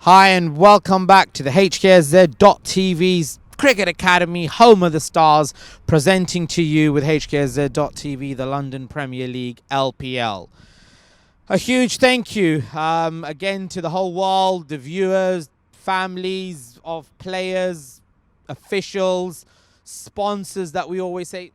Hi and welcome back to the HKSZ.TV's Cricket Academy, home of the stars, presenting to you with HKSZ.TV, the London Premier League LPL. A huge thank you again to the whole world, the viewers, families of players, officials, sponsors that we always say,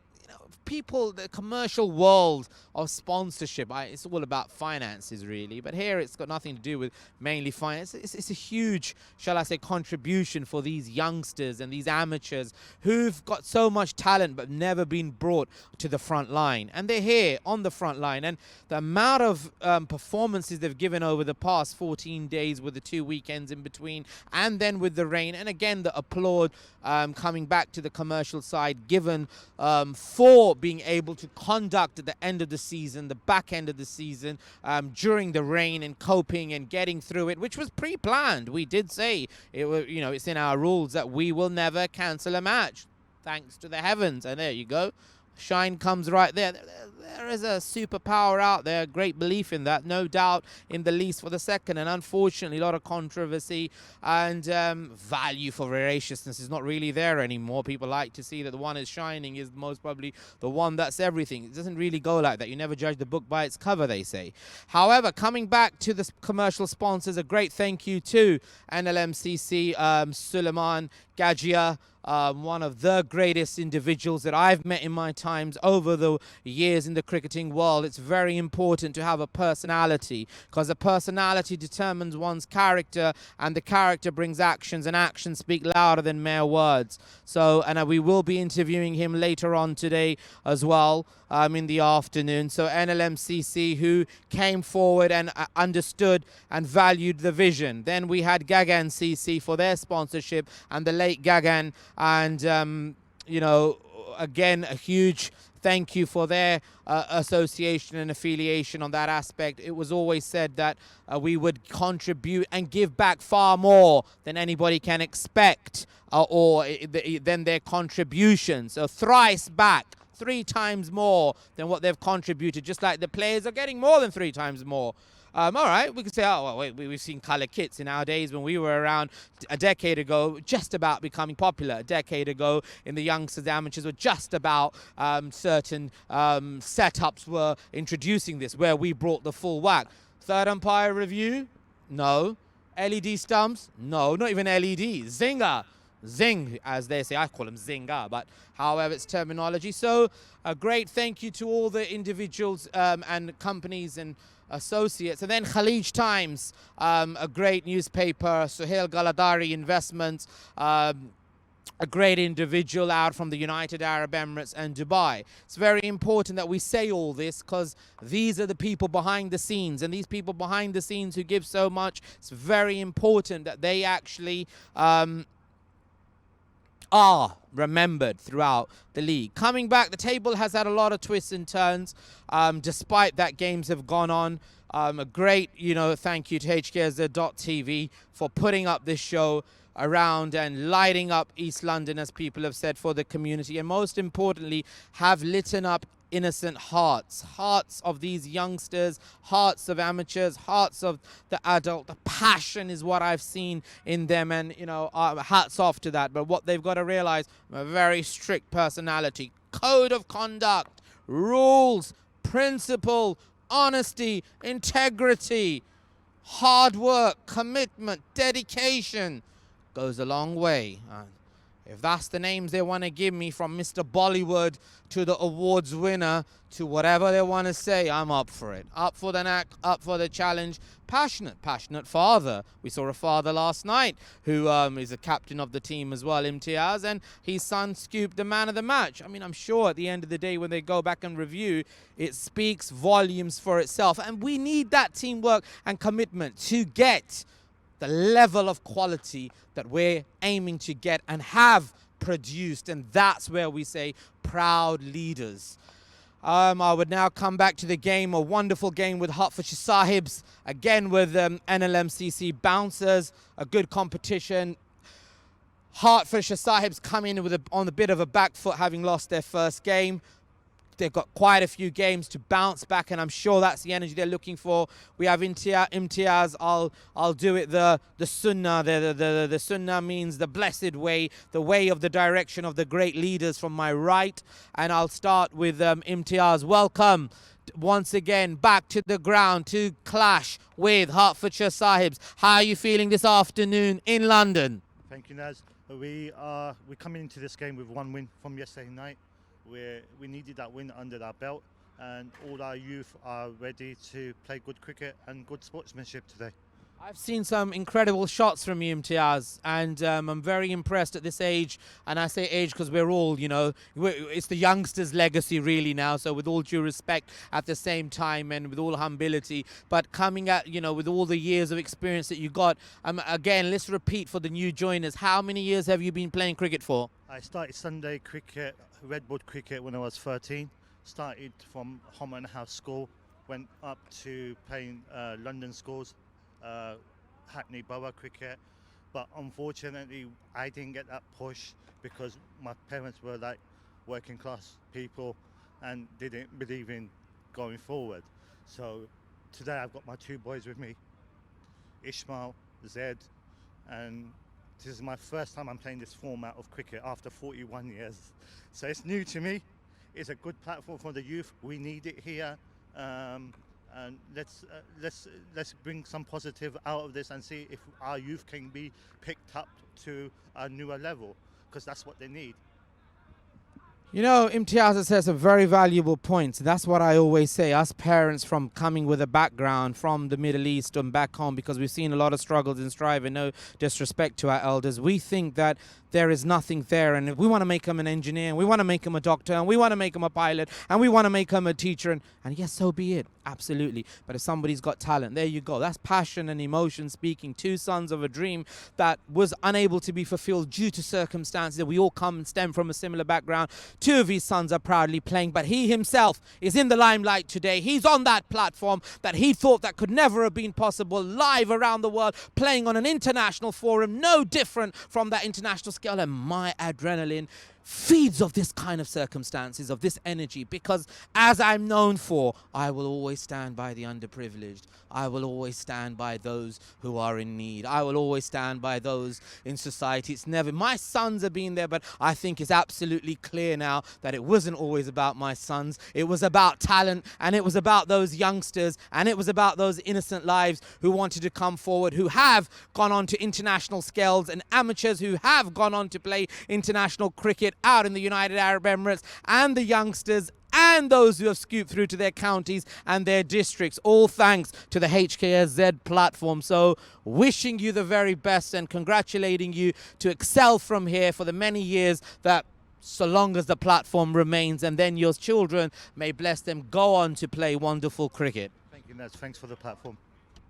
people, the commercial world of sponsorship, it's all about finances really, but here it's got nothing to do with mainly finance. It's a huge, shall I say, contribution for these youngsters and these amateurs who've got so much talent but never been brought to the front line, and they're here on the front line. And the amount of performances they've given over the past 14 days with the 2 weekends in between, and then with the rain, and again the applaud coming back to the commercial side given for being able to conduct at the end of the season, the back end of the season, during the rain, and coping and getting through it, which was pre-planned. We did say it was, it's in our rules that we will never cancel a match, thanks to the heavens. And there you go, shine comes right there. There is a superpower out there, great belief in that, no doubt in the least for the second. And unfortunately, a lot of controversy and value for voraciousness is not really there anymore. People like to see that the one is shining is most probably the one that's everything. It doesn't really go like that. You never judge the book by its cover, they say. However, coming back to the commercial sponsors, a great thank you to NLMCC, Suleiman Gajia, one of the greatest individuals that I've met in my times over the years in the cricketing world. It's very important to have a personality, because a personality determines one's character, and the character brings actions, and actions speak louder than mere words. So, and we will be interviewing him later on today as well, in the afternoon. So NLMCC, who came forward and understood and valued the vision. Then we had Gagan CC for their sponsorship, and the late Gagan, and again, a huge thank you for their association and affiliation on that aspect. It was always said that we would contribute and give back far more than anybody can expect, than their contribution. So thrice back, 3 times more than what they've contributed, just like the players are getting more than 3 times more. All right, we could say, oh, well, wait, we've seen colour kits in our days when we were around a decade ago, just about becoming popular. A decade ago, in the youngsters, amateurs were just about certain setups were introducing this, where we brought the full whack. Third umpire review? No. LED stumps? No, not even LED. Zinger. Zing, as they say. I call them Zinger, but however it's terminology. So a great thank you to all the individuals and companies and associates. And then Khalij Times, a great newspaper, Suhail Galadari Investments, a great individual out from the United Arab Emirates and Dubai. It's very important that we say all this, because these are the people behind the scenes, and these people behind the scenes who give so much, it's very important that they actually are remembered throughout the league. Coming back, the table has had a lot of twists and turns, despite that games have gone on. A great, thank you to HKSZ.TV for putting up this show around and lighting up East London, as people have said, for the community, and most importantly, have lit up innocent hearts of these youngsters, hearts of amateurs, hearts of the adult. The passion is what I've seen in them, and hats off to that. But what they've got to realize, a very strict personality, code of conduct, rules, principle, honesty, integrity, hard work, commitment, dedication goes a long way. If that's the names they want to give me, from Mr. Bollywood to the awards winner to whatever they want to say, I'm up for it. Up for the knack, up for the challenge. Passionate father. We saw a father last night who is a captain of the team as well, Imtiaz, and his son scooped the man of the match. I mean, I'm sure at the end of the day, when they go back and review, it speaks volumes for itself. And we need that teamwork and commitment to get the level of quality that we're aiming to get and have produced, and that's where we say proud leaders. I would now come back to the game, a wonderful game with Hertfordshire Sahibs, again with NLMCC bouncers, a good competition. Hertfordshire Sahibs come in with on a bit of a back foot, having lost their first game. They've got quite a few games to bounce back, and I'm sure that's the energy they're looking for. We have Imtiaz. I'll do it the sunnah. The sunnah means the blessed way, the way of the direction of the great leaders from my right. And I'll start with Imtiaz. Welcome once again back to the ground to clash with Hertfordshire Sahibs. How are you feeling this afternoon in London? Thank you, Naz. We're coming into this game with one win from yesterday night. We needed that win under our belt, and all our youth are ready to play good cricket and good sportsmanship today. I've seen some incredible shots from you, Imtiaz, and I'm very impressed at this age. And I say age because we're all, it's the youngsters' legacy really now. So with all due respect at the same time and with all humility, but coming at, with all the years of experience that you got, again, let's repeat for the new joiners. How many years have you been playing cricket for? I started Sunday cricket, Redwood cricket when I was 13. Started from Homerton House School, went up to playing London schools. Hackney Borough cricket, but unfortunately I didn't get that push because my parents were like working class people and didn't believe in going forward. So today I've got my two boys with me, Ishmael, Zed, and this is my first time I'm playing this format of cricket after 41 years. So it's new to me. It's a good platform for the youth. We need it here. And let's bring some positive out of this and see if our youth can be picked up to a newer level, because that's what they need. Imtiaz says some very valuable points. That's what I always say. Us parents from coming with a background from the Middle East and back home, because we've seen a lot of struggles and strive, and no disrespect to our elders, we think that there is nothing there, and if we want to make them an engineer, and we want to make them a doctor, and we want to make them a pilot, and we want to make them a teacher, and yes, so be it. Absolutely. But if somebody's got talent, there you go. That's passion and emotion speaking. Two sons of a dream that was unable to be fulfilled due to circumstances that we all come and stem from a similar background. Two of his sons are proudly playing, but he himself is in the limelight today. He's on that platform that he thought that could never have been possible, live around the world, playing on an international forum, no different from that international scale. And my adrenaline feeds of this kind of circumstances, of this energy, because as I'm known for, I will always stand by the underprivileged. I will always stand by those who are in need. I will always stand by those in society. It's never, my sons have been there, but I think it's absolutely clear now that it wasn't always about my sons. It was about talent, and it was about those youngsters, and it was about those innocent lives who wanted to come forward, who have gone on to international scales, and amateurs who have gone on to play international cricket out in the United Arab Emirates, and the youngsters and those who have scooped through to their counties and their districts, all thanks to the HKSZ platform. So wishing you the very best and congratulating you to excel from here for the many years that, so long as the platform remains, and then your children, may bless them, go on to play wonderful cricket. Thank you, Naz. Thanks for the platform.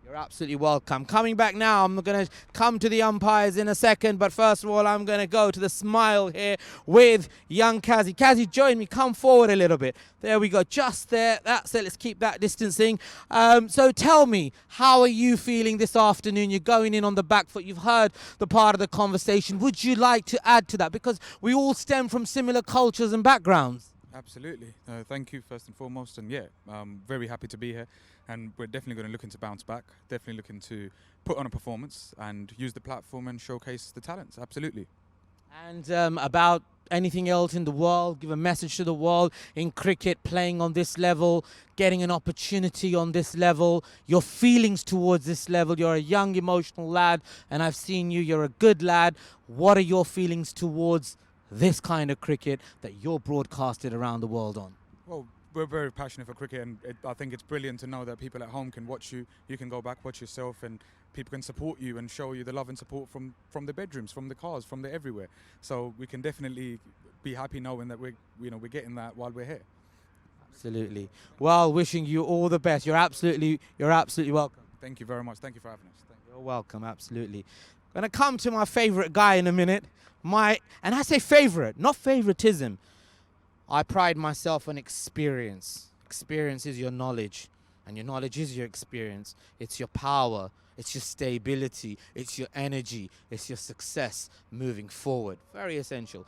You're absolutely welcome. Coming back now, I'm going to come to the umpires in a second, but first of all, I'm going to go to the smile here with young Kazi. Kazi, join me. Come forward a little bit. There we go. Just there. That's it. Let's keep that distancing. So tell me, how are you feeling this afternoon? You're going in on the back foot. You've heard the part of the conversation. Would you like to add to that? Because we all stem from similar cultures and backgrounds. Absolutely. Thank you first and foremost, and yeah, I'm very happy to be here, and we're definitely going to look to bounce back, definitely looking to put on a performance and use the platform and showcase the talents. Absolutely. And about anything else in the world, give a message to the world in cricket, playing on this level, getting an opportunity on this level, your feelings towards this level. You're a young, emotional lad, and I've seen you, you're a good lad. What are your feelings towards this kind of cricket that you're broadcasted around the world on? Well, we're very passionate for cricket, and I think it's brilliant to know that people at home can watch you. You can go back, watch yourself, and people can support you and show you the love and support from the bedrooms, from the cars, from the everywhere. So we can definitely be happy knowing that we're getting that while we're here. Absolutely. Well, wishing you all the best. You're absolutely welcome. Thank you very much. Thank you for having us. You're welcome. Absolutely. Going to come to my favorite guy in a minute. And I say favorite, not favoritism. I pride myself on experience. Experience is your knowledge, and your knowledge is your experience. It's your power, it's your stability, it's your energy, it's your success moving forward. Very essential.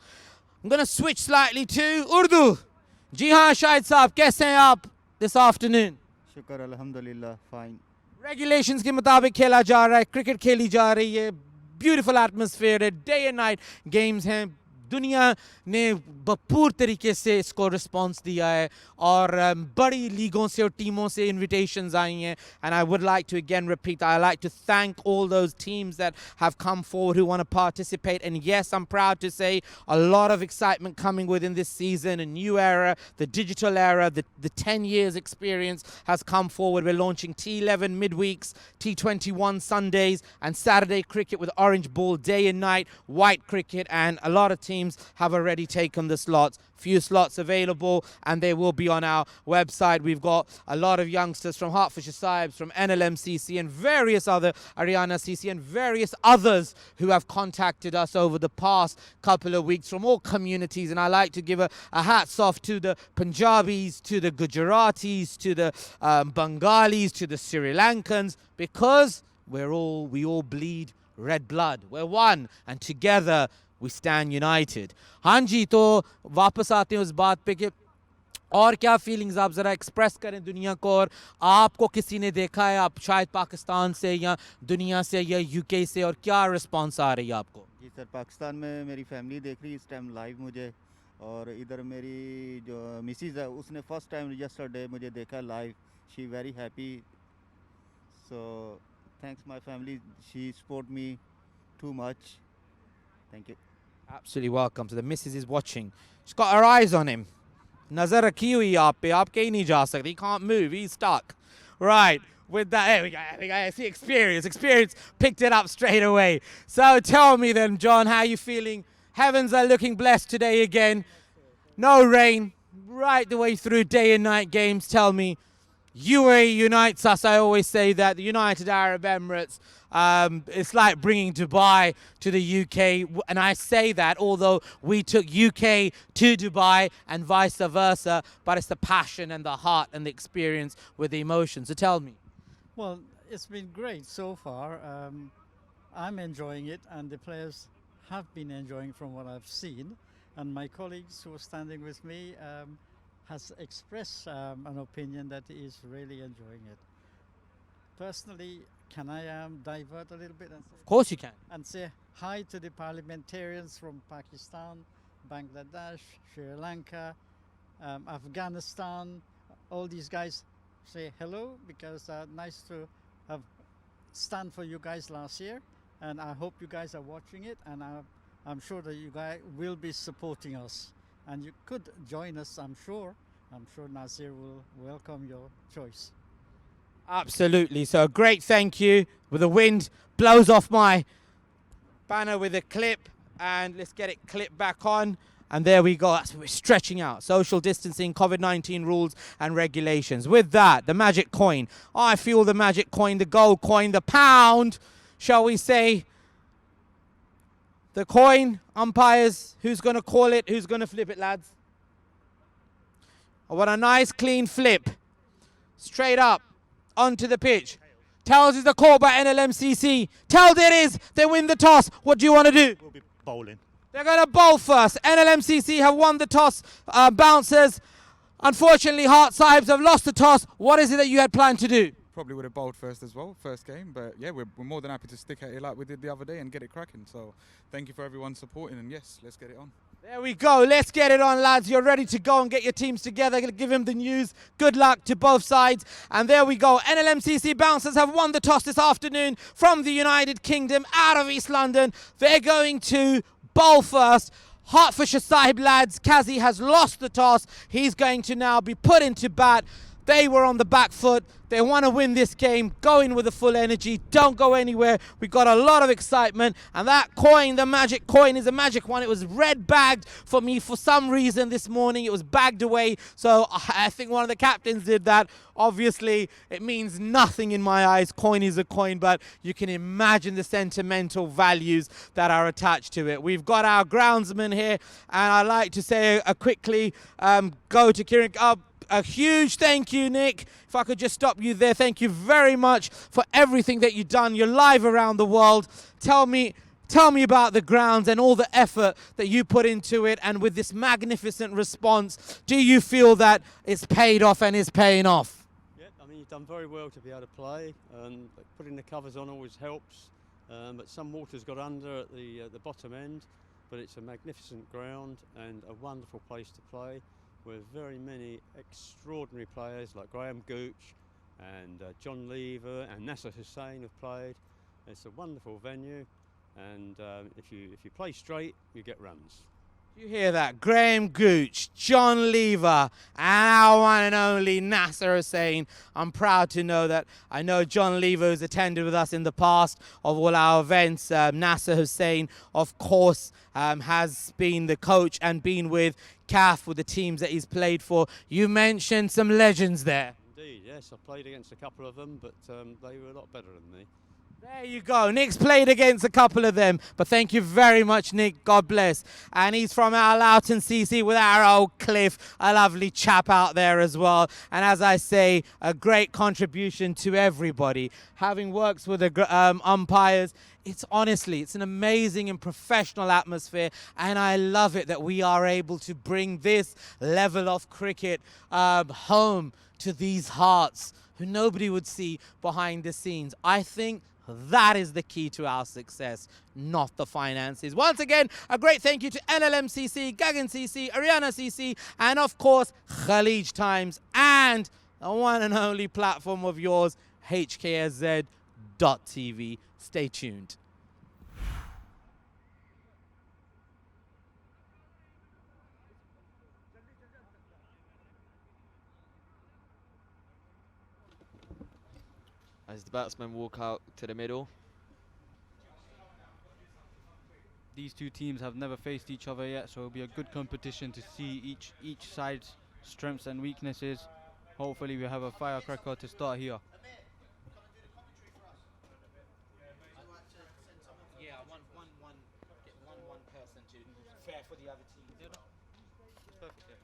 I'm going to switch slightly to Urdu. जी हाँ शाहिद साहब, कैसे हैं आप this afternoon? शुक्र अल्हम्दुलिल्लाह fine. Regulations के मुताबिक खेला जा रहा है, क्रिकेट खेली जा रही है, ब्यूटीफुल एटमॉस्फेयर है, डे एंड नाइट गेम्स हैं. दुनिया ने भरपूर तरीके से इसको रिस्पांस दिया है और बड़ी लीगों से और टीमों से इनविटेशंस आई हैं. And I would like to again repeat, I like to thank all those teams that have come forward who want to participate. And yes, I'm proud to say a lot of excitement coming within this season, a new era, the digital era, the 10 years experience has come forward. We're launching T11 midweeks, T21 Sundays, and Saturday cricket with orange ball day and night, white cricket, and a lot of teams have already taken the slots. Few slots available and they will be on our website. We've got a lot of youngsters from Hertfordshire Sahibs, from NLMCC and various other Ariana CC and various others who have contacted us over the past couple of weeks from all communities. And I like to give a hats off to the Punjabis, to the Gujaratis, to the Bengalis, to the Sri Lankans, because we all bleed red blood. We're one and together we stand united. हाँ जी, तो वापस आते हैं उस बात पे कि और क्या फीलिंग्स आप ज़रा एक्सप्रेस करें दुनिया को, और आपको किसी ने देखा है, आप शायद पाकिस्तान से या दुनिया से या यूके से, और क्या रिस्पांस आ रही है आपको? जी सर, पाकिस्तान में मेरी फैमिली देख रही है इस टाइम लाइव मुझे, और इधर मेरी जो मिसिज़ है उसने फर्स्ट टाइम यस्टरडे मुझे देखा live. She very happy. So thanks my family, she support me too much. Thank you. Absolutely welcome. So the missus is watching. She's got her eyes on him. Nazar rakhi hui aap pe. Aap kahin nahi ja sakte. He can't move. He's stuck. Right. With that, there we go. See, experience picked it up straight away. So tell me then, John, how are you feeling? Heavens are looking blessed today again. No rain. Right the way through day and night games. Tell me, UAE unites us. I always say that. The United Arab Emirates. It's like bringing Dubai to the UK, and I say that although we took UK to Dubai and vice versa, but it's the passion and the heart and the experience with the emotion. So tell me. Well, it's been great so far. I'm enjoying it, and the players have been enjoying from what I've seen. And my colleagues who are standing with me has expressed an opinion that he is really enjoying it. Personally, can I divert a little bit and Of course you can. and say hi to the parliamentarians from Pakistan, Bangladesh, Sri Lanka, Afghanistan. All these guys say hello, because nice to have stand for you guys last year, and I hope you guys are watching it, and I'm sure that you guys will be supporting us, and you could join us. I'm sure Nasir will welcome your choice. Absolutely. So a great thank you. With the wind blows off my banner with a clip, and let's get it clipped back on. And there we go. We're stretching out. Social distancing, COVID-19 rules and regulations. With that, the magic coin. I feel the magic coin, the gold coin, the pound, shall we say. The coin, umpires, who's going to call it? Who's going to flip it, lads? Oh, what a nice clean flip. Straight up onto the pitch. Tells is the call by NLMCC. Tells it is. They win the toss. What do you want to do? We'll be bowling. They're going to bowl first. NLMCC have won the toss. Bouncers. Unfortunately, Herts Sahibs have lost the toss. What is it that you had planned to do? Probably would have bowled first as well, first game. But yeah, we're more than happy to stick at it like we did the other day and get it cracking. So thank you for everyone supporting, and yes, let's get it on. There we go. Let's get it on, lads. You're ready to go and get your teams together. Gonna give him the news. Good luck to both sides. And there we go. NLMCC Bouncers have won the toss this afternoon from the United Kingdom out of East London. They're going to bowl first. Hertfordshire Sahib lads, Kazi has lost the toss. He's going to now be put into bat. They were on the back foot. They want to win this game. Go in with the full energy. Don't go anywhere. We got a lot of excitement. And that coin, the magic coin, is a magic one. It was red bagged for me for some reason this morning. It was bagged away. So I think one of the captains did that. Obviously, it means nothing in my eyes. Coin is a coin, but you can imagine the sentimental values that are attached to it. We've got our groundsman here. And I'd like to say quickly, go to Kieran. A huge thank you, Nick. If I could just stop you there. Thank you very much for everything that you've done. You're live around the world. Tell me Tell me about the grounds and all the effort that you put into it, and with this magnificent response, do you feel that it's paid off and is paying off? Yeah, I mean, you've done very well to be able to play. Putting the covers on always helps, but some water's got under at the bottom end. But it's a magnificent ground and a wonderful place to play, with very many extraordinary players like Graham Gooch and John Lever and Nasser Hussain have played. It's a wonderful venue, and if you play straight, you get runs. You hear that? Graham Gooch, John Lever, and our one and only Nasser Hussain. I'm proud to know that I know John Lever has attended with us in the past of all our events. Nasser Hussain, of course, has been the coach and been with CAF with the teams that he's played for. You mentioned some legends there. Indeed, yes, I played against a couple of them, but they were a lot better than me. There you go. Nick's played against a couple of them, but thank you very much, Nick. God bless. And he's from our Loughton CC with our old Cliff, a lovely chap out there as well. And as I say, a great contribution to everybody. Having worked with the umpires, it's an amazing and professional atmosphere, and I love it that we are able to bring this level of cricket home to these Herts who nobody would see behind the scenes. I think that is the key to our success, not the finances. Once again, a great thank you to NLMCC, Gagan CC, Ariana CC, and of course, Khalij Times, and the one and only platform of yours, HKSZ.TV. Stay tuned. As the batsmen walk out to the middle. These two teams have never faced each other yet, so it'll be a good competition to see each side's strengths and weaknesses. Hopefully we have a firecracker to start here. Yeah, one person to fair for the other team. It's perfect.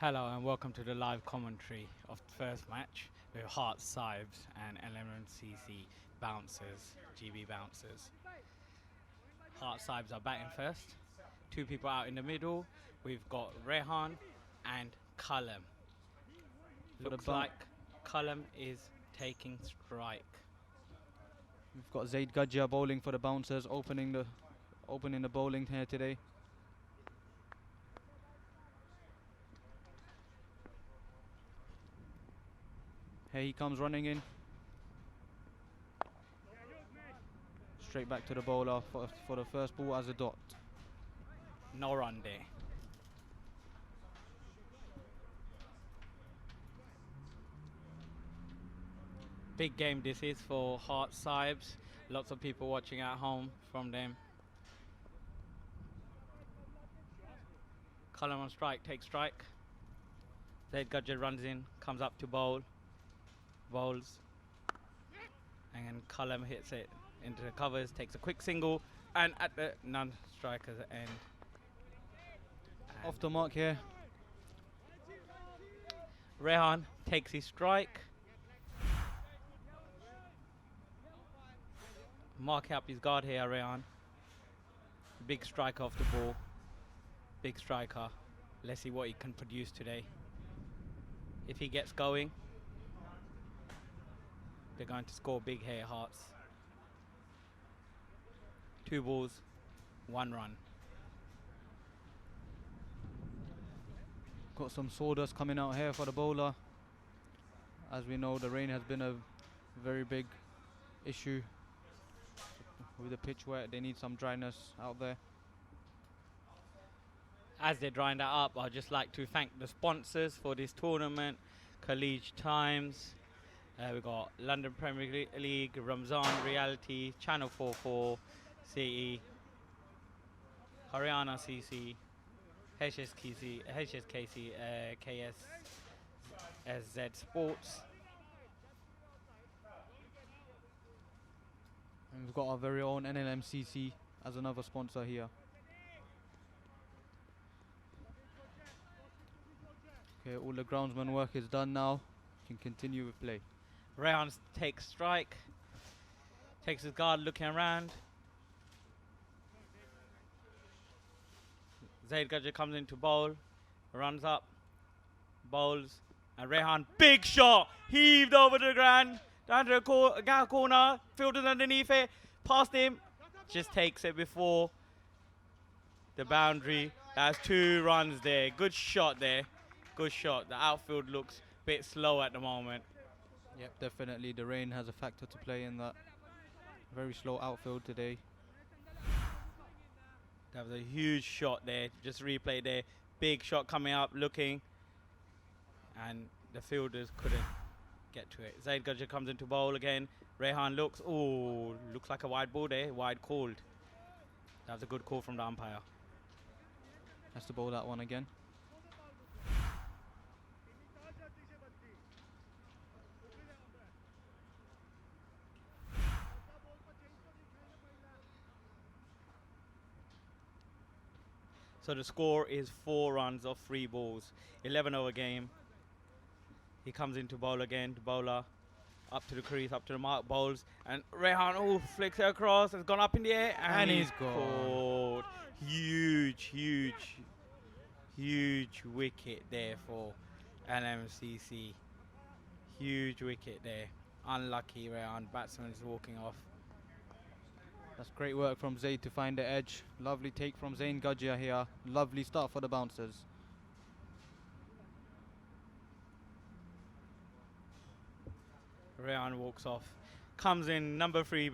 Hello and welcome to the live commentary of the first match with Herts, Sahibs and NLMCC Bouncers, GB Bouncers. Herts, Sahibs are batting first. Two people out in the middle. We've got Rehan and Kalam. Looks like Kalam is taking strike. We've got Zaid Gajia bowling for the Bouncers, opening the bowling here today. Here he comes running in. Straight back to the bowler for the first ball as a dot. No run there. Big game this is for Herts, Sahibs. Lots of people watching at home from them. Kalam on strike, takes strike. Zaid Gajjar runs in, comes up to bowl. Bowls. And Kalam hits it into the covers, takes a quick single, and at the non-striker's end. Off the mark here. Rehan takes his strike. Mark up his guard here, Rehan. Big striker off the ball. Big striker. Let's see what he can produce today. If he gets going, they're going to score big here, Hearts. 2 balls, 1 run. Got some sawdust coming out here for the bowler. As we know, the rain has been a very big issue. With the pitch wet, they need some dryness out there. As they're drying that up, I'd just like to thank the sponsors for this tournament. College Times, we've got London Premier League, Ramzan Reality, Channel 44, CE, Haryana CC, HKSZ, KSZ Sports. And we've got our very own NLMCC as another sponsor here. Okay, all the groundsman work is done now. Can continue with play. Rehan takes strike, takes his guard looking around. Zaid Gajah comes into bowl, runs up, bowls, and Rehan, big shot, heaved over the ground, down to the corner, fielded underneath it, past him, just takes it before the boundary. That's 2 runs there. Good shot there. Good shot. The outfield looks a bit slow at the moment. Yep, definitely the rain has a factor to play in that. Very slow outfield today. That was a huge shot there. Just replay there. Big shot coming up, looking. And the fielders couldn't get to it. Zaid Gajah comes into bowl again. Rehan looks. Oh, looks like a wide ball there. Wide called. That was a good call from the umpire. Has to bowl that one again. So the score is 4 runs off 3 balls. 11 over game. He comes into bowl again. The bowler up to the crease, up to the mark, bowls. And Rehan, flicks it across. It's gone up in the air. And he's caught. Huge, huge, huge wicket there for NLMCC. Huge wicket there. Unlucky Rehan. Batsman is walking off. That's great work from Zaid to find the edge. Lovely take from Zain Gajah here. Lovely start for the bouncers. Rehan walks off. Comes in number 3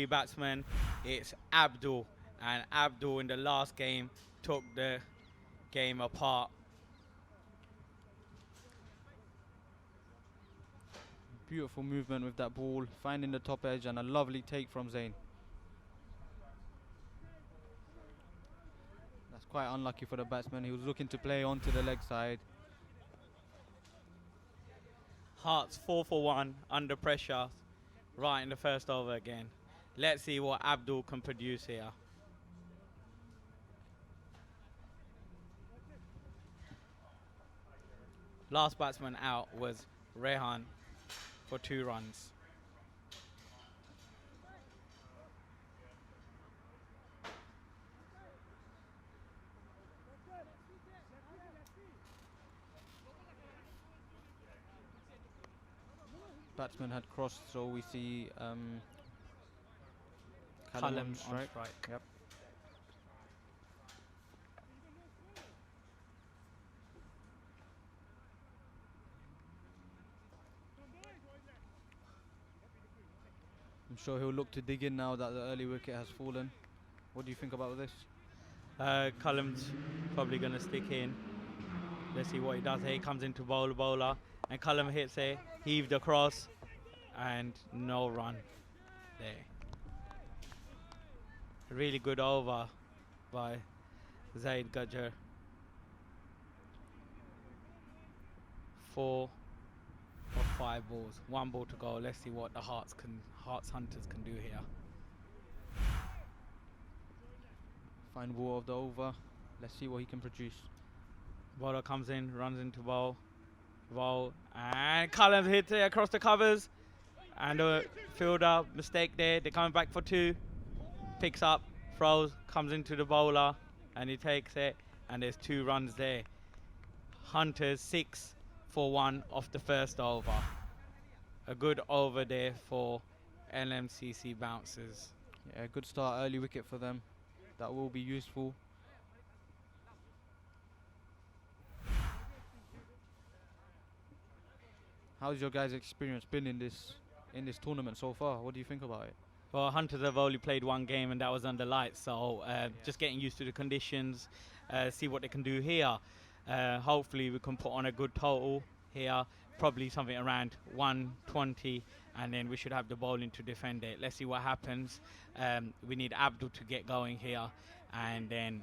batsman. It's Abdul, and Abdul in the last game took the game apart. Beautiful movement with that ball, finding the top edge, and a lovely take from Zain. That's quite unlucky for the batsman. He was looking to play onto the leg side. Hearts 4 for 1 under pressure right in the first over again. Let's see what Abdul can produce here. Last batsman out was Rehan for 2 runs. Batsman had crossed, so we see Callum on on strike. Yep. I'm sure he'll look to dig in now that the early wicket has fallen. What do you think about this? Callum's probably going to stick in. Let's see what he does here. He comes into bowler, and Callum hits it, heaved across, and no run there. Really good over by Zaid Gajah. 4 of 5 balls, 1 ball to go. Let's see what the Hearts Hunters can do here. Fine ball of the over. Let's see what he can produce. Bowler comes in, runs into bowl, Roll. And Cullen hits it across the covers. And the fielder, mistake there. They're coming back for two. Picks up, throws, comes into the bowler, and he takes it. And there's 2 runs there. Hunters 6 for 1 off the first over. A good over there for NLMCC bouncers. Yeah, good start, early wicket for them. That will be useful. How's your guys' experience been in this tournament so far? What do you think about it? Well, Hunters have only played 1 game and that was under lights, so just getting used to the conditions, see what they can do here. Hopefully we can put on a good total here, probably something around 120, and then we should have the bowling to defend it. Let's see what happens. We need Abdul to get going here, and then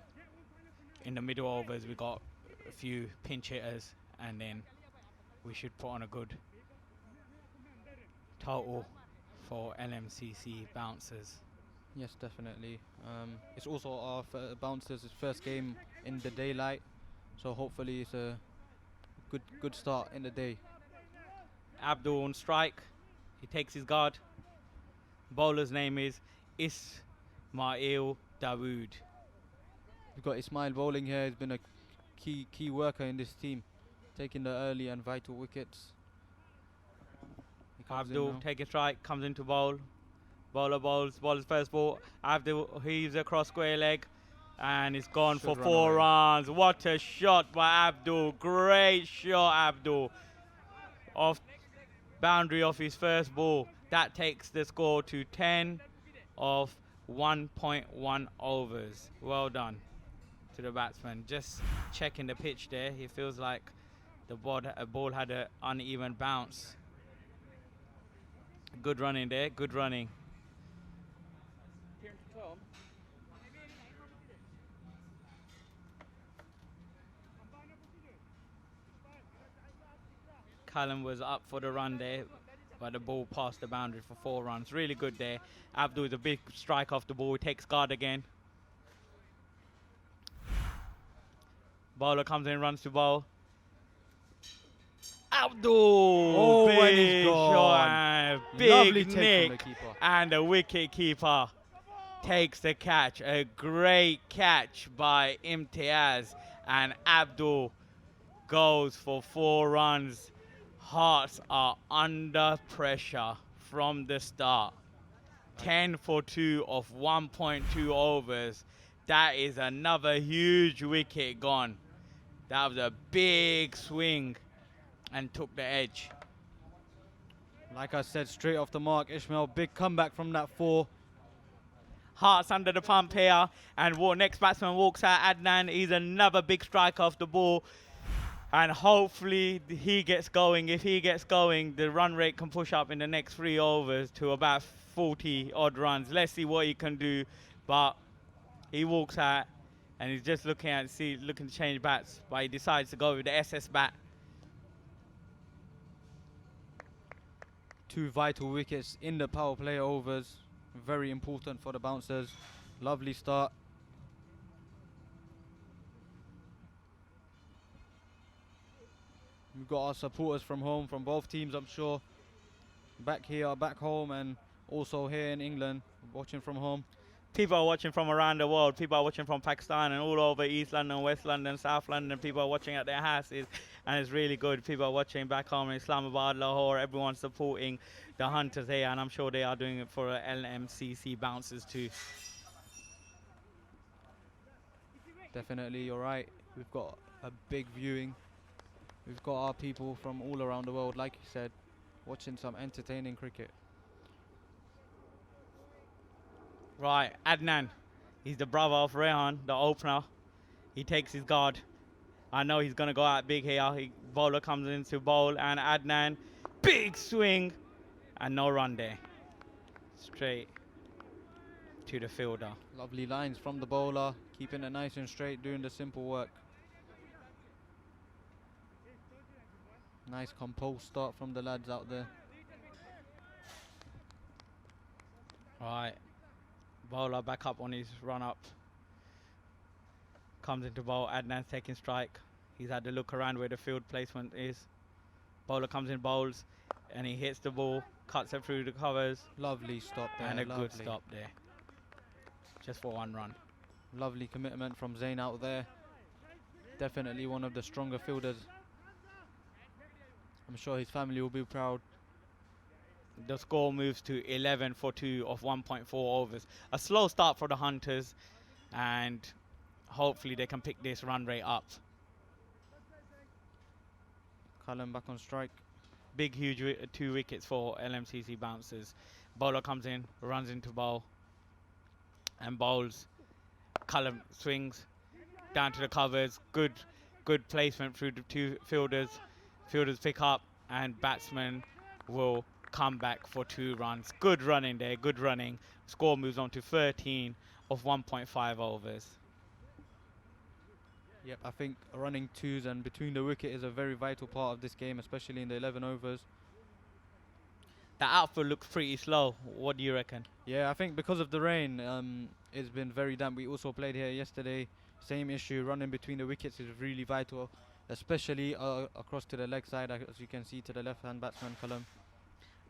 in the middle overs we got a few pinch hitters, and then we should put on a good total for NLMCC bouncers. Yes, definitely. It's also our bouncers' first game in the daylight, so hopefully it's a good start in the day. Abdul on strike. He takes his guard. Bowler's name is Ismail Dawood. We've got Ismail bowling here. He's been a key worker in this team, taking the early and vital wickets. He comes in Abdul now. taking strike, comes into bowl. Bowler bowls, bowler's first ball. Abdul heaves across square leg, and it's gone Should for run 4 away. runs. What a shot by Abdul. Great shot, Abdul. Off boundary of his first ball. That takes the score to 10 of 1.1 overs. Well done to the batsman. Just checking the pitch there. He feels like the ball had an uneven bounce. Good running there, good running. Callum was up for the run there, but the ball passed the boundary for 4 runs. Really good there. Abdul with a big strike off the ball. He takes guard again. Bowler comes in, runs to bowl. Abdul! Oh, and big he's gone. shot and a Lovely big take from the nick. keeper. And the wicket keeper takes the catch. A great catch by Imtiaz. And Abdul goes for 4 runs. Hearts are under pressure from the start. 10 for 2 of 1.2 overs. That is another huge wicket gone. That was a big swing and took the edge. Like I said, straight off the mark, Ishmael, big comeback from that 4. Hearts under the pump here, and next batsman walks out, Adnan. He's another big strike off the ball, and hopefully he gets going. If he gets going, the run rate can push up in the next 3 overs to about 40 odd runs. Let's see what he can do, but he walks out, and he's just looking to change bats, but he decides to go with the SS bat. 2 vital wickets in the power play overs. Very important for the bouncers. Lovely start. We've got our supporters from home, from both teams, I'm sure. Back here, back home, and also here in England, watching from home. People are watching from around the world. People are watching from Pakistan and all over East London, West London, South London. People are watching at their houses, and it's really good. People are watching back home in Islamabad, Lahore. Everyone's supporting the Hunters here, and I'm sure they are doing it for LMCC bouncers too. Definitely, you're right. We've got a big viewing. We've got our people from all around the world, like you said, watching some entertaining cricket. Right, Adnan. He's the brother of Rehan, the opener. He takes his guard. I know he's going to go out big here. Bowler comes in to bowl, and Adnan, big swing, and no run there. Straight to the fielder. Lovely lines from the bowler, keeping it nice and straight, doing the simple work. Nice composed start from the lads out there. Right. Bowler back up on his run up. Comes into bowl. Adnan's taking strike. He's had to look around where the field placement is. Bowler comes in, bowls, and he hits the ball, cuts it through the covers, Lovely stop there. and a lovely. good stop there. Just for 1 run. Lovely commitment from Zain out there. Definitely one of the stronger fielders. I'm sure his family will be proud. The score moves to 11 for 2 of 1.4 overs. A slow start for the Hunters, and hopefully they can pick this run rate up. Cullen back on strike. Big, huge 2 wickets for LMCC bouncers. Bowler comes in, runs into bowl, and bowls. Cullen swings down to the covers. Good placement through the 2 fielders. Fielders pick up, and batsmen will come back for 2 runs. Good running there, good running. Score moves on to 13 of 1.5 overs. Yep, I think running 2s and between the wicket is a very vital part of this game, especially in the 11 overs. The outfield looks pretty slow. What do you reckon? Yeah, I think because of the rain, it's been very damp. We also played here yesterday. Same issue. Running between the wickets is really vital, especially across to the leg side, as you can see to the left-hand batsman, Cullen.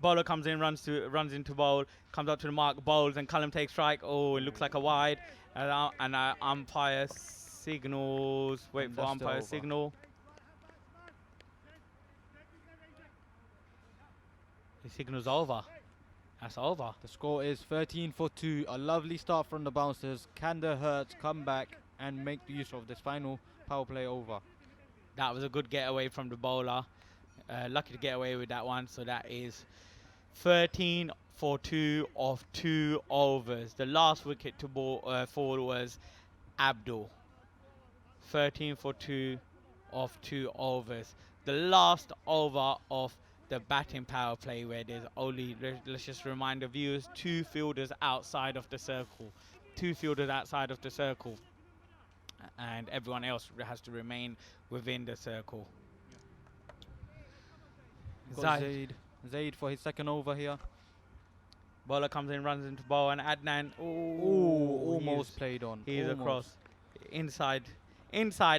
Bowler comes in, runs into bowl, comes up to the mark, bowls, and Cullen takes strike. Oh, it looks like a wide, and umpire signals. Wait And for that's the umpire over. signal. The signal's over. That's over. The score is 13 for 2. A lovely start from the bouncers. Can the Herts come back and make use of this final power play over? That was a good getaway from the bowler. Lucky to get away with that one. So that is 13 for 2 of 2 overs. The last wicket to fall was Abdul. 13 for 2 of 2 overs. The last over of the batting power play, where there's only, let's just remind the viewers, 2 fielders outside of the circle. 2 fielders outside of the circle. And everyone else has to remain within the circle. Got Zaid for his second over here. Bowler comes in, runs into bowl, and Adnan, Almost played on. He's almost. across inside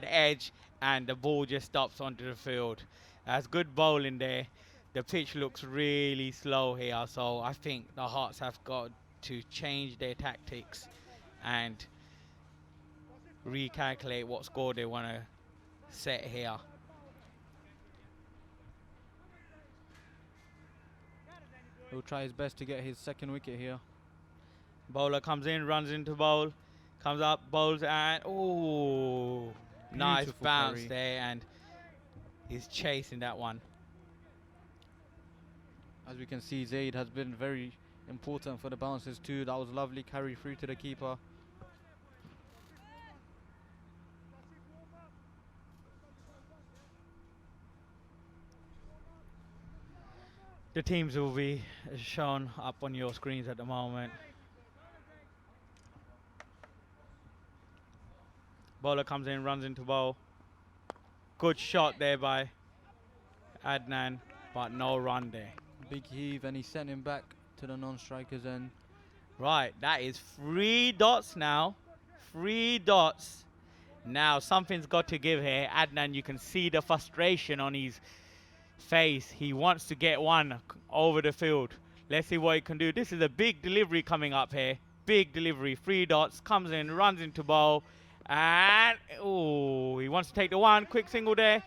edge, and the ball just stops onto the field. That's good bowling there. The pitch looks really slow here, so I think the Hearts have got to change their tactics and recalculate what score they want to set here. He'll try his best to get his second wicket here. Bowler comes in, runs into bowl, comes up, bowls, and nice Beautiful bounce carry. there, and he's chasing that one. As we can see, Zaid has been very important for the bouncers too. That was lovely carry through to the keeper. The teams will be shown up on your screens at the moment. Bowler comes in, runs into bowl. Good shot there by Adnan, but no run there. Big heave, and he sent him back to the non-strikers end. Right, that is 3 dots now. 3 dots. Now something's got to give here. Adnan, you can see the frustration on his face. He wants to get one over the field. Let's see what he can do. This is a big delivery coming up here. Big delivery. 3 dots. Comes in, runs into bowl. And, he wants to take the one. Quick single there.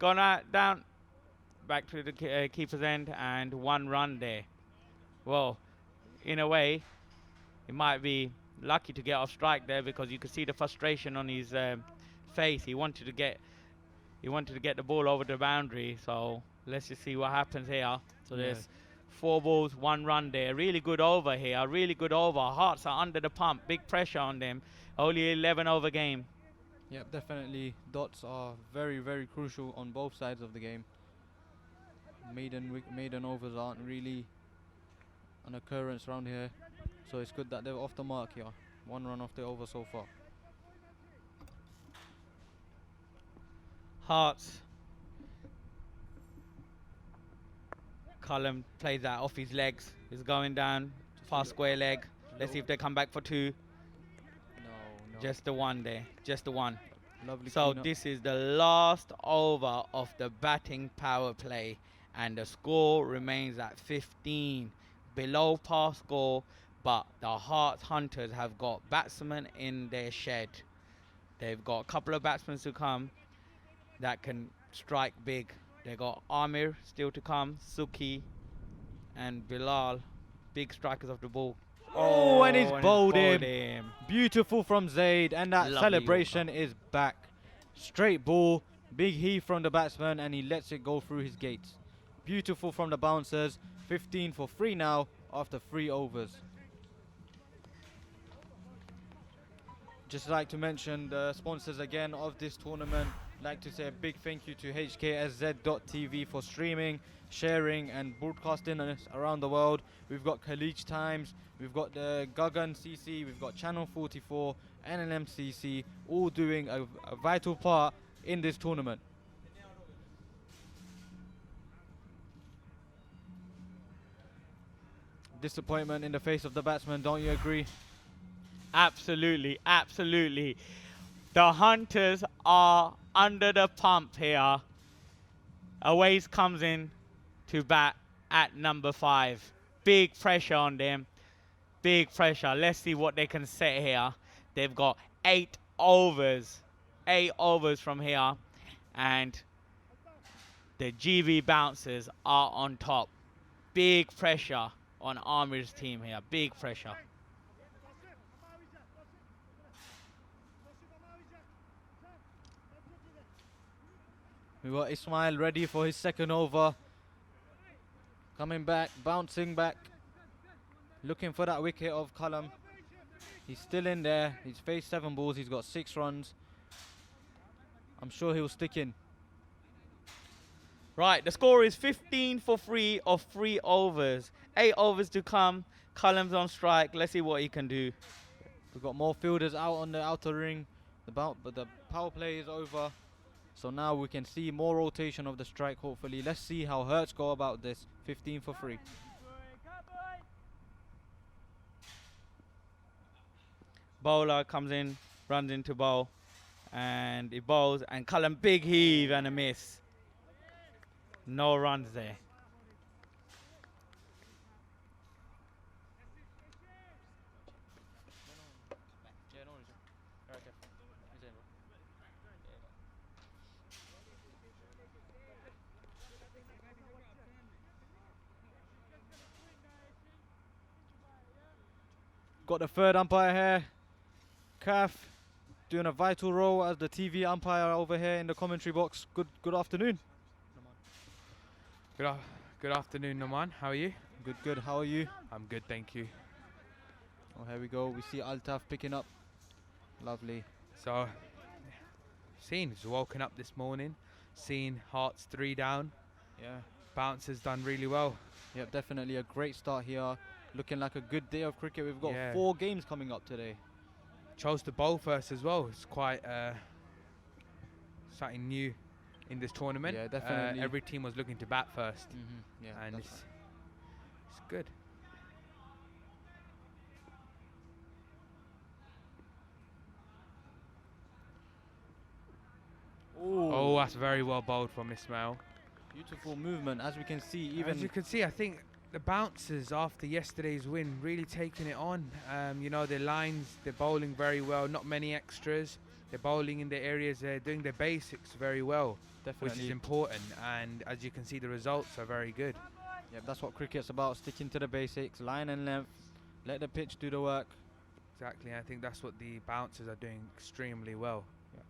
Gone out, down. Back to the keeper's end, and 1 run there. Well, in a way, he might be lucky to get off strike there, because you could see the frustration on his face. He wanted to get the ball over the boundary. So let's just see what happens here. So there's 4 balls, 1 run there. Really good over here. Really good over. Hearts are under the pump. Big pressure on them. Only 11 over game. Yep, definitely. Dots are very, very crucial on both sides of the game. Maiden overs aren't really an occurrence around here, so it's good that they're off the mark here. 1 run off the over so far. Hearts. Cullen plays that off his legs. He's going down. Fast square leg. Let's see if they come back for 2. No. Just the 1 there. Just the 1. Lovely So clean-up. this is the last over of the batting power play, and the score remains at 15, below par score, but the Hearts Hunters have got batsmen in their shed. They've got a couple of batsmen to come that can strike big. They got Amir still to come, Suki and Bilal, big strikers of the ball. Oh, and he's bowled him. him. Beautiful from Zaid, and that Lovely celebration is back. Straight ball, big heave from the batsman, and he lets it go through his gates. Beautiful from the bouncers. 15 for 3 now after 3 overs. Just like to mention the sponsors again of this tournament. Like to say a big thank you to HKSZ.TV for streaming, sharing and broadcasting us around the world. We've got Khalij Times, we've got the Gagan CC, we've got Channel 44, NLMCC, all doing a vital part in this tournament. Disappointment in the face of the batsman, don't you agree? Absolutely, absolutely. The Hunters are under the pump here. Aways comes in to bat at number 5. Big pressure on them. Big pressure. Let's see what they can set here. They've got 8 overs. 8 overs from here. And the GB Bouncers are on top. Big pressure on Amir's team here. Big pressure. We got Ismail ready for his second over. Coming back, bouncing back. Looking for that wicket of Kalam. He's still in there. He's faced 7 balls. He's got 6 runs. I'm sure he'll stick in. Right, the score is 15 for 3 of 3 overs. 8 overs to come. Cullum's on strike. Let's see what he can do. We've got more fielders out on the outer ring. But the power play is over. So now we can see more rotation of the strike, hopefully. Let's see how Herts go about this. 15 for 3. Bowler comes in, runs into bowl, and he bowls, and Cullum big heave and a miss. No runs there. Got the third umpire here. Kaf doing a vital role as the TV umpire over here in the commentary box. Good afternoon. Good afternoon, Noman. How are you? Good. How are you? I'm good, thank you. Oh, here we go. We see Altaf picking up. Lovely. So, he's woken up this morning, seen Hearts 3 down. Yeah. Bouncers done really well. Yep, definitely a great start here. Looking like a good day of cricket. We've got 4 games coming up today. Chose to bowl first as well. It's quite something new in this tournament. Yeah, definitely. Every team was looking to bat first. Yeah, and that's it's good. Ooh. Oh, that's very well bowled from Ismail. Beautiful movement, as we can see. As you can see, I think the bouncers after yesterday's win really taking it on. You know, their lines, they're bowling very well, not many extras. They're bowling in the areas, they're doing their basics very well, Definitely. which is important. And as you can see, the results are very good. Yeah, that's what cricket's about, sticking to the basics, line and length, let the pitch do the work. Exactly, I think that's what the bouncers are doing extremely well. Yeah.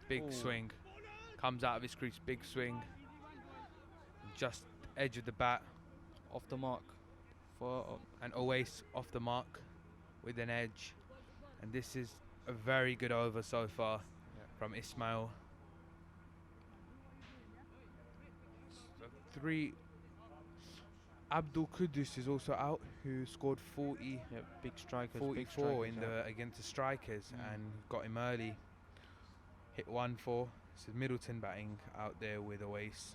Big Ooh. swing, comes out of his crease, big swing. Just edge of the bat. Off the mark. For And always off the mark with an edge. And this is a very good over so far from Ismail. So 3. Abdul Kudus is also out, who scored 40, big strikers, 44 in the against the strikers and got him early. Hit 1 for. So Middleton batting out there with Oase.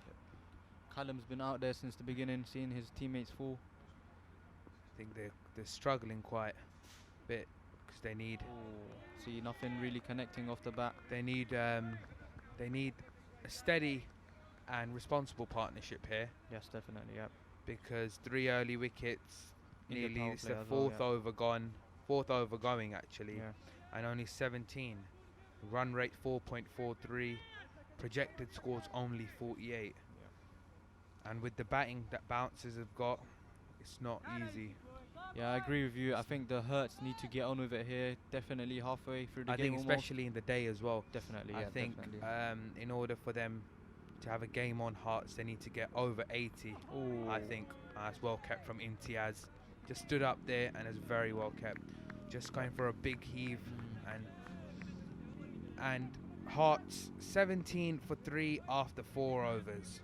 Callum's been out there since the beginning, seeing his teammates fall. I think they're struggling quite a bit, They need See, nothing really connecting off the bat. they need a steady and responsible partnership here, Yes, definitely. Yep. because 3 early wickets, In the nearly power it's play the as well, fourth over going actually, Yeah. and only 17. Run rate 4.43, projected scores only 48. And with the batting that Bouncers have got, it's not easy. Yeah, I agree with you. I think the Herts need to get on with it here. Definitely halfway through the I game. think especially in the day as well. Definitely. I Yeah, think definitely. in order for them to have a game on Hearts, they need to get over 80. I think that's well kept from Imtiaz. Just stood up there and is very well kept. Just going for a big heave, and Hearts 17 for 3 after 4 overs.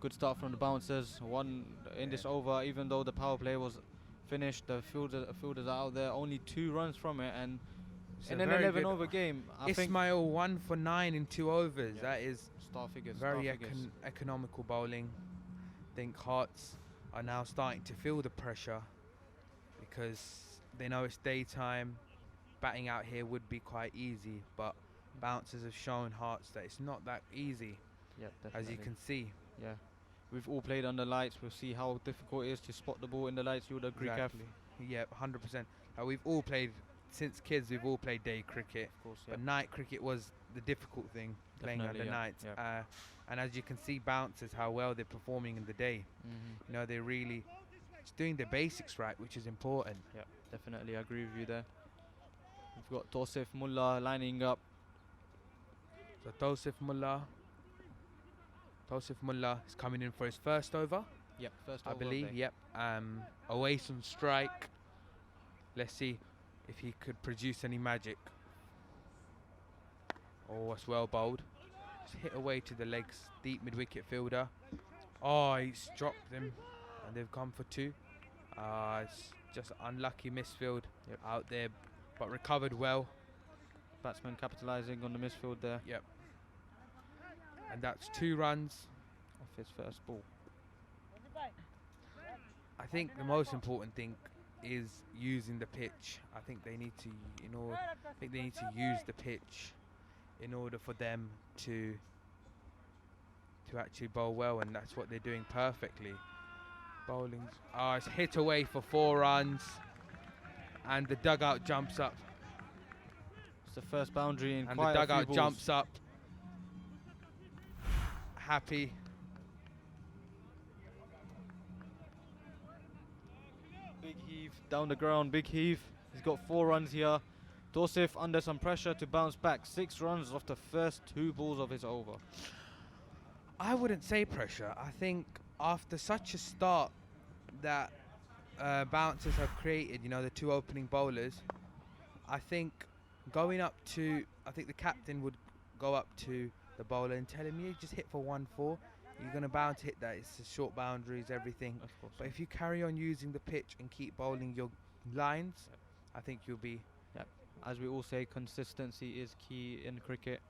Good start from the Bouncers. One in this over, even though the power play was finished, the fielders are out there. Only 2 runs from it, and It's in a an very 11 good- over game, I think Ismail 1 for 9 in 2 overs. Yeah. That is star figures. very star figures. economical bowling. I think Hearts are now starting to feel the pressure because they know it's daytime. Batting out here would be quite easy, but Bouncers have shown Hearts that it's not that easy, Yeah, as definitely. you can see. Yeah. We've all played under lights. We'll see how difficult it is to spot the ball in the lights. You would agree, Kath? Exactly. Yeah, 100%. We've all played, since kids, we've all played day cricket. Of course, But night cricket was the difficult thing, playing Definitely, under yeah, night. yeah. And as you can see, Bouncers, how well they're performing in the day. You know, they're really just doing the basics right, which is important. Yeah, definitely. I agree with you there. We've got Tosif Muller lining up. So Tosif Muller is coming in for his first over, Yep, first I over of believe. day. Yep. Away on strike. Let's see if he could produce any magic. Oh, it's well bowled. Just hit away to the legs. Deep mid-wicket fielder. Oh, he's dropped them, and they've gone for 2. It's just unlucky misfield out there, but recovered well. Batsman capitalising on the misfield there. Yep. And that's 2 runs. Off his first ball. I think the most important thing is using the pitch. I think they need to, use the pitch in order for them to actually bowl well, and that's what they're doing perfectly. Bowling. Oh, it's hit away for 4 runs, and the dugout jumps up. It's the first boundary in And quite the a few dugout balls. jumps up. Happy. Big heave down the ground, big heave. He's got 4 runs here. Tosif under some pressure to bounce back. 6 runs off the first 2 balls of his over. I wouldn't say pressure. I think after such a start that Bouncers have created, the 2 opening bowlers, I think the captain would go up to the bowler and tell him, you just hit for 1-4. You're bound to hit that. It's the short boundaries, everything. Of course. But if you carry on using the pitch and keep bowling your lines, I think you'll be... As we all say, consistency is key in cricket.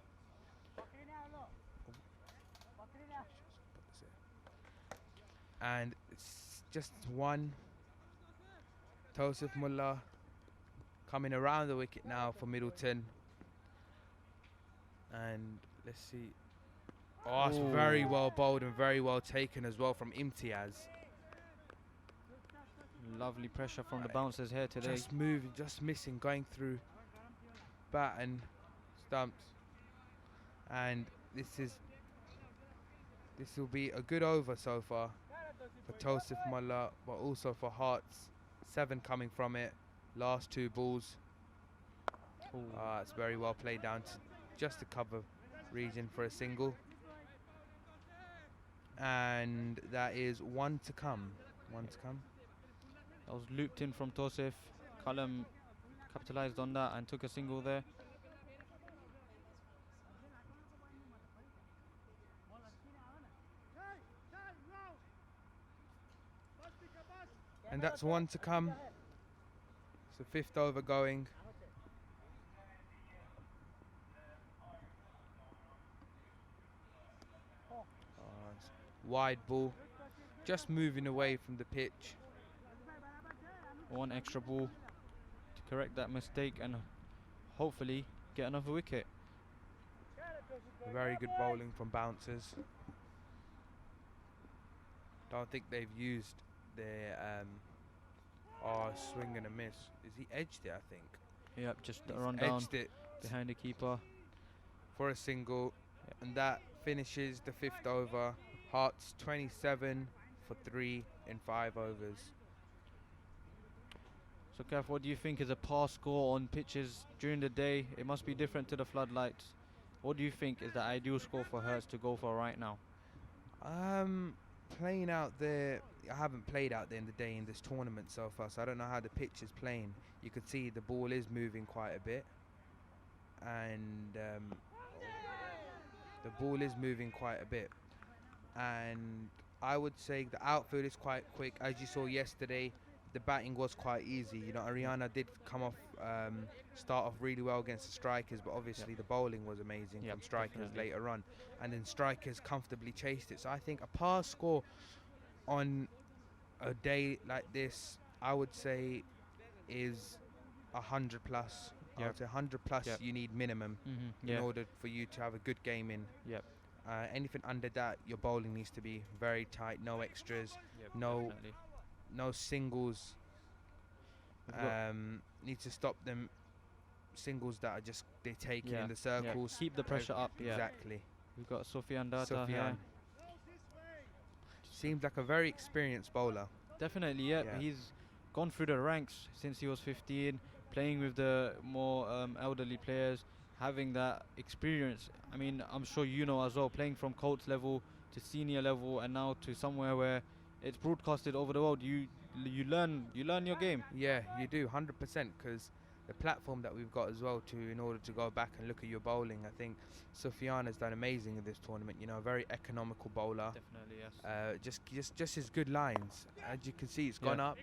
And it's just 1. Tosif Muller coming around the wicket now for Middleton. And let's see. Oh, it's very well bowled and very well taken as well from Imtiaz. Lovely pressure from the bouncers here today. Just moving, just missing, going through bat and stumps. And this will be a good over so far for Tosif Muller, but also for Hearts. 7 coming from it. Last 2 balls. It's very well played down to just the cover region for a single. And that is 1 to come. 1 to come. That was looped in from Tosif. Callum capitalised on that and took a single there. And that's 1 to come. It's the 5th over going. Wide ball, just moving away from the pitch. 1 extra ball to correct that mistake and hopefully get another wicket. Very good bowling from bouncers. Don't think they've used their swing and a miss. Is he edged it, I think? Yep, just He's run down edged it behind the keeper. for a single, and that finishes the 5th over. Herts 27 for 3 in 5 overs. So Kath, what do you think is a par score on pitches during the day? It must be different to the floodlights. What do you think is the ideal score for Herts to go for right now? Playing out there, I haven't played out there in the day in this tournament so far, so I don't know how the pitch is playing. You could see the ball is moving quite a bit, and the ball is moving quite a bit. And I would say the outfield is quite quick. As you saw yesterday, the batting was quite easy. You know, Ariana did come off, start off really well against the strikers, but obviously the bowling was amazing from strikers definitely. later on, and then strikers comfortably chased it. So I think a par score on a day like this, I would say, is 100 plus. I would say 100 plus. You need minimum in order for you to have a good game in. Yep. Anything under that, your bowling needs to be very tight, no extras, no singles. Need to stop them singles that are just they taking in the circles. Keep the pressure up. Exactly. We've got Sufyan Data here. Seems like a very experienced bowler. Definitely, yeah. He's gone through the ranks since he was 15, playing with the more elderly players, having that experience. I mean, I'm sure you know as well, playing from coach level to senior level and now to somewhere where it's broadcasted over the world. You learn your game. Yeah, you do 100%, because the platform that we've got as well in order to go back and look at your bowling. I think Sufyan has done amazing in this tournament. You know, a very economical bowler. Definitely, yes. Just his good lines. As you can see, it's gone up,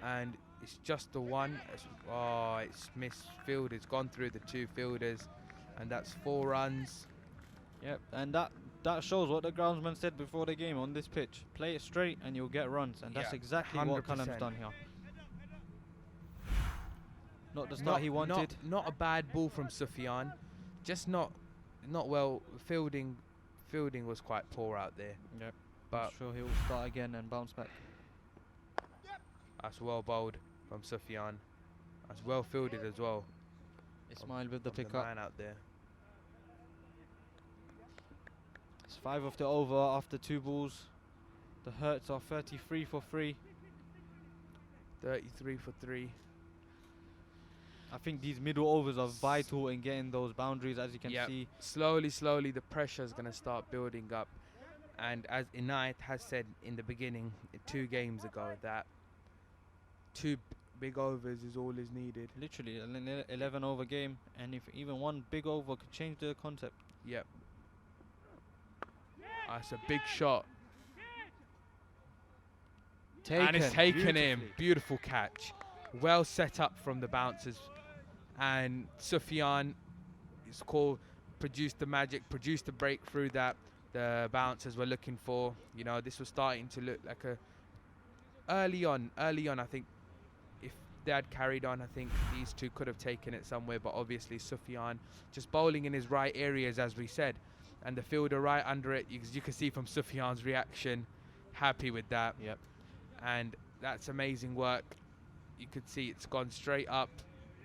and it's just the one. It's misfielded. It's gone through the 2 fielders, and that's 4 runs. Yep, and that shows what the groundsman said before the game on this pitch. Play it straight and you'll get runs, and that's exactly 100%. what Callum's done here. Not the start he wanted. Not a bad ball from Sufyan, just not well fielding. Fielding was quite poor out there. Yep. But I'm sure he'll start again and bounce back. That's well bowled from Sufyan. That's well fielded as well. Ismail with the The pickup. man out there. It's 5 of the over after 2 balls. The Herts are 33 for 3. 33 for 3. I think these middle overs are vital in getting those boundaries, as you can see. Slowly, the pressure is going to start building up. And as Inayat has said in the beginning, 2 games ago, that 2 big overs is all is needed. Literally, an 11 over game, and if even one big over could change the concept. Yep. That's a big shot. And it's taken him. Beautiful catch. Well set up from the bouncers. And Sufyan is produced the magic, produced the breakthrough that the bouncers were looking for. You know, this was starting to look like early on, I think if they had carried on, I think these 2 could have taken it somewhere, but obviously Sufyan just bowling in his right areas, as we said, and the fielder right under it. You can see from Sufyan's reaction, happy with that. Yep. And that's amazing work. You could see it's gone straight up.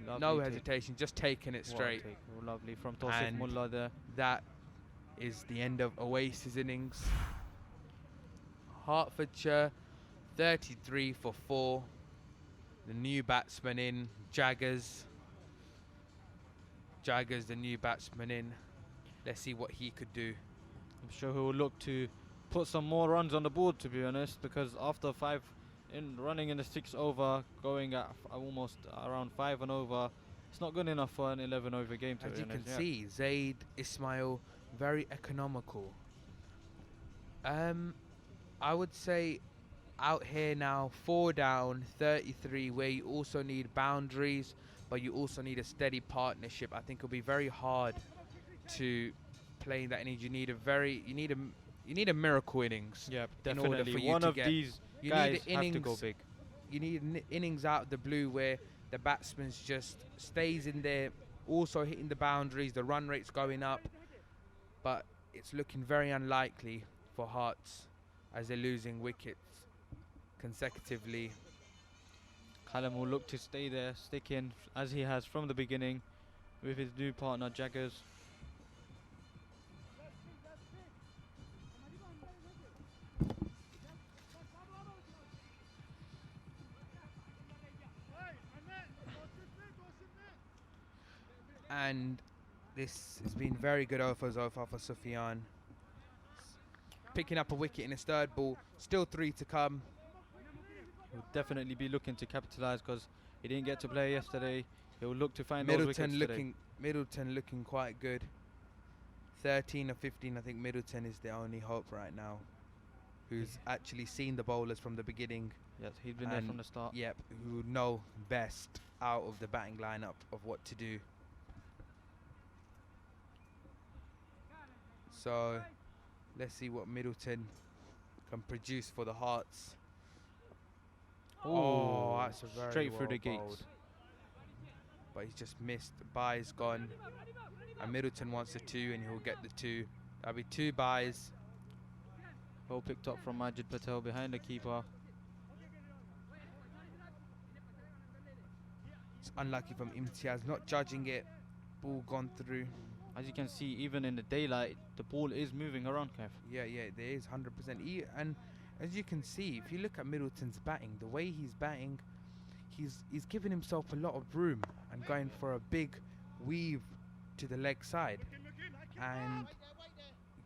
Lovely No hesitation, just taking it straight. Lovely from Tosif And Muller there. that is the end of Oasis innings. Hertfordshire 33 for 4. The new batsman in, Jaggers, the new batsman in. Let's see what he could do. I'm sure he will look to put some more runs on the board, to be honest, because after 5 running in the 6 over, going at almost around 5 and over, it's not good enough for an 11 over game, to As be you honest. can see, Zaid, Ismail, very economical. I would say out here now, 4 down, 33, where you also need boundaries, but you also need a steady partnership. I think it'll be very hard to play that innings. You need a miracle innings. Yeah, in order definitely. for you One to of get, these you guys need an have innings, to go big. You need an innings out of the blue where the batsman just stays in there, also hitting the boundaries, the run rate's going up, but it's looking very unlikely for Herts as they're losing wickets consecutively. Callum will look to stay there, stick in as he has from the beginning with his new partner Jaggers. And this has been very good over so far for Sufyan. Picking up a wicket in his third ball, still 3 to come. He'll definitely be looking to capitalise because he didn't get to play yesterday. He'll look to find those wickets today. Middleton looking quite good. 13 or 15, I think Middleton is the only hope right now, who's actually seen the bowlers from the beginning. Yes, he's been there from the start. Yep, who know best out of the batting lineup of what to do. So let's see what Middleton can produce for the Herts. Oh, that's a very straight through well the gates. bowled. But he's just missed. The bye's gone. And Middleton wants the 2 and he'll get the 2. That'll be 2 byes. Well picked up from Majid Patel behind the keeper. It's unlucky from Imtiaz, not judging it. Ball gone through. As you can see, even in the daylight, the ball is moving around, Kev. Yeah, there is 100%. And as you can see, if you look at Middleton's batting, the way he's batting, he's giving himself a lot of room and going for a big weave to the leg side and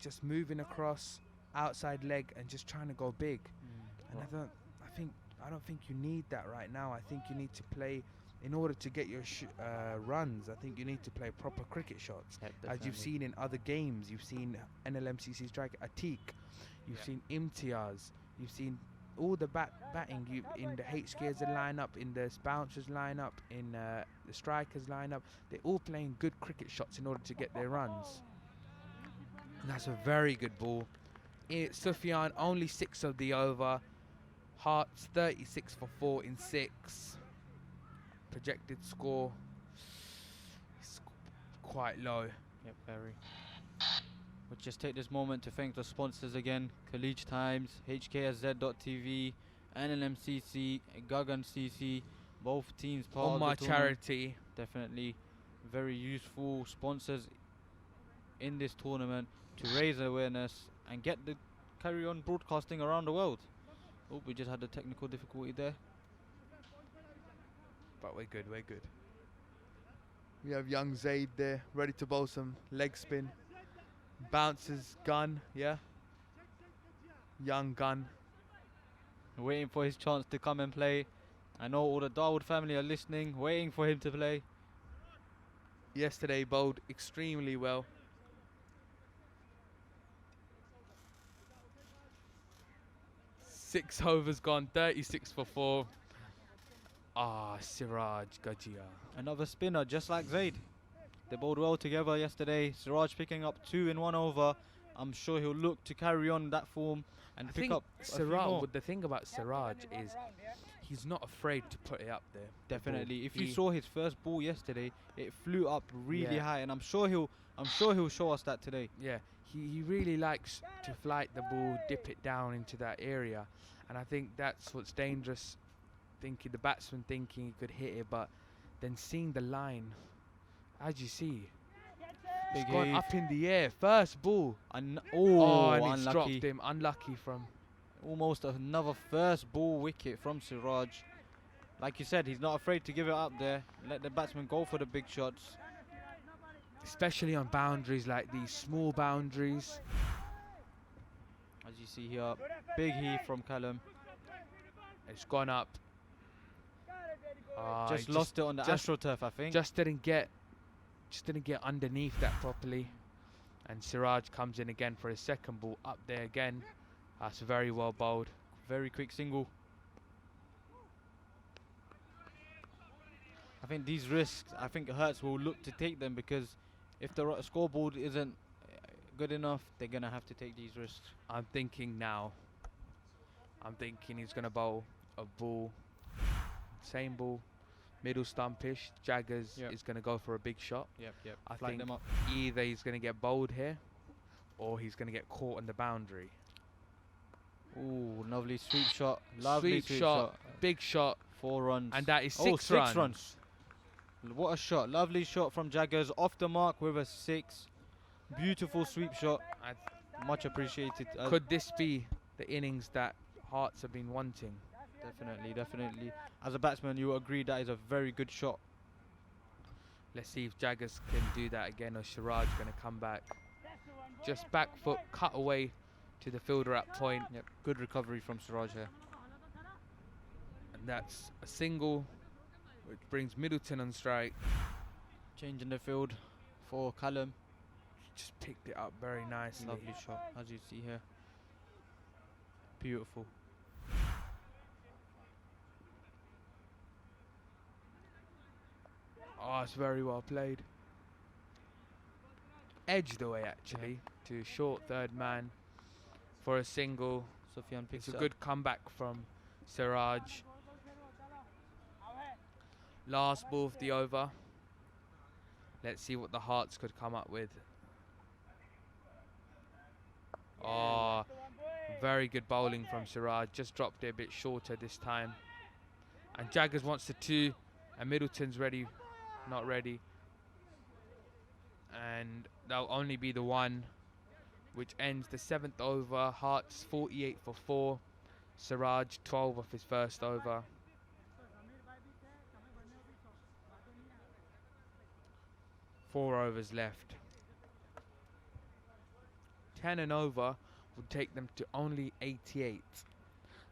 just moving across outside leg and just trying to go big. And I don't think you need that right now. I think you need to play. In order to get your runs, I think you need to play proper cricket shots. Yeah, as you've seen in other games, you've seen NLMCC striker Atiq, you've seen Imtiaz, you've seen all the batting in the HKSZ lineup, in the bouncers lineup, in the strikers lineup. They're all playing good cricket shots in order to get their runs. And that's a very good ball. Sufyan only 6 of the over. Herts 36 for 4 in 6. Projected score is quite low. Yep, very. We'll just take this moment to thank the sponsors again: College Times, HKSZ.TV, NLMCC, Gagan CC, both teams part On of my the tournament. charity. Definitely very useful sponsors in this tournament to raise awareness and get the carry on broadcasting around the world. Oh, we just had a technical difficulty there. But we're good. We have young Zaid there, ready to bowl some leg spin. Bounces, gun, yeah. Young gun. Waiting for his chance to come and play. I know all the Darwood family are listening, waiting for him to play. Yesterday bowled extremely well. Six overs gone, 36 for 4. Siraj Gajia. Another spinner, just like Zaid. They bowled well together yesterday. Siraj picking up 2 in 1 over. I'm sure he'll look to carry on that form and pick up a few more. The thing about Siraj is he's not afraid to put it up there. Definitely. If you saw his first ball yesterday, it flew up really high, and I'm sure he'll show us that today. Yeah, he really likes to flight the ball, dip it down into that area, and I think that's what's dangerous. The batsman thinking he could hit it, but then seeing the line, as you see, it's gone up in the air. First ball, and it's unlucky. dropped him. Unlucky from almost another first ball wicket from Siraj. Like you said, he's not afraid to give it up there. Let the batsman go for the big shots, especially on boundaries like these, small boundaries. As you see here, big heave from Callum. It's gone up. Just lost it on the AstroTurf, I think. Just didn't get underneath that properly. And Siraj comes in again for his second ball, up there again. That's very well bowled. Very quick single. I think these risks, Herts will look to take them, because if the scoreboard isn't good enough, they're going to have to take these risks. I'm thinking he's going to bowl a ball, same ball, middle stumpish. Jaggers Yep. is going to go for a big shot. Yep. I Flag think them up. either he's going to get bowled here or he's going to get caught on the boundary. Ooh, lovely sweep shot. Lovely Sweep shot, big shot, 4 runs. and that is Oh, 6 6 runs. What a shot. Lovely shot from Jaggers. Off the mark with a 6. Beautiful sweep shot. Much appreciated. Could this be the innings that Herts have been wanting? Definitely. As a batsman, you agree that is a very good shot. Let's see if Jaggers can do that again, or Siraj going to come back. Just back foot, cut away to the fielder at point. Yep. Good recovery from Siraj here. And that's a single, which brings Middleton on strike. Change in the field for Callum. Just picked it up very nicely. Lovely shot, as you see here. Beautiful. Oh, it's very well played. Edged away actually to short third man for a single. Sufyan picks It's a it good up. comeback from Siraj. Last ball of the over. Let's see what the Herts could come up with. Oh, very good bowling from Siraj. Just dropped it a bit shorter this time. And Jaggers wants the 2, and Middleton's ready, not ready. And that'll only be the 1, which ends the 7th over. Herts 48 for 4. Siraj 12 off his first over. Four overs left. 10 and over would take them to only 88.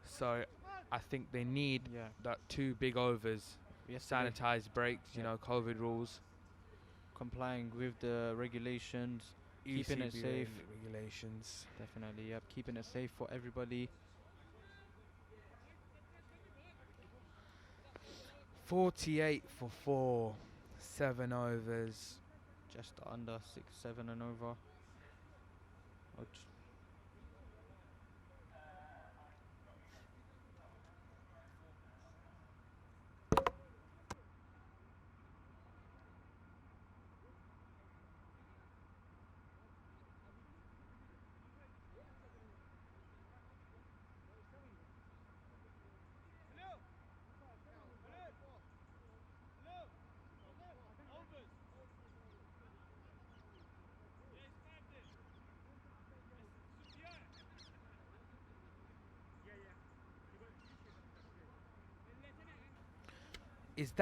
So I think they need that 2 big overs. Sanitized breaks, you know, COVID rules. Complying with the regulations, keeping it ECB safe. Regulations. Definitely, yep. Keeping it safe for everybody. 48 for 4. 7 overs. Just under 6, 7 and over. Ouch. Is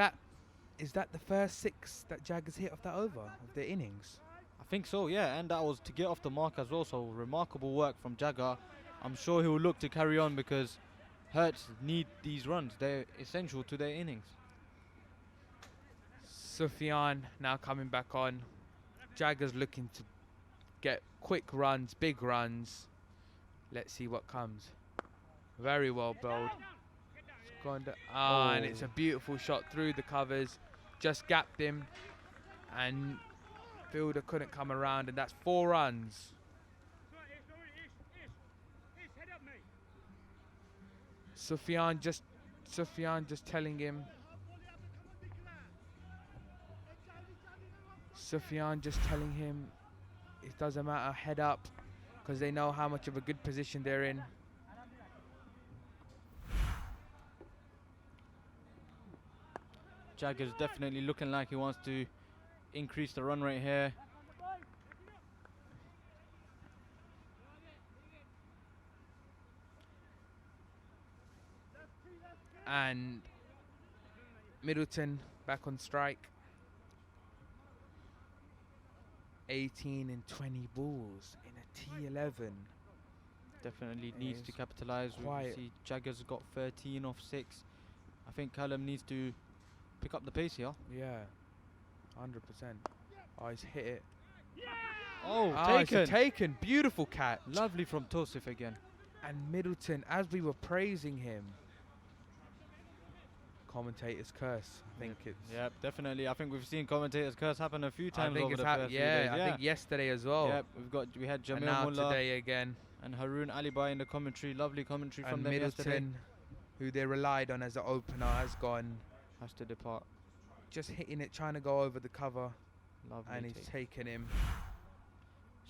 that the first 6 that Jaggers hit off that over of their innings? I think so, yeah, and that was to get off the mark as well, so remarkable work from Jagger. I'm sure he will look to carry on because Herts need these runs. They're essential to their innings. Sufyan now coming back on. Jaggers looking to get quick runs, big runs. Let's see what comes. Very well bowled. It's gone and it's a beautiful shot through the covers. Just gapped him, and fielder couldn't come around, and that's 4 runs. Sufyan just telling him. Sufyan just telling him it doesn't matter, head up, because they know how much of a good position they're in. Jagger's definitely looking like he wants to increase the run rate here. And Middleton back on strike. 18 and 20 balls in a T11. Definitely needs to capitalise. We quiet. see Jaggers got 13 off 6. I think Callum needs to pick up the pace here. Yeah, 100%. Oh, he's hit it. Oh, It's a taken. Beautiful catch. Lovely from Tosif again. And Middleton, as we were praising him, commentator's curse. I think it's. Yep, definitely. I think we've seen commentators curse happen a few times I think over it's the first few days. I think yesterday as well. Yep, we had And Jamil now Muller today again. and Haroon Alibai in the commentary. Lovely commentary from And them yesterday. Middleton, who they relied on as an opener, has gone. Has to depart. just hitting it, trying to go over the cover, Lovely and he's take. taken him.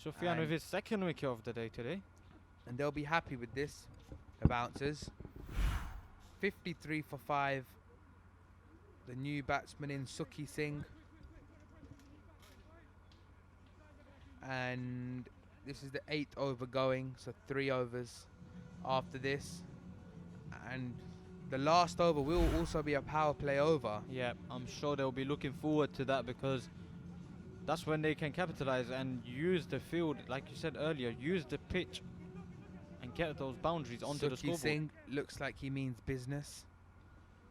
Sufyan with and- his second wicket of the day today. And they'll be happy with this, the bouncers. 53 for 5. The new batsman in Suki Singh. And this is the 8th over going, so 3 overs after this. And the last over will also be a power play over. Yeah, I'm sure they'll be looking forward to that because that's when they can capitalize and use the field, like you said earlier, use the pitch and get those boundaries onto the Suki scoreboard. Singh looks like he means business.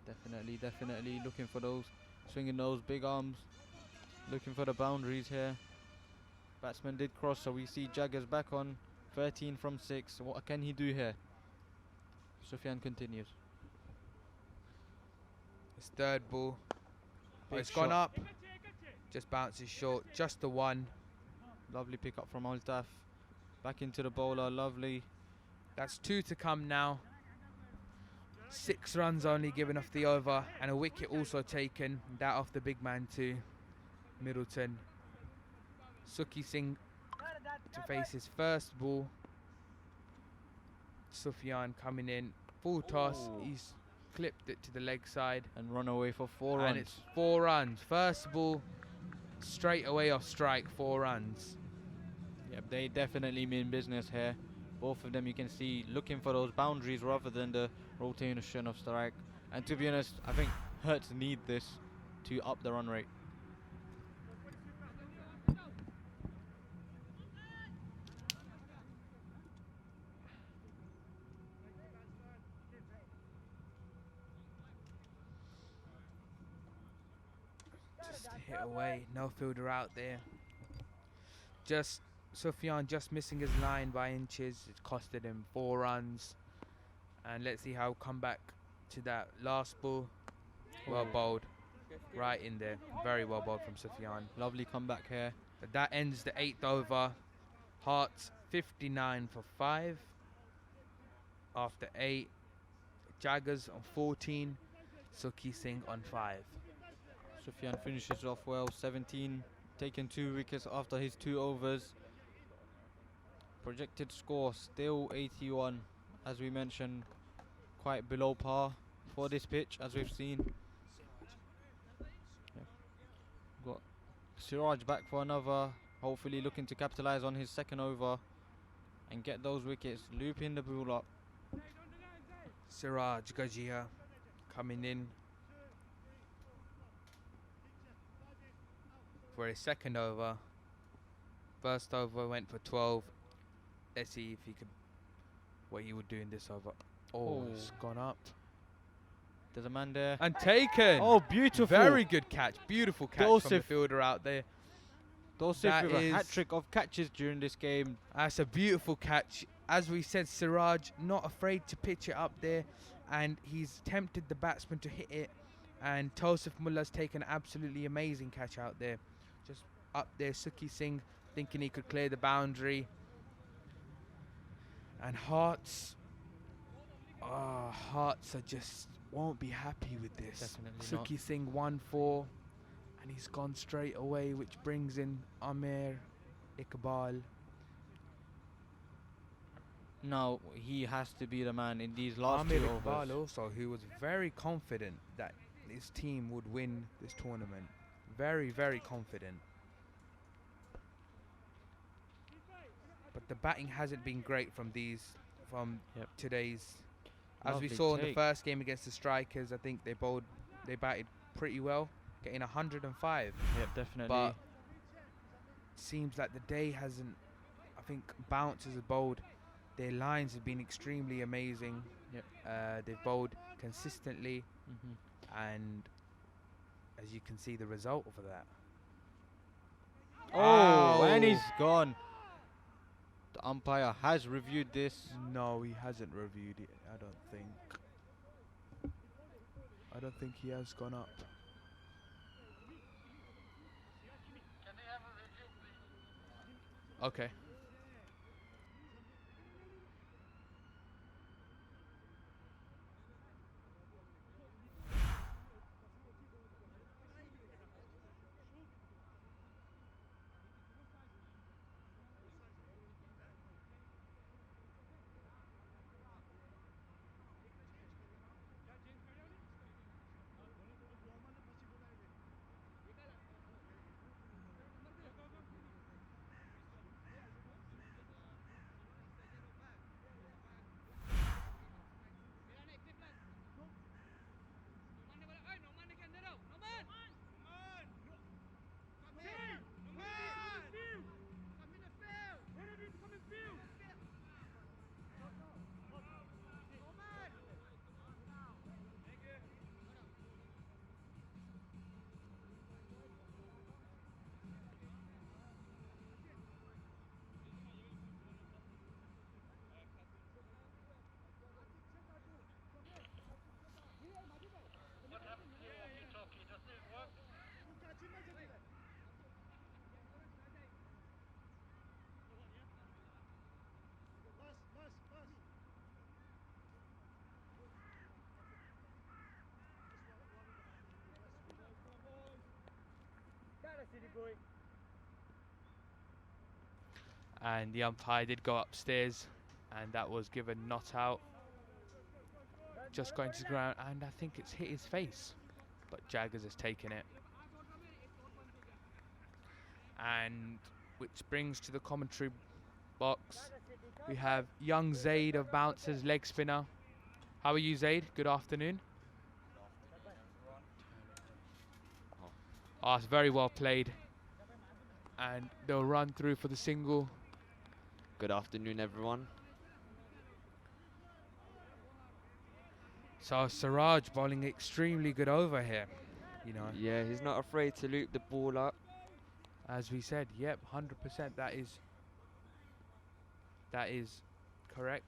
Definitely looking for those, swinging those big arms, looking for the boundaries here. Batsman did cross, so we see Jaggers back on 13 from 6. What can he do here? Sufyan continues. His third ball. Big It's gone shot. up. Just bounces short. Just the one. Lovely pick up from Altaf. Back into the bowler, lovely. That's 2 to come now. 6 runs only given off the over, and a wicket also taken. That off the big man too, Middleton. Suki Singh to face his first ball. Sufyan coming in, full toss. Ooh. He's clipped it to the leg side, And run away for 4 and runs. it's 4 runs. First ball, straight away off strike, 4 runs. Yep, they definitely mean business here. Both of them, you can see, looking for those boundaries rather than the rotation of strike. And to be honest, I think Herts need this to up the run rate. Just hit away, no fielder out there. Just Sufyan just missing his line by inches. It's costed him 4 runs. And let's see how come back to that last ball. Well bowled, right in there. Very well bowled from Sufyan. Lovely comeback here. But that ends the 8th over. Herts 59 for 5. After 8, Jaggers on 14. Suki Singh on 5. Sufyan finishes off well, 17, taking 2 wickets after his 2 overs. Projected score still 81, as we mentioned, quite below par for this pitch, as we've seen. Yeah. Got Siraj back for another, hopefully looking to capitalise on his second over and get those wickets, looping the ball up. Siraj Gajia coming in for his second over. First over went for 12. Let's see if he could, what he would do in this over. Oh, it's gone up. There's a man there. And taken. Oh, beautiful. Very good catch. Beautiful catch from the Joseph. fielder out there. Joseph That with a is- hat-trick of catches during this game. That's a beautiful catch. As we said, Siraj not afraid to pitch it up there, and he's tempted the batsman to hit it. And Tosif Muller's taken an absolutely amazing catch out there. Just up there, Suki Singh thinking he could clear the boundary. And Herts are just won't be happy with this. Definitely not. Suki Singh 1-4, and he's gone straight away, which brings in Amer Iqbal. Now he has to be the man in these last Amir 2 Iqbal overs. also, who was very confident that his team would win this tournament. Very, very confident. But the batting hasn't been great from Yep. today's. As we Lovely saw in the take. first game against the Strikers, I think they batted pretty well, getting 105. Yep, definitely. But seems like the day hasn't. I think bouncers have bowled. Their lines have been extremely amazing. Yep. They've bowled consistently, Mhm. and as you can see, the result of that. Oh, and Ow. he's gone. The umpire has reviewed this. No, he hasn't reviewed it. I don't think. I don't think he has gone up. Okay. And the umpire did go upstairs, and that was given not out. Just going to the ground, and I think it's hit his face, but Jaggers has taken it. And which brings to the commentary box, we have young Zaid of Bouncers, leg spinner. How are you, Zaid? Good afternoon. Oh, it's very well played. And they'll run through for the single. Good afternoon, everyone. So Siraj bowling extremely good over here, you know. Yeah, he's not afraid to loop the ball up. As we said, yep, 100%. That is correct.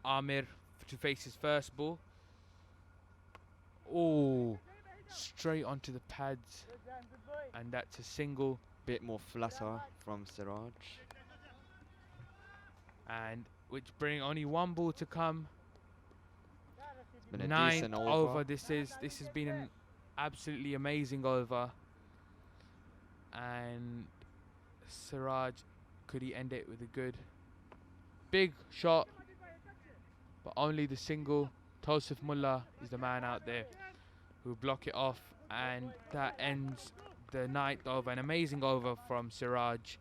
Amir to face his first ball. Oh, straight onto the pads, and that's a single. Bit more flutter from Siraj. And which bring only one ball to come. Been a Ninth decent over. This has been an absolutely amazing over. And Siraj, could he end it with a good big shot? But only the single. Tosif Muller is the man out there who block it off, and that ends the ninth over. An amazing over from Siraj,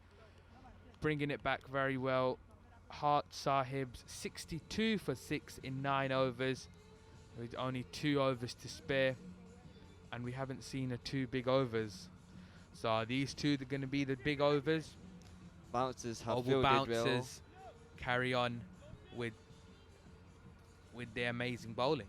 bringing it back very well. Herts Sahibs 62 for 6 in 9 overs, with only 2 overs to spare, and we haven't seen a 2 big overs. So are these two going to be the big overs? Bouncers have Or will fielded well. Bouncers carry on with their amazing bowling?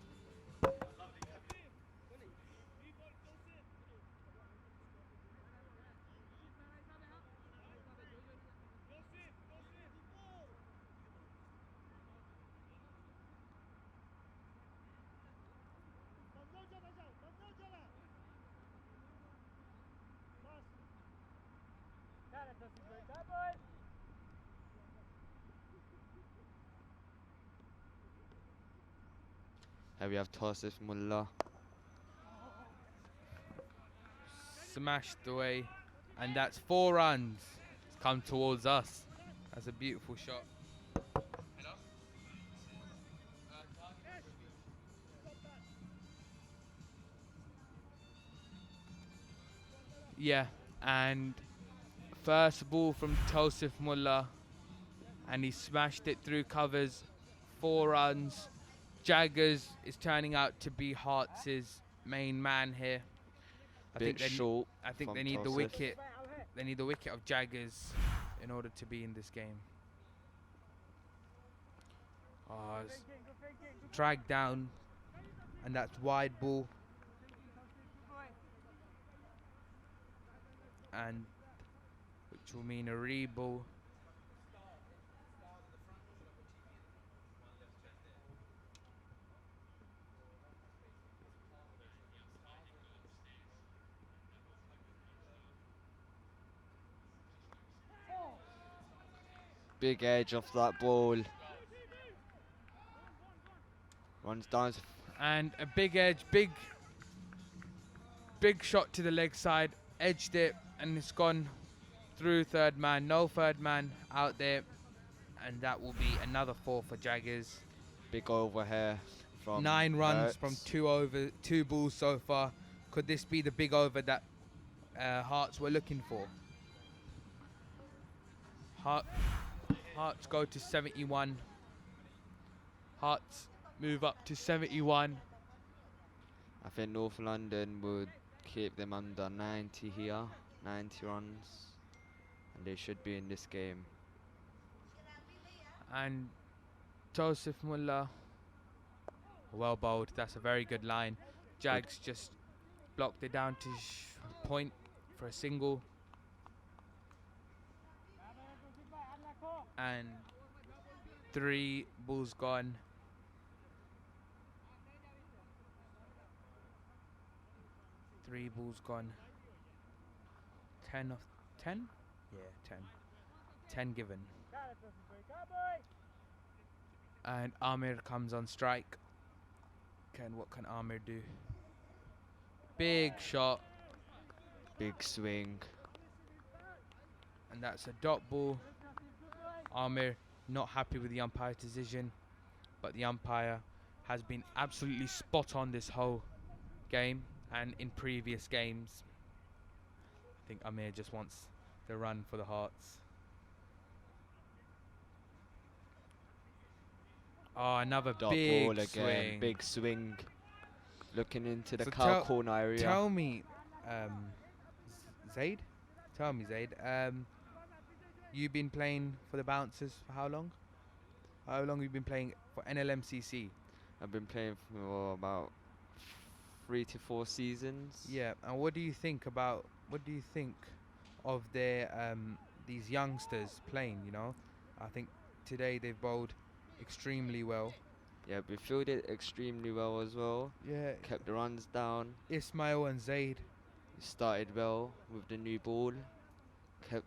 Here we have Tosif Muller. Smashed away, and that's 4 runs. It's come towards us. That's a beautiful shot. Yeah, and first ball from Tosif Muller, and he smashed it through covers. 4 runs. Jaggers is turning out to be Herts' main man here. Bit short. I think from they need the Tosif. wicket. They need the wicket of Jaggers in order to be in this game. It's dragged down, and that's wide ball. And which will mean a re-ball. Big edge off that ball. Runs down. And a big edge, big shot to the leg side, edged it, and it's gone through third man. No third man out there, and that will be another 4 for Jaggers. Big over here from 9 runs Herts. from 2 balls so far. Could this be the big over that Herts were looking for? Herts go to 71. Herts move up to 71. I think North London would keep them under 90 here, 90 runs, and they should be in this game. And Tosif Muller, well bowled. That's a very good line. Jags just blocked it down to point for a single. And 3 balls gone. 3 balls gone. 10 of 10? Yeah, 10. 10 given. And Amir comes on strike. What can Amir do? Big shot. Big swing. that's a dot ball. Amir not happy with the umpire's decision, but the umpire has been absolutely spot on this whole game and in previous games. I think Amir just wants the run for the Hearts. Oh, another Dot big ball again. swing. Big swing. Looking into the So cow corner area. Tell me, Zaid? Tell me, Zaid. You've been playing for the Bouncers for how long? How long have you been playing for NLMCC? I've been playing for about 3 to 4 seasons. Yeah, and what do you think of their these youngsters playing? You know, I think today they've bowled extremely well. Yeah, we fielded extremely well as well. Yeah, Kept the runs down. Ismail and Zaid. Started well with the new ball. Kept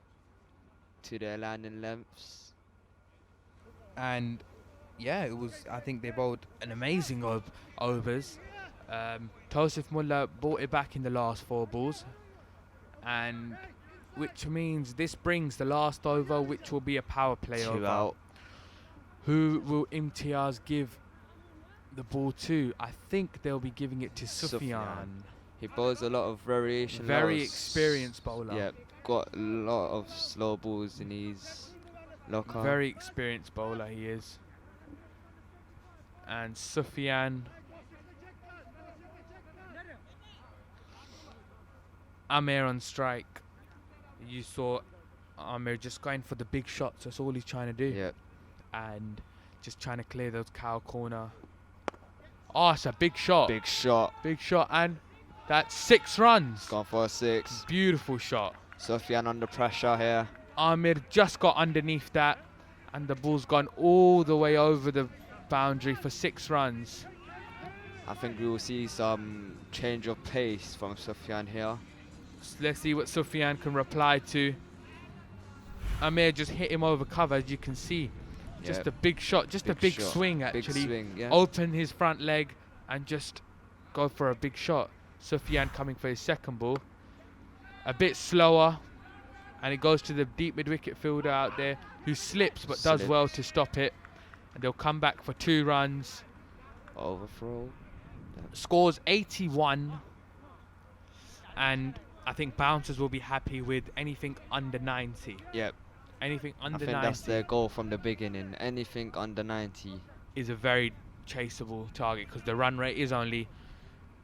to their landing lengths. And yeah, it was. I think they bowled an amazing overs. Tosif Muller brought it back in the last 4 balls, and which means this brings the last over, which will be a power play 2 over. out. Who will Imtiaz give the ball to? I think they'll be giving it to Sufyan. He bowls a lot of variation. Very experienced bowler. Yeah, got a lot of slow balls in his locker. Very experienced bowler he is. And Sufyan. Amir on strike. You saw Amir just going for the big shots. That's all he's trying to do. Yeah. And just trying to clear those cow corner. Oh, it's a big shot. Big shot. Big shot. And that's 6 runs. Gone for a 6. Beautiful shot. Sufyan under pressure here. Amir just got underneath that. And the ball's gone all the way over the boundary for 6 runs. I think we will see some change of pace from Sufyan here. So let's see what Sufyan can reply to. Amir just hit him over cover, as you can see. Just Yep. a big shot, just a Big big shot. swing Big actually. swing, yeah. Open his front leg and just go for a big shot. Sufyan coming for his second ball. A bit slower. And it goes to the deep mid-wicket fielder out there who slips but does well to stop it. And they'll come back for 2 runs. Overthrow. Scores 81. And I think bouncers will be happy with anything under 90. Yep. Anything under I think 90 that's their goal from the beginning. Anything under 90 is a very chaseable target because the run rate is only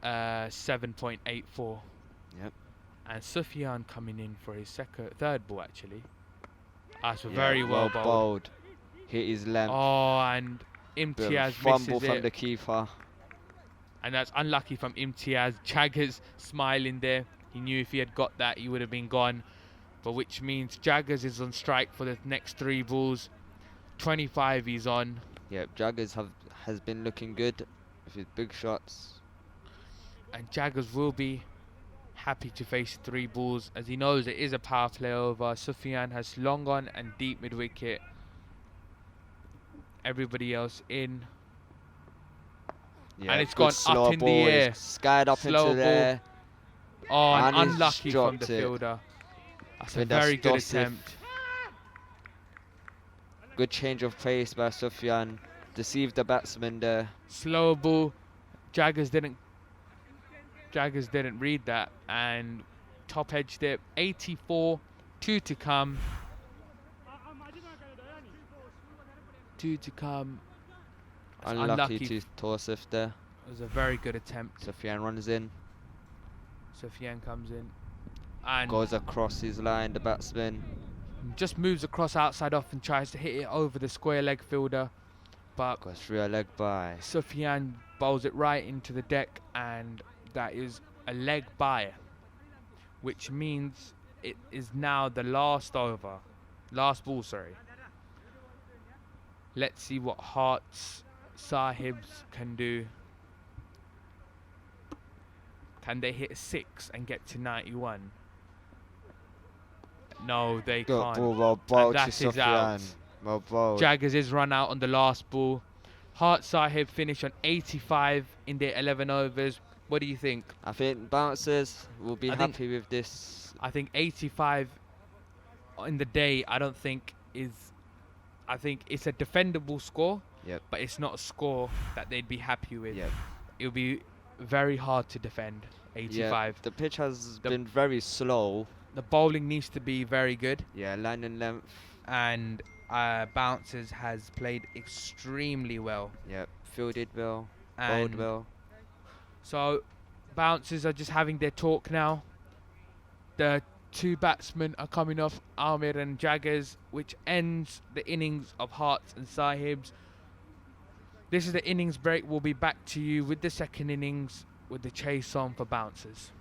7.84. Yep. And Sufyan coming in for his third ball actually. That's very well bowled. bowled. Hit his length. Oh, and Imtiaz fumble misses from it. the keeper. And that's unlucky from Imtiaz. Jaggers smiling there. He knew if he had got that, he would have been gone. But which means Jaggers is on strike for the next 3 balls. 25 he's on. Yep, Jaggers has been looking good with his big shots. And Jaggers will be happy to face 3 balls as he knows it is a power play over. Sufyan has long on and deep mid wicket. Everybody else in. Yeah, and it's good gone up in the air. Skied up Slow into there. Oh, and And he's unlucky from dropped the it. fielder. That's a think that's very good Dosif. attempt. Good change of pace by Sufyan. Deceived the batsman there. Slow ball. Jaggers didn't read that and top edged it. 84, 2 to come. 2 to come. That's Unlucky to Tosif there. It was a very good attempt. Sufyan runs in. Sufyan comes in and Goes across his line, the batsman. just moves across outside off and tries to hit it over the square leg fielder. But Goes through a leg by. Sufyan bowls it right into the deck, and that is a leg by, which means it is now the last ball, sorry. Let's see what Herts Sahibs can do. Can they hit a 6 and get to 91? No, they Good can't. ball, well bowled to that is out. Sufyan. Well bowled. Jaggers is run out on the last ball. Herts Sahib finish on 85 in their 11 overs. What do you think? I think bouncers will be I think- happy with this. I think 85 in the day, I don't think is. I think it's a defendable score, Yep. but it's not a score that they'd be happy with. Yep. It'll be very hard to defend 85. Yeah, the pitch has The- been very slow. The bowling needs to be very good, Yeah, line and length. and Bouncers has played extremely well. Yep, fielded well, bowled And well. so Bouncers are just having their talk now. The two batsmen are coming off, Amir and Jaggers, which ends the innings of Herts and Sahibs. This is the innings break. We'll be back to you with the second innings with the chase on for Bouncers.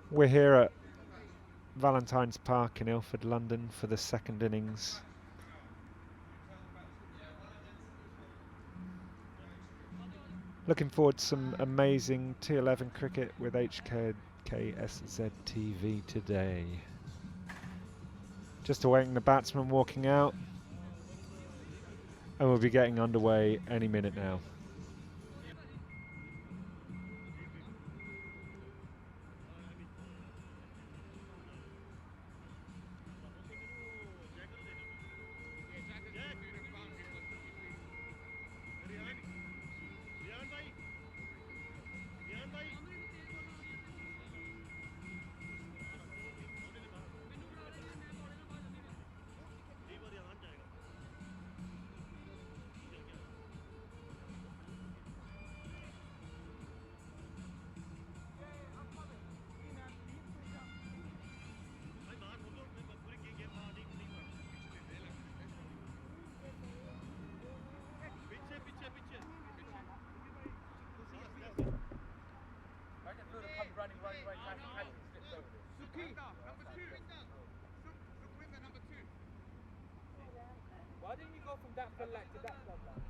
We're here at Valentine's Park in Ilford, London for the second innings. Looking forward to some amazing T11 cricket with HKSZ TV today. Just awaiting the batsman walking out, and we'll be getting underway any minute now. Why didn't you go from that floodlight to that floodlight?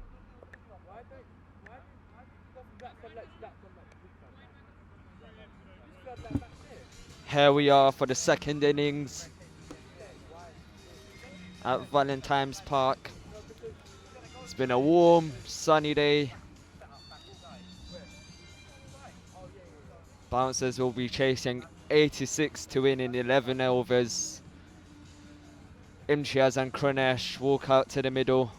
Why didn't you go from that floodlight to that floodlight? This floodlight back there. Here we are for the second innings at Valentine's Park. It's been a warm, sunny day. Bouncers will be chasing 86 to win in 11 overs. Imtiaz and Kranesh walk out to the middle.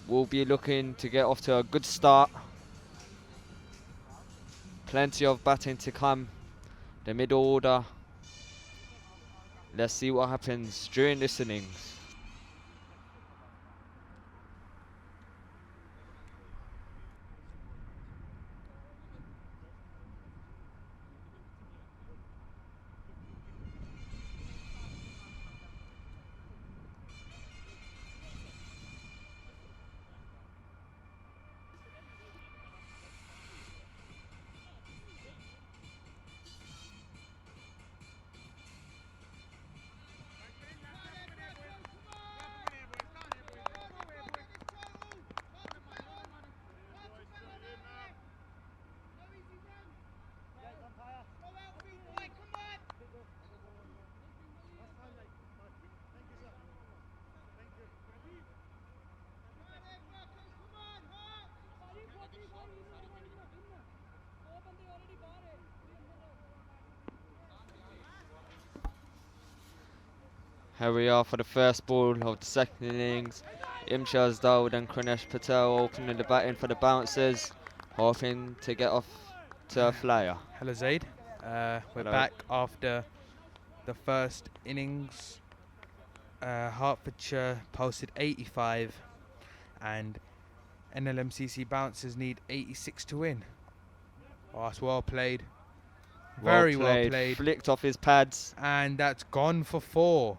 We'll be looking to get off to a good start. Plenty of batting to come. The middle order. Let's see what happens during this innings. Here we are for the first ball of the second innings. Imtiaz Dawood and Krinesh Patel opening the batting for the Bouncers, hoping to get off to a flyer. Hello Zaid. We're Hello. back after the first innings. Hertfordshire posted 85 and NLMCC Bouncers need 86 to win. Oh, that's well played. Very well played. Flicked off his pads. And that's gone for 4.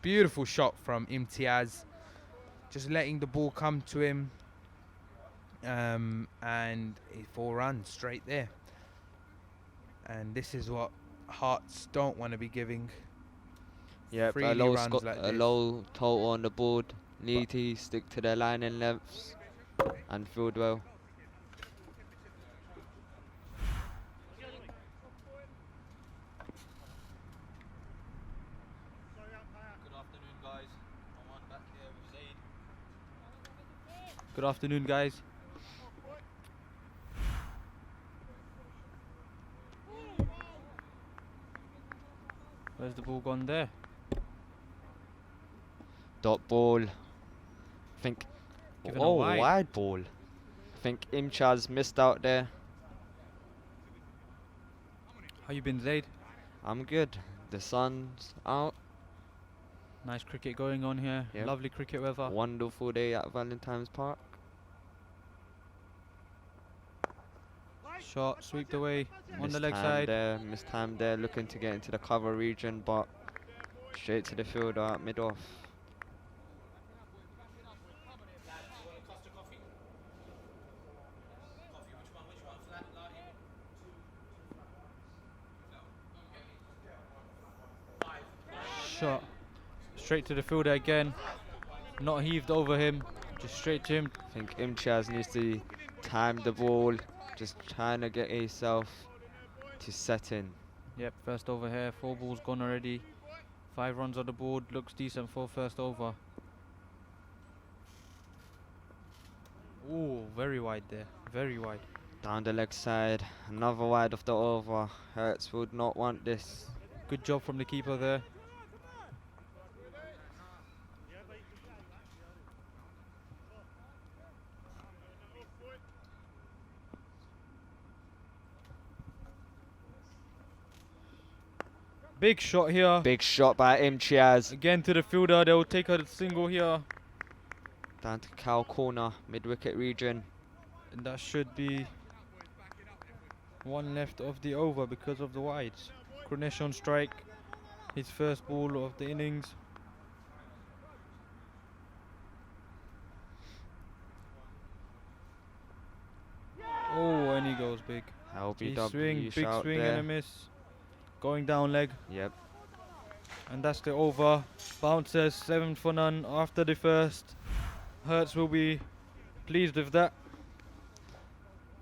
Beautiful shot from Imtiaz. Just letting the ball come to him. And 4 runs straight there. And this is what Hearts don't want to be giving. Yep, a low total on the board. Need to stick to their line and lengths and field well. Good afternoon, guys. Where's the ball gone there? Dot ball. I think. Given a Oh, wide. wide ball. I think Imtiaz missed out there. How you been, Zaid? I'm good. The sun's out. Nice cricket going on here. Yep. Lovely cricket weather. Wonderful day at Valentine's Park. Shot swept away on the leg Mistimed side. Mistimed there, looking to get into the cover region, but straight to the fielder at mid-off. Shot straight to the fielder again. Not heaved over him, just straight to him. I think Imtiaz needs to time the ball, just trying to get himself to set in. Yep, first over here. 4 balls gone already. 5 runs on the board. Looks decent for first over. Ooh, very wide there. Very wide. Down the leg side, another wide of the over. Herts would not want this. Good job from the keeper there. Big shot here. Big shot by Imtiaz. Again to the fielder. They will take a single here. Down to cow corner, mid-wicket region. And that should be 1 left of the over because of the wides. Krinesh on strike. His first ball of the innings. Oh, and he goes big. LBW Swing, big shout swing there. and a miss. Going down leg. Yep. And that's the over. Bouncers 7 for none after the first. Hertz will be pleased with that.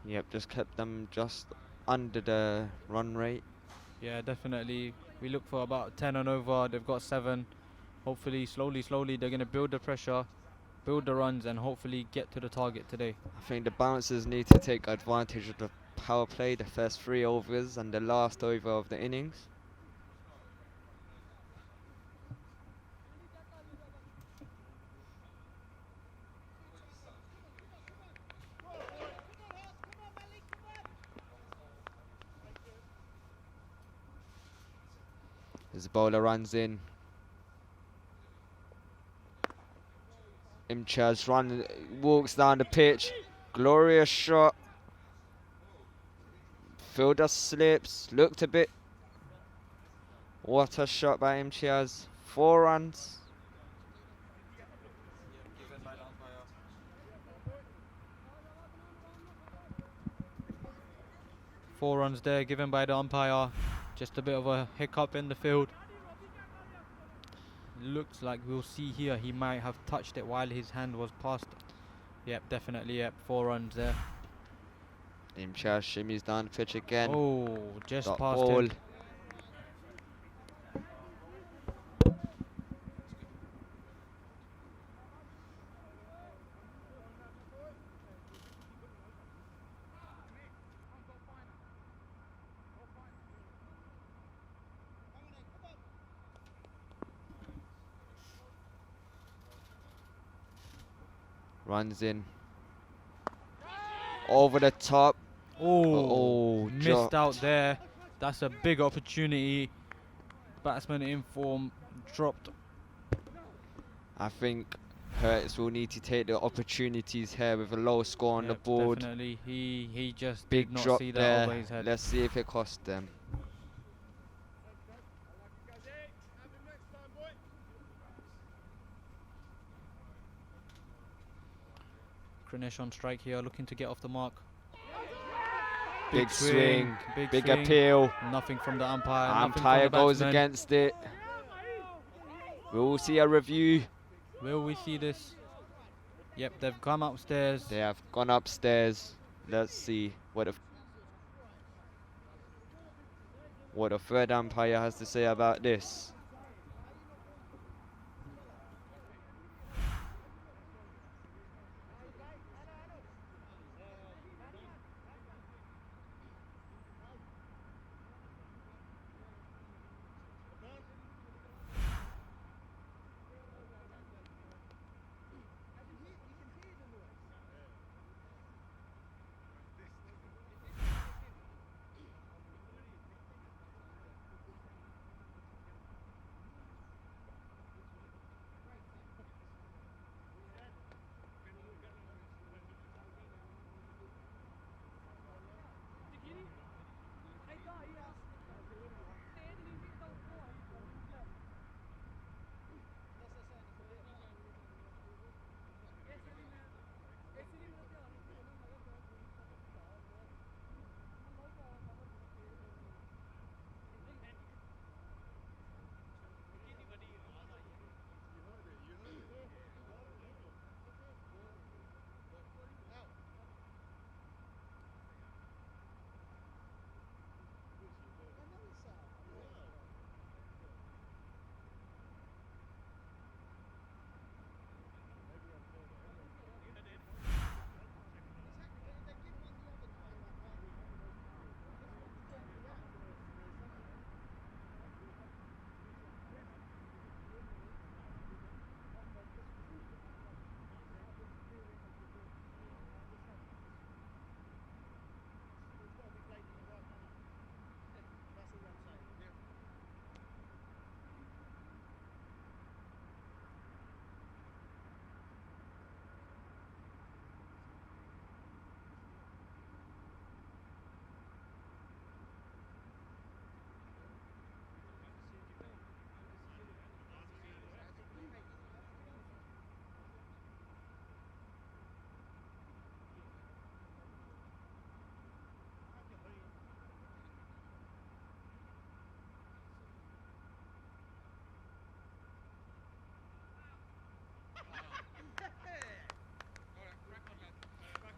Yep, just kept them just under the run rate. Yeah, definitely. We look for about 10 and over. They've got 7. Hopefully, slowly, they're going to build the pressure, build the runs, and hopefully get to the target today. I think the Bouncers need to take advantage of the power play, the first 3 overs and the last over of the innings. As the bowler runs in, Imtiaz walks down the pitch, glorious shot. Fielder slips, looked a bit. What a shot by Imtiaz. 4 runs. Four runs there given by the umpire. Just a bit of a hiccup in the field. Looks like we'll see here he might have touched it while his hand was past. Yep, definitely, yep, 4 runs there. Imtiaz shimmies down the pitch again. Oh, just Dot past ball. him. Runs in. Over the top. Oh, missed dropped. out there. That's a big opportunity. Batsman in form, dropped. I think Herts will need to take the opportunities here with a low score on the Yep, board. Definitely, he just Big did not drop see that there. over his head. Let's see if it costs them. Krinesh on strike here, looking to get off the mark. Big swing, big big swing. appeal. Nothing from the umpire. nothing from Umpire the goes batsman. against it. We'll see a review. Will we see this? Yep, they've come upstairs. They have gone upstairs. Let's see what the third umpire has to say about this.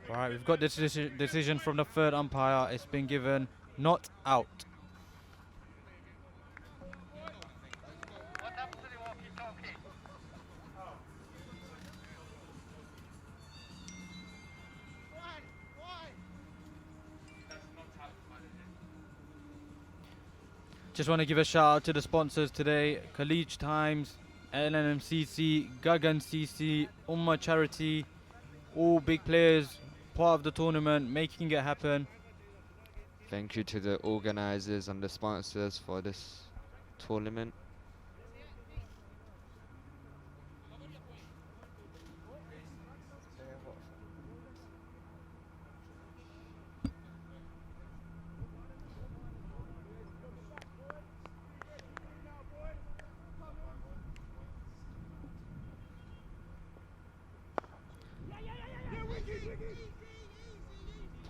Right, we've got this decision from the third umpire. It's been given not out. Just want to give a shout out to the sponsors today: College Times, NLMCC, Gagan CC, Umma Charity, all big players, part of the tournament, making it happen. Thank you to the organizers and the sponsors for this tournament.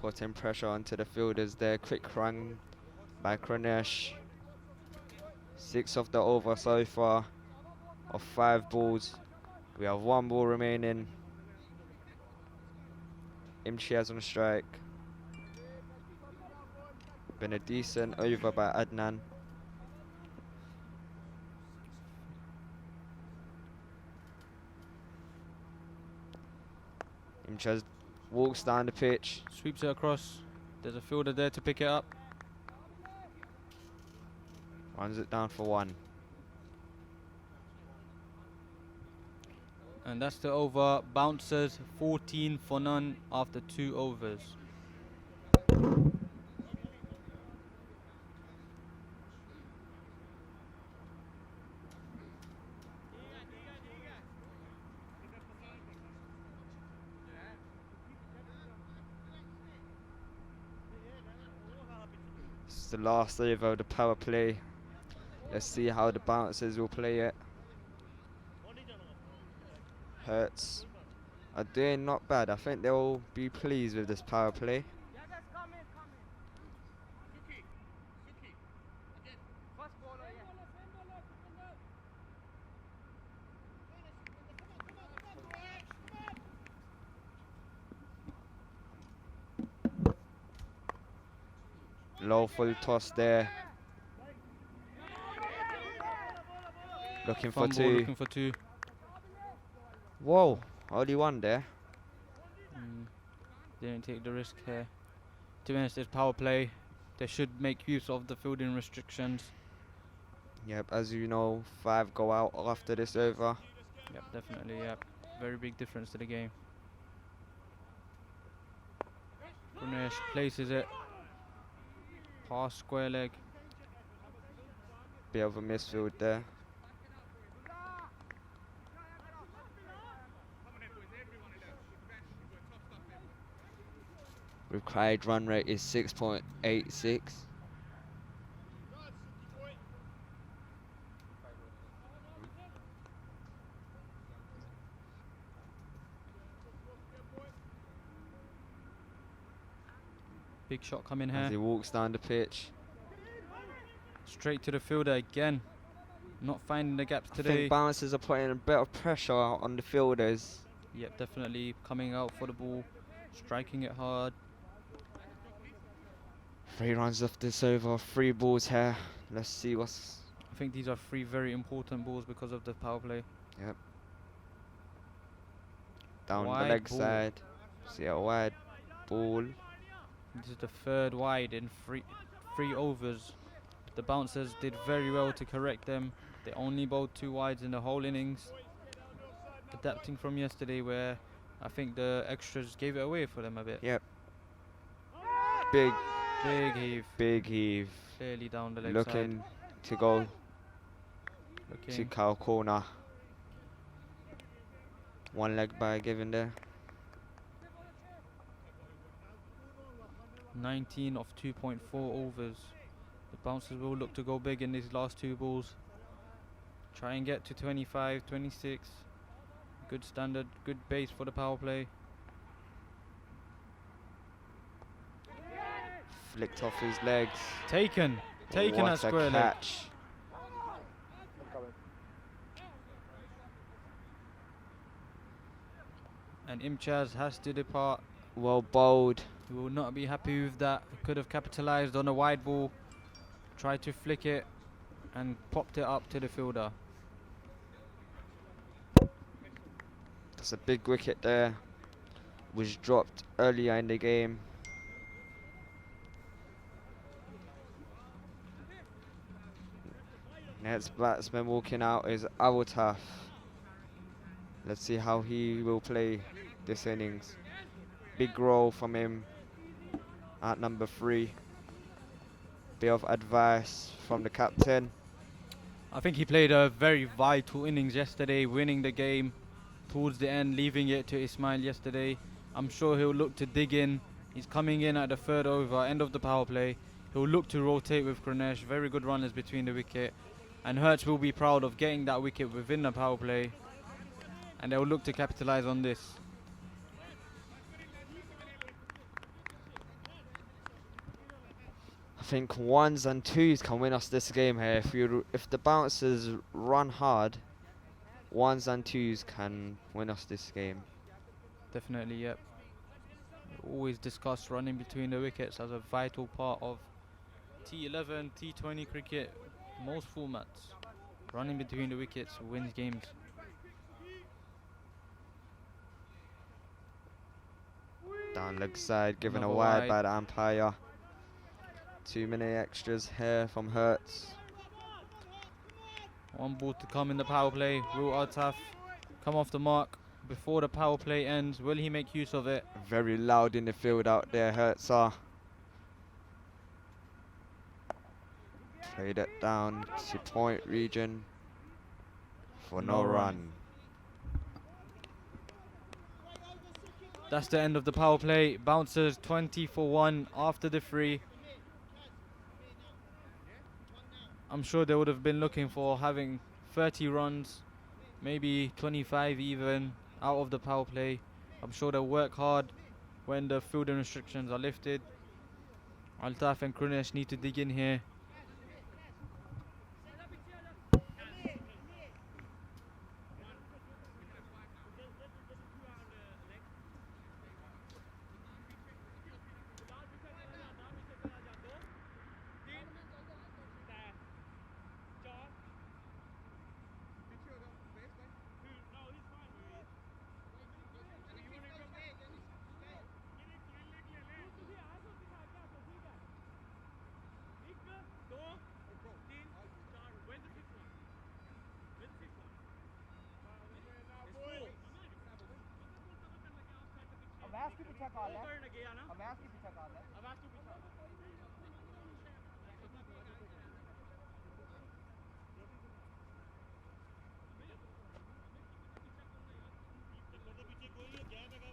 Putting pressure onto the fielders there. Quick run by Krinesh. 6 of the over so far of 5 balls. We have 1 ball remaining. Imtiaz on strike. Been a decent over by Adnan. Imtiaz walks down the pitch. Sweeps it across. There's a fielder there to pick it up. Runs it down for 1. And that's the over. Bouncers 14 for none after 2 overs. It's the last over of the power play. Let's see how the bouncers will play it. Herts are doing not bad. I think they'll be pleased with this power play. Low full toss there. Looking for Fumble, two. looking for 2. Whoa, only one there. Didn't take the risk here. To be honest, it's power play. They should make use of the fielding restrictions. Yep, as you know, 5 go out after this over. Yep, definitely, yep. Very big difference to the game. Ganesh places it. Pass square leg. Bit of a misfield there. Required run rate is 6.86. Big shot coming As he here. walks down the pitch. Straight to the fielder again. Not finding the gaps I today. think bouncers are putting a bit of pressure on the fielders. Yep, definitely coming out for the ball. Striking it hard. 3 runs off this over, 3 balls here. Let's see what's... I think these are 3 very important balls because of the power play. Yep. Down the Wide leg ball. side. See a wide ball. This is the 3rd wide in 3 overs. The bouncers did very well to correct them. They only bowled 2 wides in the whole innings. Adapting from yesterday where I think the extras gave it away for them a bit. Yep. Big heave. Big heave. Clearly down the leg Looking side. to go to Looking. cow corner. 1 leg by given there. 19 of 2.4 overs. The bouncers will look to go big in these last 2 balls. Try and get to 25, 26. Good standard, good base for the power play. Flicked off his legs. Taken What at a square leg. catch. And Imtiaz has to depart. Well bowled. He will not be happy with that. Could have capitalized on a wide ball. Tried to flick it and popped it up to the fielder. That's a big wicket there. Was dropped earlier in the game. Next batsman walking out is Awataf. Let's see how he will play this innings. Big role from him at number 3. Bit of advice from the captain. I think he played a very vital innings yesterday, winning the game towards the end, leaving it to Ismail yesterday. I'm sure he'll look to dig in. He's coming in at the 3rd over, end of the power play. He'll look to rotate with Ganesh. Very good runners between the wicket. And Herts will be proud of getting that wicket within the power play. And they'll look to capitalize on this. I think 1s and 2s can win us this game here. If the bouncers run hard, 1s and 2s can win us this game. Definitely, yep. Always discuss running between the wickets as a vital part of T11, T20 cricket, most formats. Running between the wickets wins games. Down leg side, given a Another wide wide. by the umpire. 2 minute extras here from Herts. 1 ball to come in the power play. Will Altaf come off the mark before the power play ends. Will he make use of it? Very loud in the field out there, Herts are. Played it down to point region for no run. That's the end of the power play. Bouncers 20 for 1 after the free. I'm sure they would have been looking for having 30 runs, maybe 25 even, out of the power play. I'm sure they'll work hard when the fielding restrictions are lifted. Altaf and Krunesh need to dig in here.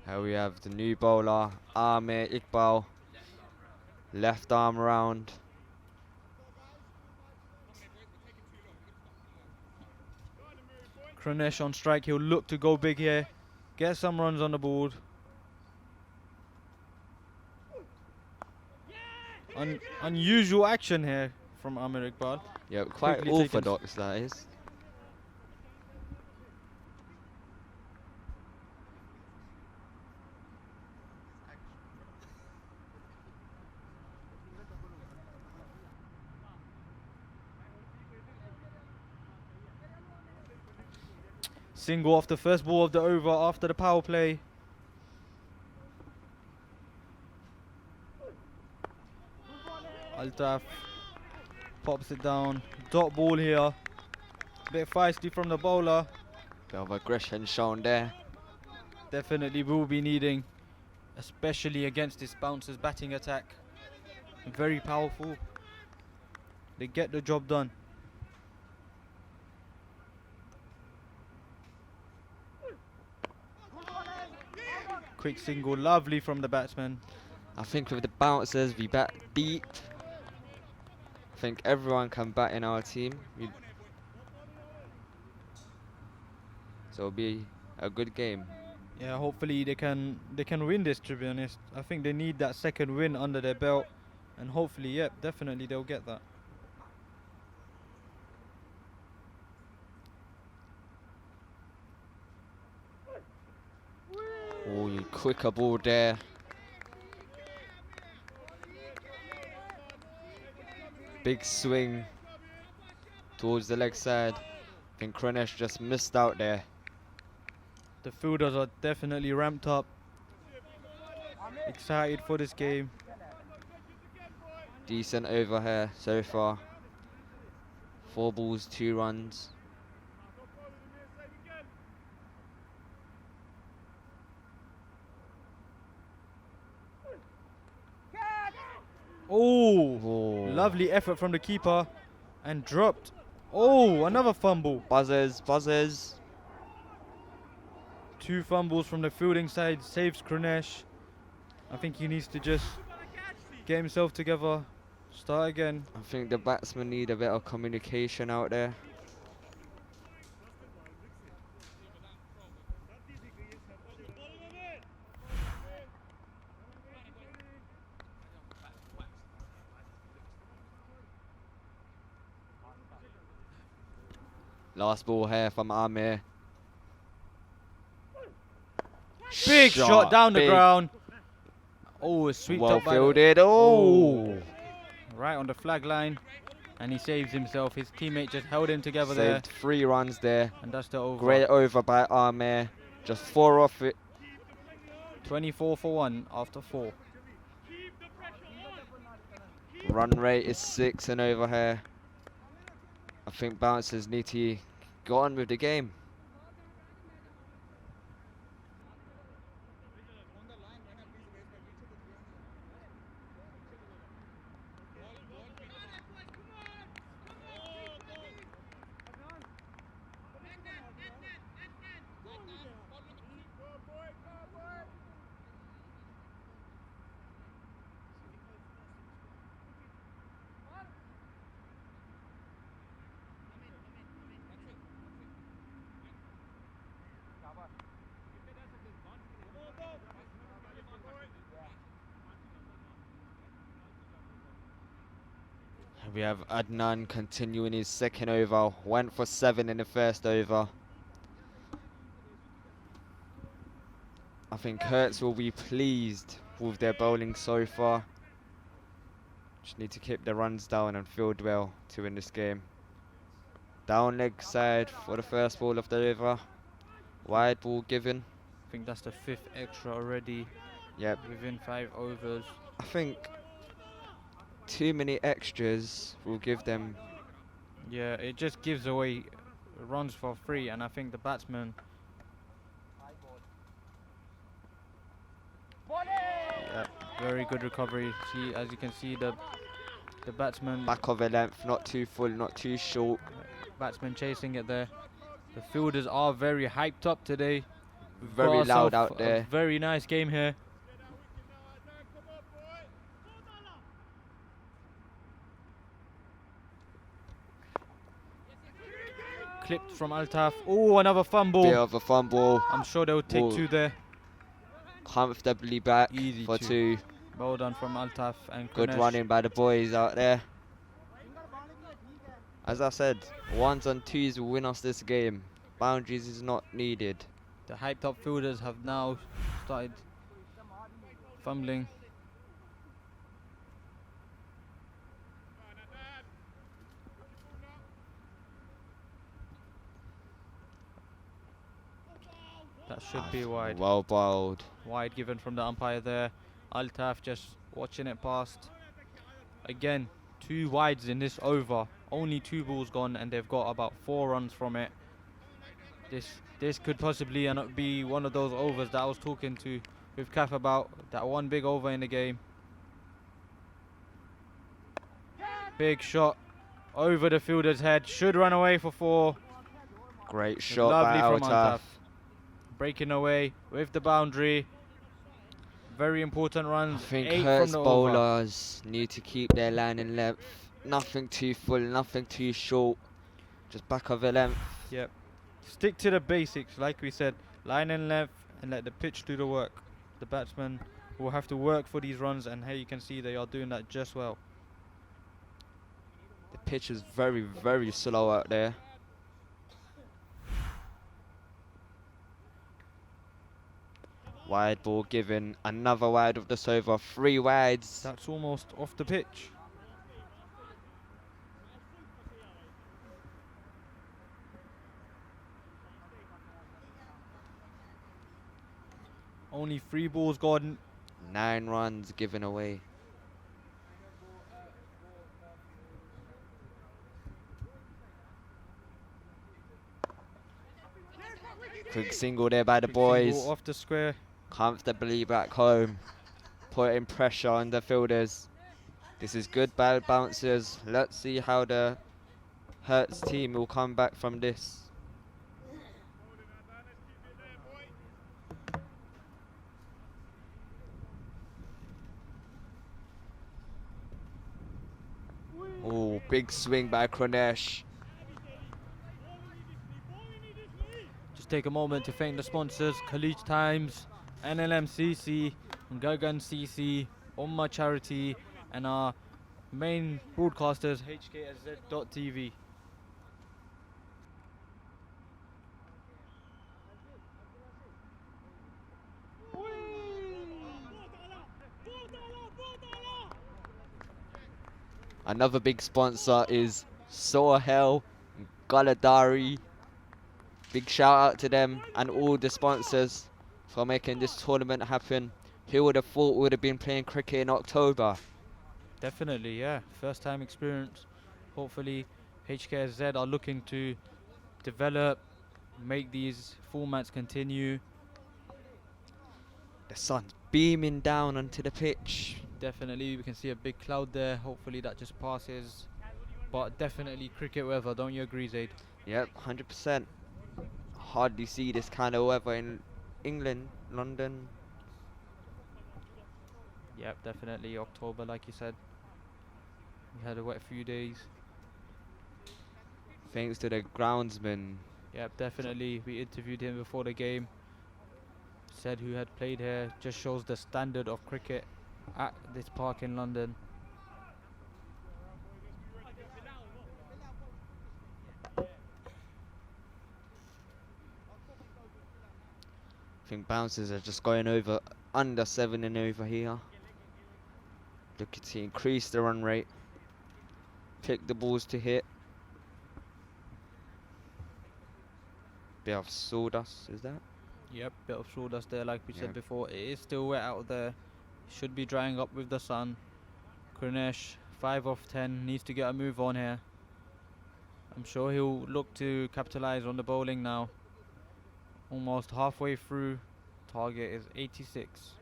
Here we have the new bowler, Amir Iqbal. Left arm round. Krunesh on strike. He'll look to go big here. Get some runs on the board. Unusual action here from Amir Iqbal. Yeah, quite Quickly taken orthodox that is. Single off the first ball of the over after the power play. Altaf pops it down. Dot ball here. Bit feisty from the bowler. Bit of aggression shown there. Definitely will be needing, especially against this bouncer's batting attack. Very powerful. They get the job done. Quick single, lovely from the batsman. I think with the bouncers, we bat deep. I think everyone can bat in our team. So it'll be a good game. Yeah, hopefully they can win this, to be honest. I think they need that second win under their belt, and hopefully, yep, definitely they'll get that. Oh, quicker ball there. Big swing towards the leg side. I think Krunesh just missed out there. The fielders are definitely ramped up. Excited for this game. Decent over here so far. 4 balls, 2 runs. Oh, lovely effort from the keeper and dropped. Oh, another fumble. Buzzers, buzzers. 2 fumbles from the fielding side, saves Krunesh. I think he needs to just get himself together, start again. I think the batsmen need a bit of communication out there. Last ball here from Amir. Big shot down the ground. Oh, it's swept well up by fielded. Oh, right on the flag line, and he saves himself. His teammate just held him together there, saved 3 runs there. and that's the over. Great over by Amir. Just 4 off it. 24 for 1 after 4. Run rate is 6 and over here. I think bouncers need to go on with the game. We have Adnan continuing his second over. Went for 7 in the first over. I think Herts will be pleased with their bowling so far. Just need to keep the runs down and field well to win this game. Down leg side for the first ball of the over. Wide ball given. I think that's the 5th extra already. Yep. Within 5 overs. I think too many extras will give them. Yeah, it just gives away runs for free, and I think the batsman. Yeah, very good recovery. See, as you can see, the batsman. Back of a length, not too full, not too short. Batsman chasing it there. The fielders are very hyped up today. We've Very got loud ourselves out there. A very nice game here. Clipped from Altaf. Oh, another fumble. Bit of a fumble. I'm sure they'll take 2 there. Comfortably back Easy for 2. 2. Well done from Altaf and Good Kunesh. running by the boys out there. As I said, 1s and 2s will win us this game. Boundaries is not needed. The hyped up fielders have now started fumbling. That should be wide. Well bowled. Wide given from the umpire there. Altaf just watching it past. Again, 2 wides in this over. Only 2 balls gone, and they've got about 4 runs from it. This could possibly be one of those overs that I was talking to with Kaf about. That one big over in the game. Big shot over the fielder's head. Should run away for 4. Great shot Lovely by from Altaf. Altaf. Breaking away with the boundary. Very important runs. I think 8 from Herts the over. bowlers need to keep their line in length. Nothing too full, nothing too short. Just back of a length. Yep. Stick to the basics, like we said. Line and length, and let the pitch do the work. The batsmen will have to work for these runs, and here you can see they are doing that just well. The pitch is very, very slow out there. Wide ball given. Another wide of this over. 3 wides. That's almost off the pitch. Only 3 balls gone. 9 runs given away. Quick single there by the Quick boys. single off the square. Comfortably back home. Putting pressure on the fielders. This is good bad bouncers. Let's see how the Herts team will come back from this. Oh, big swing by Kronesh. Just take a moment to thank the sponsors, College Times, NLMCC, Gagan CC, Umma Charity, and our main broadcasters, HKSZ.TV. Another big sponsor is Sohel, Galadari. Big shout out to them and all the sponsors for making this tournament happen. Who would have thought we would have been playing cricket in October? Definitely, yeah. First time experience. Hopefully HKSZ are looking to develop, make these formats continue. The sun's beaming down onto the pitch. Definitely, we can see a big cloud there. Hopefully that just passes. But definitely cricket weather, don't you agree, Zaid? Yep, 100%. Hardly see this kind of weather in England, London. Yep, definitely October, like you said. We had a wet few days. Thanks to the groundsman. Yep, definitely. We interviewed him before the game. Said who had played here. Just shows the standard of cricket at this park in London. I think bouncers are just going over under 7 and over here. Looking to increase the run rate. Pick the balls to hit. Bit of sawdust, is that? Yep, bit of sawdust there, like we Yep. said before. It is still wet out there. Should be drying up with the sun. Krinesh, 5 off 10, needs to get a move on here. I'm sure he'll look to capitalize on the bowling now. Almost halfway through. Target is 86.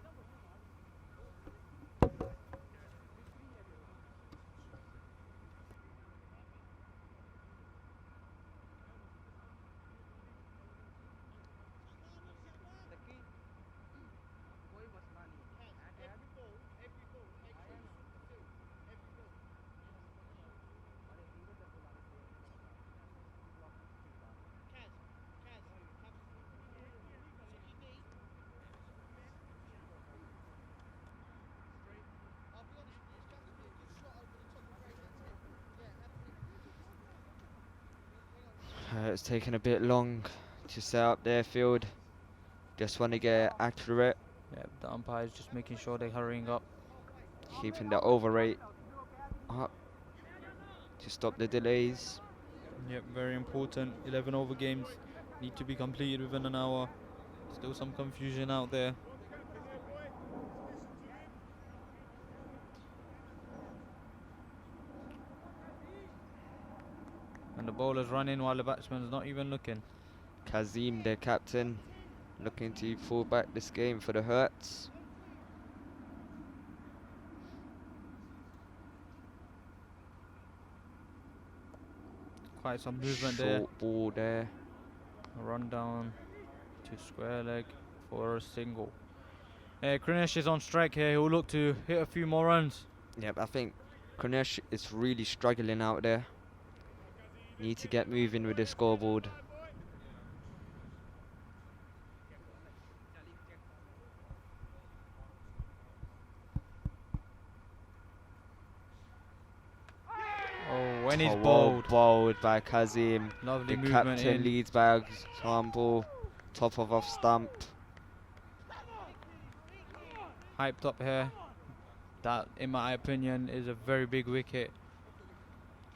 It's taking a bit long to set up their field. Just want to get accurate, Yep, the umpire's just making sure they're hurrying up. keeping the over rate up to stop the delays. Yep, very important. 11 over games need to be completed within an hour. Still some confusion out there. And the bowler's running while the batsman's not even looking. Kazim, their captain, looking to pull back this game for the Herts. Quite some movement there. Short ball there. A run down to square leg for a single. Krinesh is on strike here. He'll look to hit a few more runs. Yep, I think Krinesh is really struggling out there. Need to get moving with the scoreboard. Oh, when he's well bowled. bowled by Kazim. Lovely The movement captain in. leads by example. Top of off stump. Hyped up here. That, in my opinion, is a very big wicket.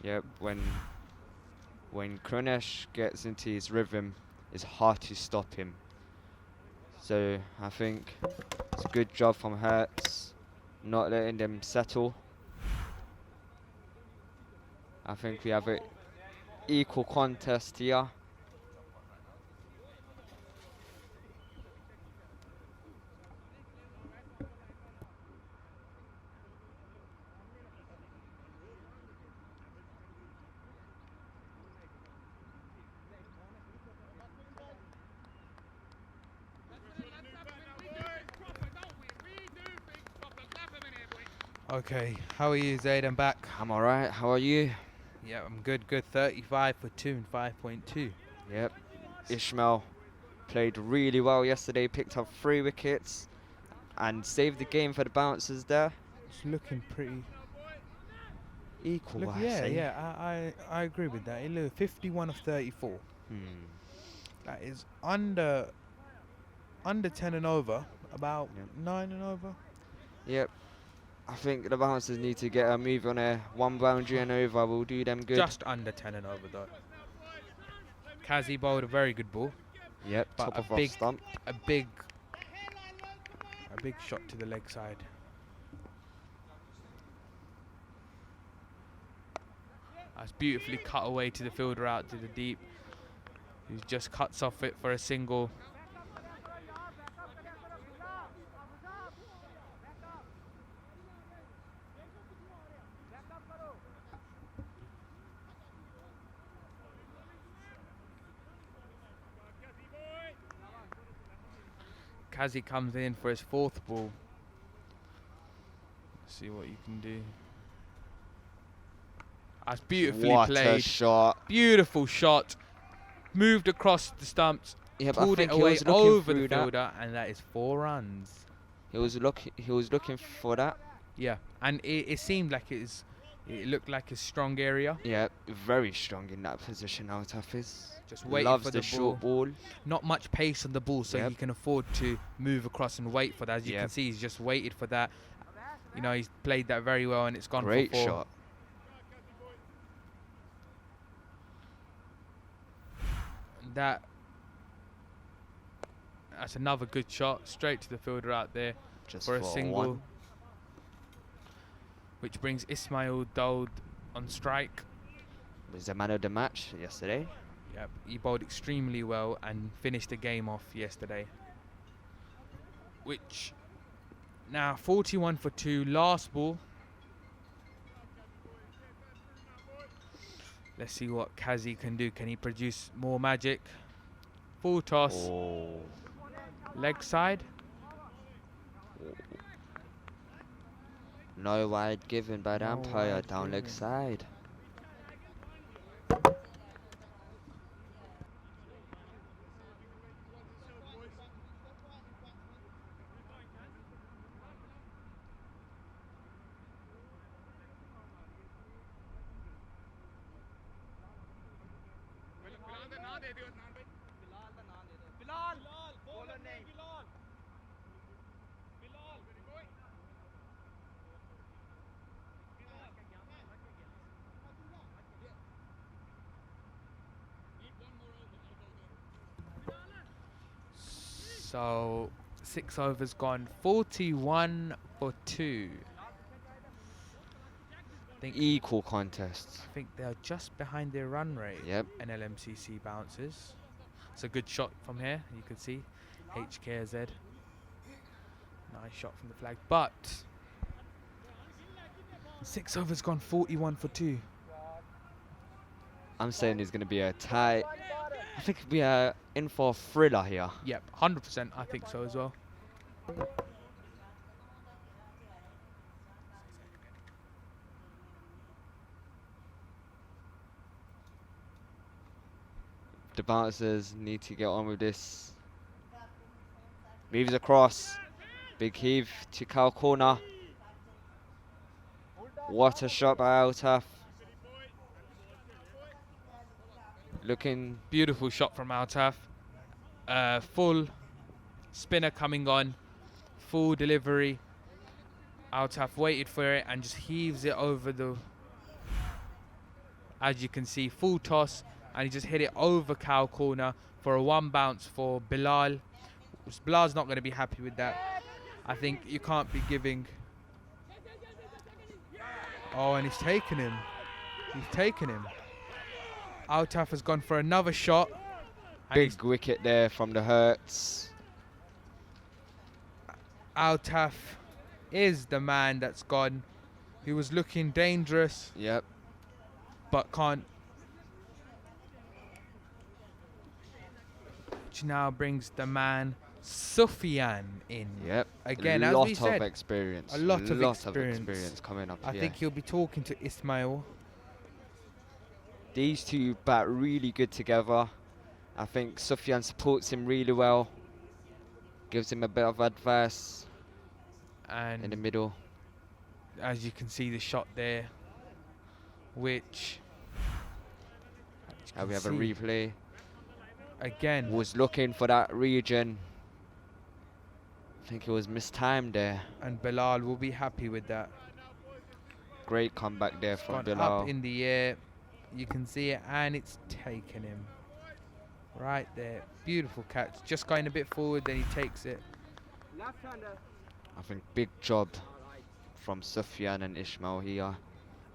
Yep, when Krinesh gets into his rhythm, it's hard to stop him. So I think it's a good job from Herts, not letting them settle. I think we have an equal contest here. Okay, how are you, Zaid? I'm back. I'm alright, how are you? Yeah, I'm good. 35 for 2 and 5.2. Yep, Ishmael played really well yesterday, picked up 3 wickets and saved the game for the bouncers there. It's looking pretty Equal, Look, I yeah, say. yeah, I agree with that. It looked 51 of 34. That is under 10 and over, about Yep. 9 and over. Yep. I think the bouncers need to get a move on there. 1 boundary and over will do them good. Just under 10 and over, though. Kazi bowled a very good ball. Yep, but top a of off big- stump. A big shot to the leg side. That's beautifully cut away to the fielder out to the deep. He just cuts off it for a single. Kazi comes in for his 4th ball. See what you can do. That's beautifully What a played. shot. Beautiful shot. Moved across the stumps. Yep, I pulled think it he away was looking over the through that. fielder, and that is 4 runs. He was looking for that. Yeah, and it seemed like It looked like a strong area. Yeah, very strong in that position. Altaf is. Just waiting Loves for the the short ball. Not much pace on the ball, so Yep. he can afford to move across and wait for that. As you can Yep. see, he's just waited for that. You know, he's played that very well, and it's gone Great for 4. shot. That's another good shot, straight to the fielder out there Just for a single. 1. Which brings Ismail Daoud on strike. Was the man of the match yesterday. Yep, he bowled extremely well and finished the game off yesterday. Which, now 41 for 2, last ball. Let's see what Kazi can do. Can he produce more magic? Full toss, Oh. leg side. No wide given by the No umpire, wide down leg given. side. So 6 overs gone, 41 for 2. Equal contests. I think they're just behind their run rate. Yep. NLMCC bounces. It's a good shot from here. You can see HKSZ. Nice shot from the flag, but 6 overs gone, 41 for 2. I'm saying it's going to be a tie. I think we are in for a thriller here. Yep, 100%. I think so as well. The bouncers need to get on with this. Moves across. Big heave to Cal corner. What a shot by Altaf. Looking Beautiful shot from Altaf. Full spinner coming on. Full delivery. Altaf waited for it and just heaves it over the... As you can see, full toss. And he just hit it over cow corner for a 1 bounce for Bilal. Bilal's not going to be happy with that. I think you can't be giving... Oh, and he's taken him. He's taken him. Altaf has gone for another shot. And big wicket there from the Herts. Altaf is the man that's gone. He was looking dangerous. Yep. But can't. Which now brings the man Sufyan in. Yep. Again, a as lot we of said, experience. a lot of experience experience coming up I here. think he'll be talking to Ismail. These two bat really good together. I think Sufyan supports him really well. Gives him a bit of advice And in the middle. as you can see, the shot there, which We have a replay. again. Was looking for that region. I think it was mistimed there. And Bilal will be happy with that. Great comeback there from Gone Bilal. up in the air. You can see it, and it's taken him. Right there. Beautiful catch. Just going a bit forward, then he takes it. I think big job from Sufyan and Ismail here.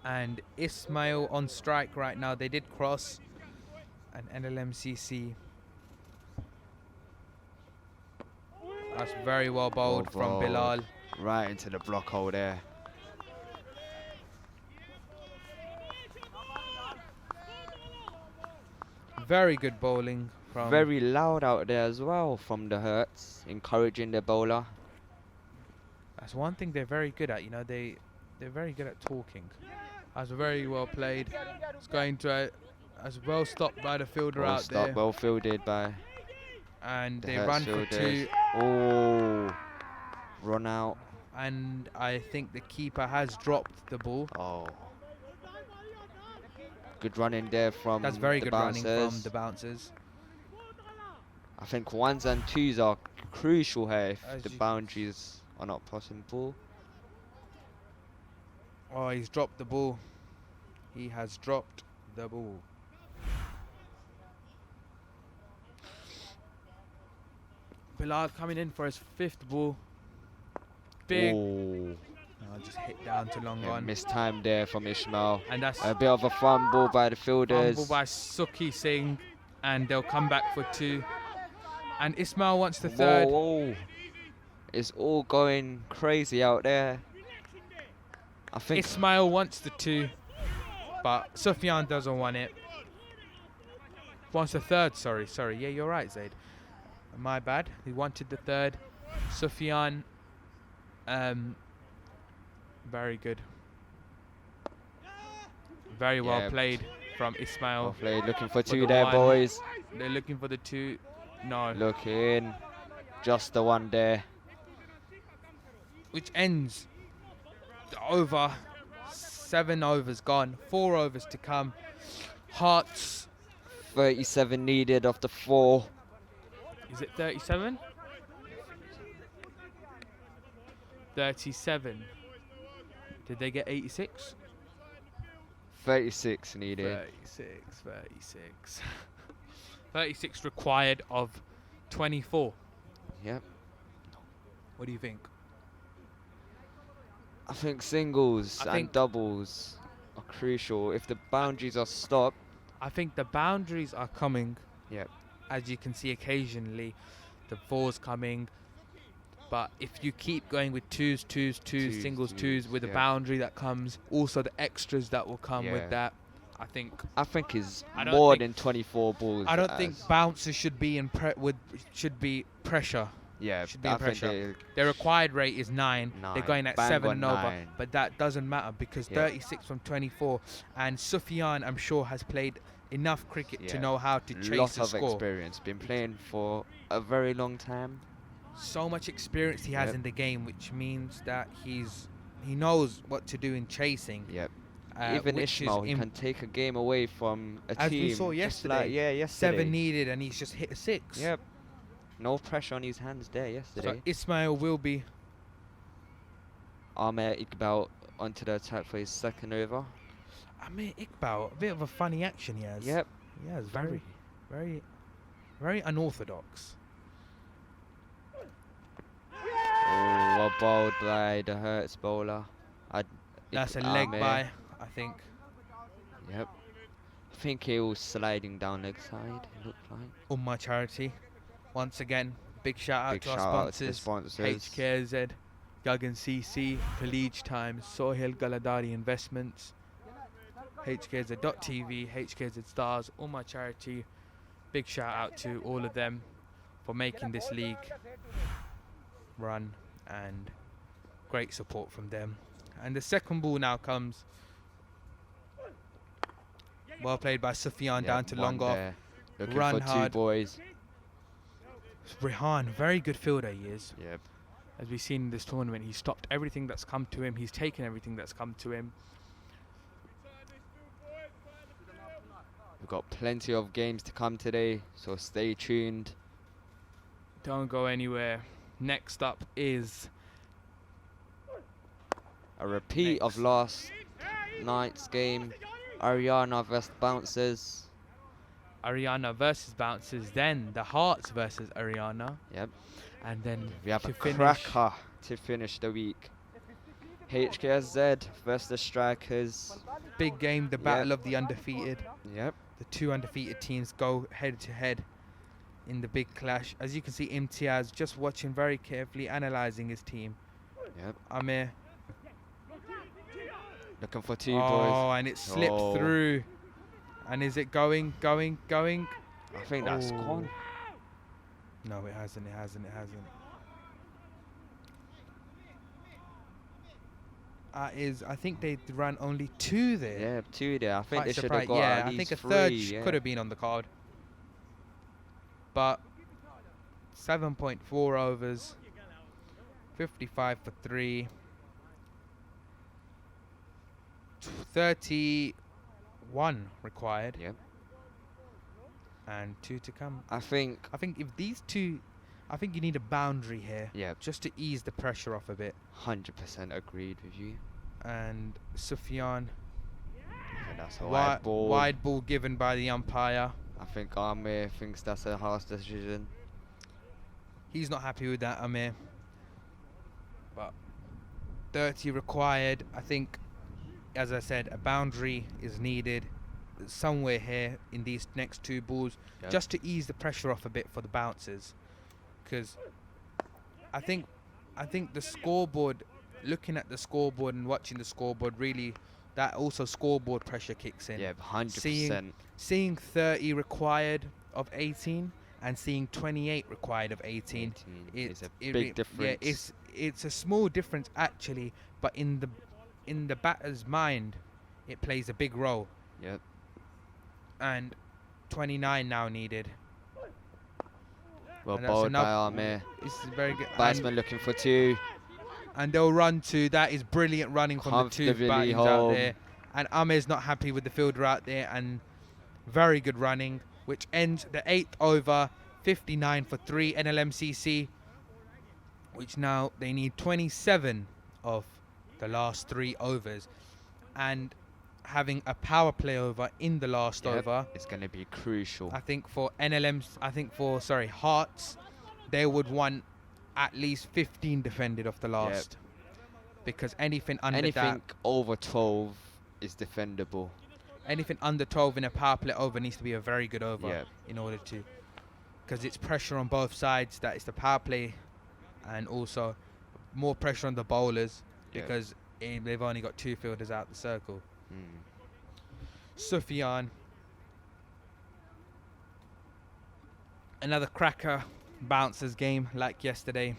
And Ismail on strike right now. They did cross. And NLMCC. That's very well bowled from bowled. Bilal. Right into the block hole there. Very good bowling from... Very loud out there as well from the Herts, encouraging the bowler. That's one thing they're very good at. You know, they're very good at talking. That's very well played. It's going to... as well stopped by the fielder Well out stopped, there. well fielded by And the they Herts run for fielders. 2. Oh, run out. And I think the keeper has dropped the ball. Oh, Good running there from That's very the good bouncers. running from the bouncers. I think ones and twos are crucial here if As the you- boundaries are not possible. Oh, he's dropped the ball. He has dropped the ball. Billard coming in for his 5th ball. Big. Ooh. Just hit down to long Yeah, on. missed time there from Ismail. And that's A bit of a fumble by the fielders. fumble by Suki Singh. And they'll come back for 2. And Ismail wants the 3rd. Whoa. It's all going crazy out there. I think Ismail wants the 2. But Sufyan doesn't want it. Wants the 3rd, sorry. Yeah, you're right, Zaid. My bad. He wanted the 3rd. Sufyan, very good. Very well played from Ismail. well played. Looking for the 2 there, 1. boys. They're looking for the 2. No. Looking. Just the 1 there. Which ends the over. 7 overs gone. 4 overs to come. Herts. 37 needed of the 4. Is it 37? 37. Did they get 86? 36 needed. 36. 36 required of 24. Yep. What do you think? I think singles and doubles are crucial. If the boundaries are stopped. I think the boundaries are coming. Yep. As you can see occasionally, the 4's coming. But if you keep going with twos, singles, twos with the boundary that comes, also the extras that will come with that, I think is more than 24 balls. I don't think bouncers should be in should be pressure. Yeah, should be in pressure. Their required rate is 9. They're going at 7 and over, but that doesn't matter because 36 from 24, and Sufyan, I'm sure, has played enough cricket to know how to chase the score. Lot of experience. Been playing for a very long time. So much experience he has in the game, which means that he knows what to do in chasing. Yep. Even Ishmael, he can take a game away from a team. As we saw yesterday. Yesterday. 7 needed and he's just hit a 6. Yep. No pressure on his hands there yesterday. So Ismail will be. Amir Iqbal onto the attack for his 2nd over. Amir Iqbal, a bit of a funny action he has. Yep. Yeah, it's very unorthodox. Oh, well bowled by the Herts bowler. That's a leg by, I think. Yep. I think he was sliding down leg side, it looked like. Ummah Charity. Once again, big shout out to our sponsors. HKSZ, NLMCC, College Times, Sohail Galadari Investments, HKSZ.TV, HKSZ Stars, Ummah Charity. Big shout out to all of them for making this league run, and great support from them. And the 2nd ball now comes. Well played by Sufyan, down to long off. Looking Run for hard. 2 boys. Rehan, very good fielder he is. Yep. As we've seen in this tournament, he's stopped everything that's come to him. He's taken everything that's come to him. We've got plenty of games to come today, so stay tuned. Don't go anywhere. Next up is a repeat of last night's game. Ariana versus Bouncers. Ariana versus Bouncers, then the Herts versus Ariana. Yep. And then we have a cracker to finish the week. HKSZ versus the Strikers. Big game, the battle of the undefeated. Yep. The 2 undefeated teams go head to head in the big clash. As you can see, Imtiaz just watching very carefully, analysing his team. Yep. Amir. Looking for 2 boys. Oh, and it slipped through. And is it going? I think that's gone. No, it hasn't. I think they ran only 2 there. Yeah, 2 there. I think they should have got at least think a 3, 3rd could have been on the card. But 7.4 overs, 55 for 3, 1 required. Yep. And 2 to come. I think if these two, I think you need a boundary here. Yep. Just to ease the pressure off a bit. 100% agreed with you. And Sufyan, I think that's a wide ball given by the umpire. I think Amir thinks that's a harsh decision. He's not happy with that, Amir. But 30 required. I think, as I said, a boundary is needed somewhere here in these next 2 balls, just to ease the pressure off a bit for the bouncers. Because I think the scoreboard, looking at the scoreboard and watching the scoreboard, really, that also scoreboard pressure kicks in. Yeah, 100%. Seeing 30 required of 18 and seeing 28 required of 18, it's a big difference. Yeah, it's a small difference actually, but in the batter's mind, it plays a big role. Yep. And 29 now needed. Well bowled by Amir. This is very good. Batsman looking for 2. And they'll run 2. That is brilliant running from the 2 battings out there. And Amir's not happy with the fielder out there, and very good running, which ends the 8th over, 59 for 3 NLMCC, which now they need 27 of the last 3 overs. And having a power play over in the last over, it's going to be crucial. I think for Herts, they would want at least 15 defended off the last. Because anything over 12 is defendable. Anything under 12 in a power play over needs to be a very good over in order to, because it's pressure on both sides. That is the power play, and also more pressure on the bowlers because they've only got 2 fielders out the circle. Sufyan, another cracker bouncers game like yesterday.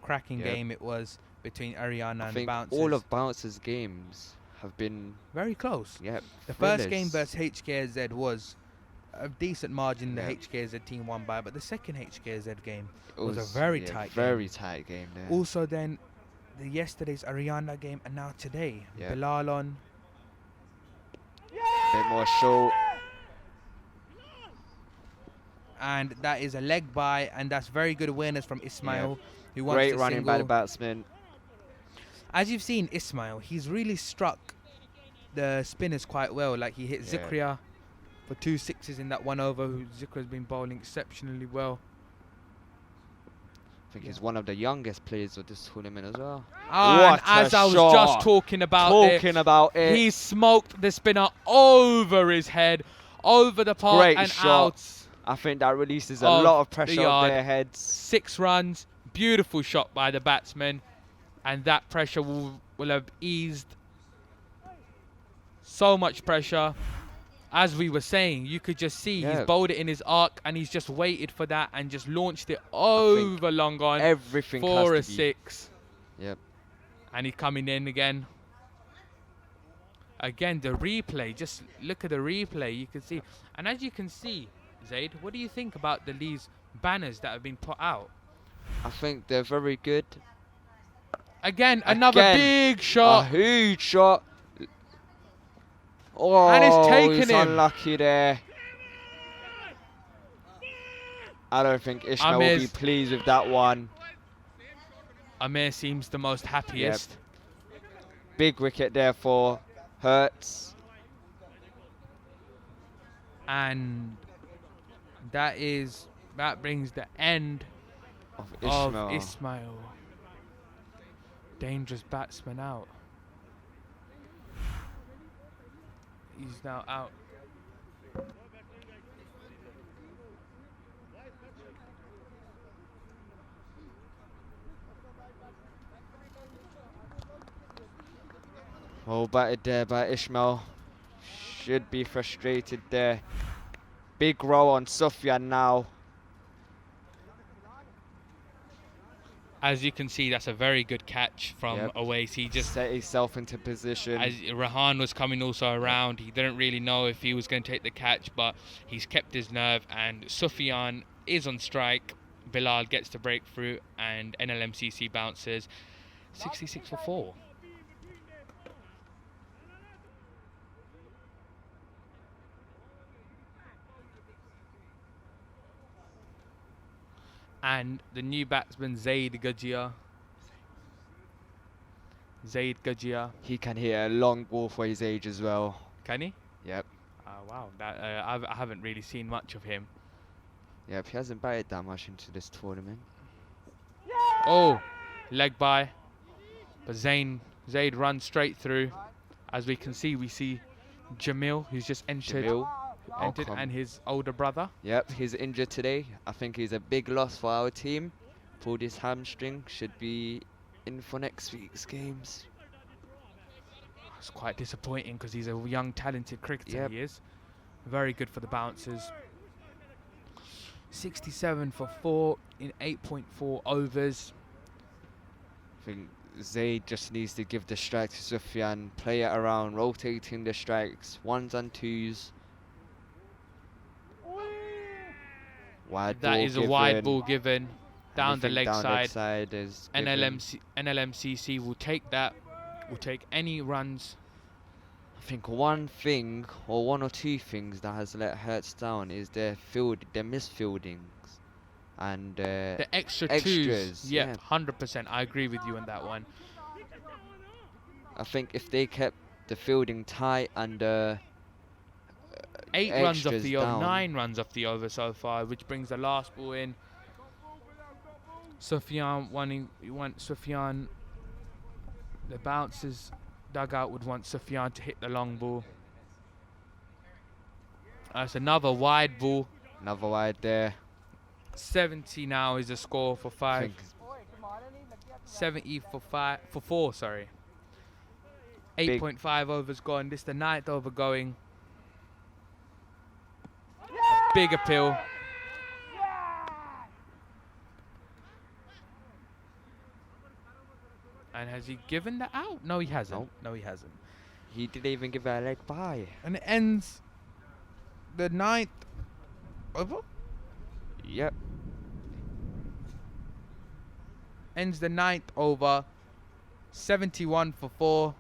Cracking game it was between Ariana and the bouncers. All of bouncers' games have been very close. Yep. The first game versus HKSZ was a decent margin. The HKSZ team won by, but the second HKSZ game was a very tight game. There. Also, then yesterday's Ariana game, and now today Bilal on. Bit more short. And that is a leg by, and that's very good awareness from Ismail. Who wants Great running by the batsman. As you've seen, Ismail, he's really struck the spinners quite well. Like he hit Zikria for 2 sixes in that 1 over. Zikria's been bowling exceptionally well. I think he's one of the youngest players of this tournament as well. And as I was just talking about it, he smoked the spinner over his head, over the park and out. I think that releases a lot of pressure on their heads. 6 runs, beautiful shot by the batsman, and that pressure will have eased so much pressure. As we were saying, you could just see he's bowled it in his arc, and he's just waited for that and just launched it over long on. Everything for has a to be 6. Yep. And he's coming in again. Again, the replay. Just look at the replay. You can see, and as you can see, Zaid, what do you think about these banners that have been put out? I think they're very good. Again, another big shot. A huge shot. Oh, and it's taken him. Unlucky there. I don't think Ishmael will be pleased with that one. Amir seems the most happiest. Yep. Big wicket there for Herts. And that brings the end of Ismail. Dangerous batsman out. He's now out. Well batted there by Ishmael. Should be frustrated there. Big row on Sufyan now. As you can see, that's a very good catch from Awais. He just set himself into position. As Rahan was coming also around, he didn't really know if he was going to take the catch, but he's kept his nerve, and Sufyan is on strike. Bilal gets the breakthrough, and NLMCC bounces 66 for 4. and the new batsman Zaid Gajia. He can hit a long ball for his age as well. Can he? Yep. Wow, that I haven't really seen much of him. Yep, he hasn't batted that much into this tournament. Oh, leg by. But Zaid runs straight through. As we can see, we see Jamil, who's just entered, and his older brother. Yep, he's injured today. I think he's a big loss for our team. Pulled his hamstring, should be in for next week's games. It's quite disappointing because he's a young, talented cricketer. Yep. He is. Very good for the Bouncers. 67 for 4 in 8.4 overs. I think Zaid just needs to give the strike to Sufyan, play it around, rotating the strikes, ones and twos. Wide That ball is a given. wide ball given down the Anything leg down side. is given. NLMCC will take that. Will take any runs. I think one thing, or one or two things that has let Herts down is their misfieldings and The extras. extras. Yeah, 100%. I agree with you on that one. I think if they kept the fielding tight and 8 runs off extras the over, down. 9 runs off the over so far, which brings the last ball in. Sufyan Sufyan. The Bouncers dugout would want Sufyan to hit the long ball. That's another wide ball. Another wide there. 70 now is the score for 5. 70 for 4, sorry. 8.5 overs gone. This is the 9th over going. Big appeal. And has he given that out? No, he hasn't. Nope. No, he hasn't. He didn't even give it a leg by. And it ends the 9th over? Yep. Ends the 9th over. 71 for 4.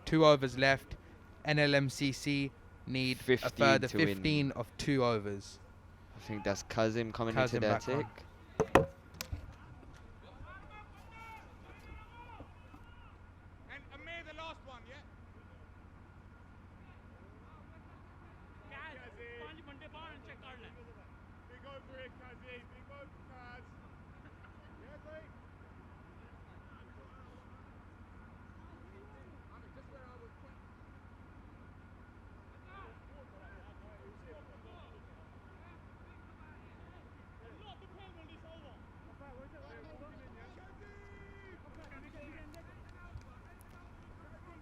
2 overs left. NLMCC need a 15 further to win. 15 of 2 overs. I think that's Kazim coming Kazim into the back on. attack.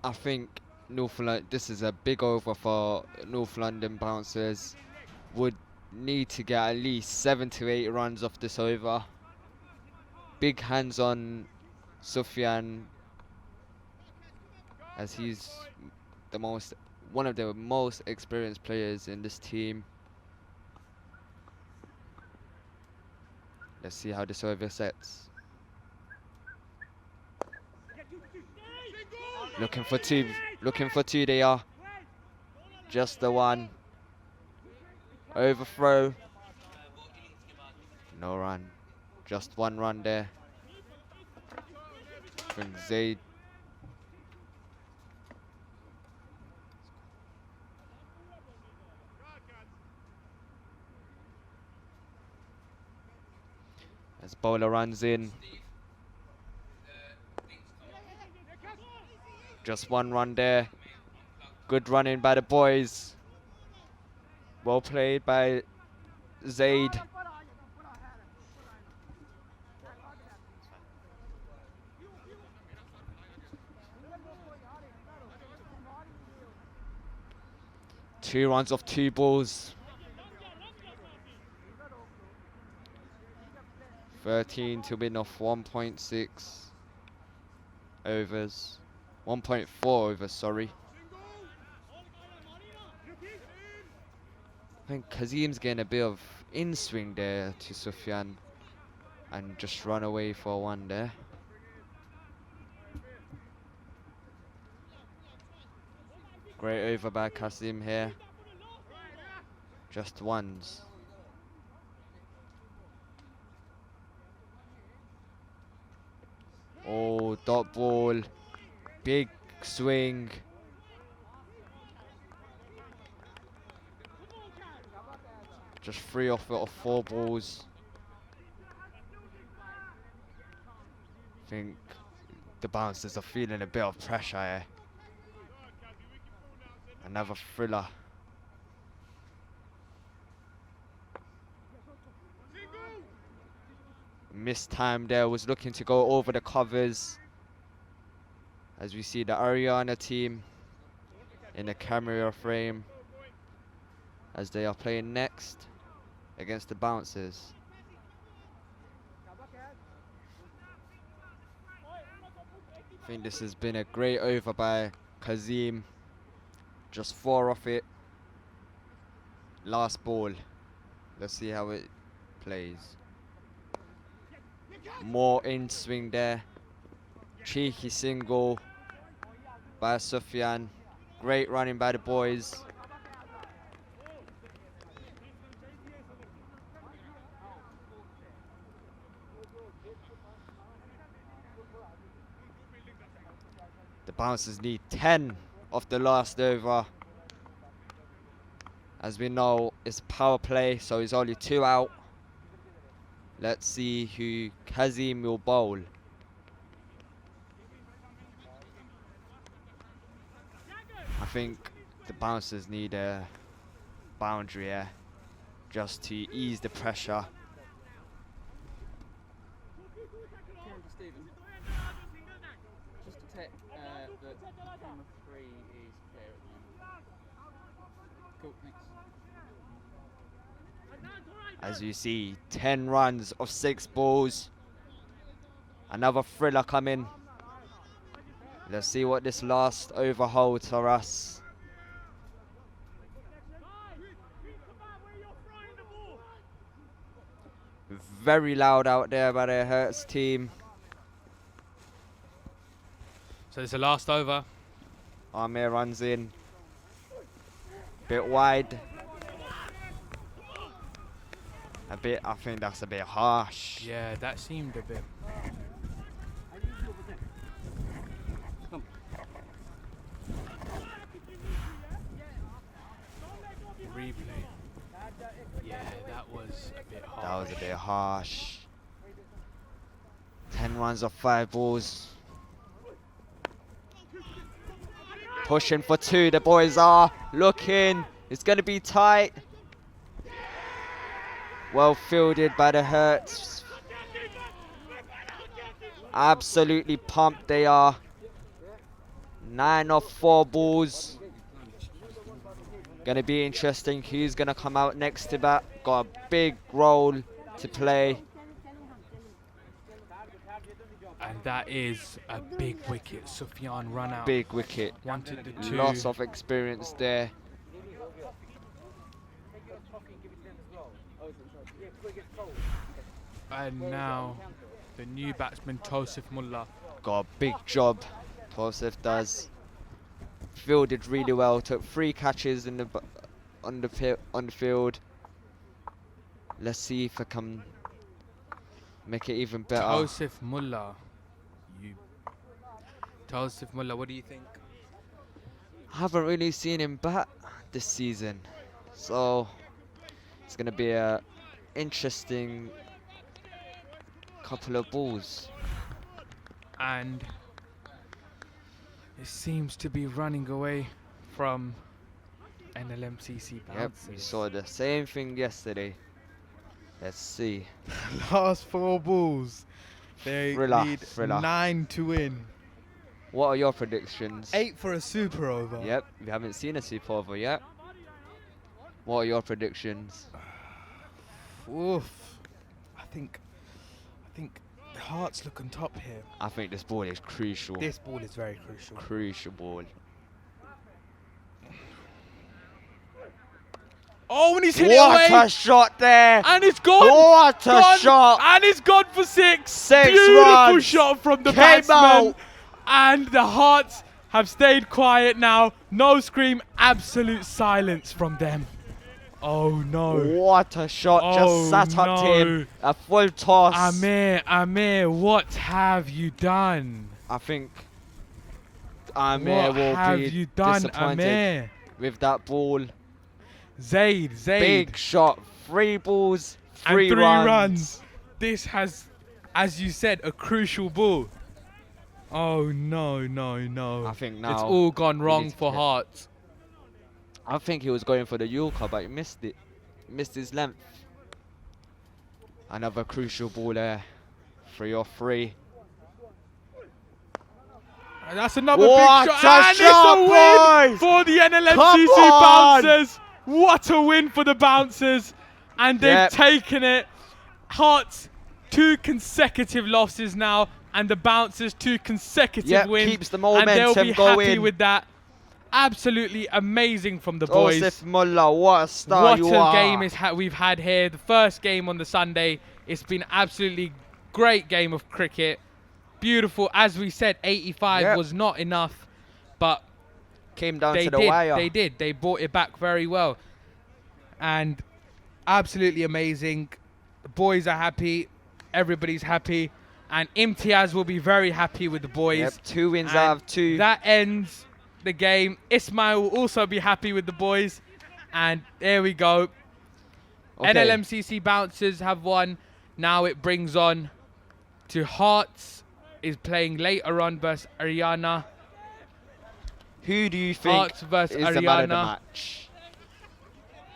I think this is a big over for North London Bouncers. Would need to get at least 7 to 8 runs off this over. Big hands on Sufyan, as he's one of the most experienced players in this team. Let's see how this over sets. Looking for two they are. Just the one. Overthrow. No run. Just one run there. From Zaid. As bowler runs in. Just one run there. Good running by the boys. Well played by Zaid. Two runs off 2 balls. 13 to win off 1.6 overs. 1.4 overs, sorry. I think Kazim's getting a bit of in-swing there to Sufyan and just run away for one there. Great over by Kazim here. Just ones. Oh, dot ball. Big swing. Just 3 off it of 4 balls. I think the bouncers are feeling a bit of pressure here. Another thriller. Missed time there, was looking to go over the covers. As we see the Ariana team in the camera frame as they are playing next against the bouncers. I think this has been a great over by Kazim. Just 4 off it. Last ball. Let's see how it plays. More in swing there. Cheeky single by Sufyan. Great running by the boys. The bouncers need 10 of the last over. As we know, it's power play, so it's only 2 out. Let's see who Kazim will bowl. I think the bouncers need a boundary here just to ease the pressure. Just to check that camera 3 is clear at the moment. Cool, thanks. As you see, 10 runs of 6 balls. Another thriller coming. Let's see what this last over holds for us. Very loud out there by the Herts team. So it's the last over. Amir runs in. Bit wide. A bit, I think that's a bit harsh. Yeah, that seemed a bit. Replay. Yeah, that was a bit harsh. That was a bit harsh. 10 runs of 5 balls. Pushing for 2, the boys are looking. It's going to be tight. Well fielded by the Herts. Absolutely pumped they are. 9 of 4 balls. Gonna be interesting who's gonna come out next to bat. Got a big role to play. And that is a big wicket. Sufyan run out. Big wicket. Wanted the 2. Lots of experience there. And now the new batsman Tosif Muller. Got a big job. Tosif does. Fielded really well. Took 3 catches in the on the field. Let's see if I can make it even better. Tosif Muller. Tosif Muller, what do you think? I haven't really seen him bat this season, so it's gonna be a interesting couple of balls. And it seems to be running away from NLMCC bounces. Yep, we saw the same thing yesterday. Let's see. Last 4 balls. They need Thriller. 9 to win. What are your predictions? 8 for a super over. Yep, we haven't seen a super over yet. What are your predictions? Oof. I think the Hearts look on top here. I think this ball is crucial. This ball is very crucial. Crucial ball. Oh, and he's hit it away. What a shot there! And it's gone. What a shot! And it's gone for 6. 6 Beautiful runs. shot from the Came batsman. out. And the Hearts have stayed quiet now. No scream. Absolute silence from them. Oh no. What a shot. Just sat up to him. A full toss. Amir, what have you done? I think Amir What will have be you done, disappointed Amir? with that ball. Zaid. Big shot, 3 balls, And 3 3 runs. runs. This has, as you said, a crucial ball. Oh no, no, no. I think now it's all gone we wrong need to for get- Herts. I think he was going for the Yorker, but he missed it. Missed his length. Another crucial ball there. 3 off 3. And that's another What big a shot. And shot, it's a win boys! for the NLMCC Come on! Bouncers. What a win for the Bouncers. And they've Yep. taken it. Hearts 2 consecutive losses now. And the Bouncers 2 consecutive Yep, wins. keeps the and they'll be momentum happy going. with that. Absolutely amazing from the boys. Joseph Muller, what a star What you a are. game we've had here. The first game on the Sunday. It's been absolutely great game of cricket. Beautiful. As we said, 85 Yep. was not enough, but Came down they to the did. wire. They did. They brought it back very well, and absolutely amazing. The boys are happy. Everybody's happy, and Imtiaz will be very happy with the boys. Yep, 2 wins And out of 2. That ends the game. Ismail will also be happy with the boys, and there we go. Okay. NLMCC Bouncers have won. Now it brings on to Hearts is playing later on versus Ariana. Who do you think Hearts versus is the man of the Ariana. match?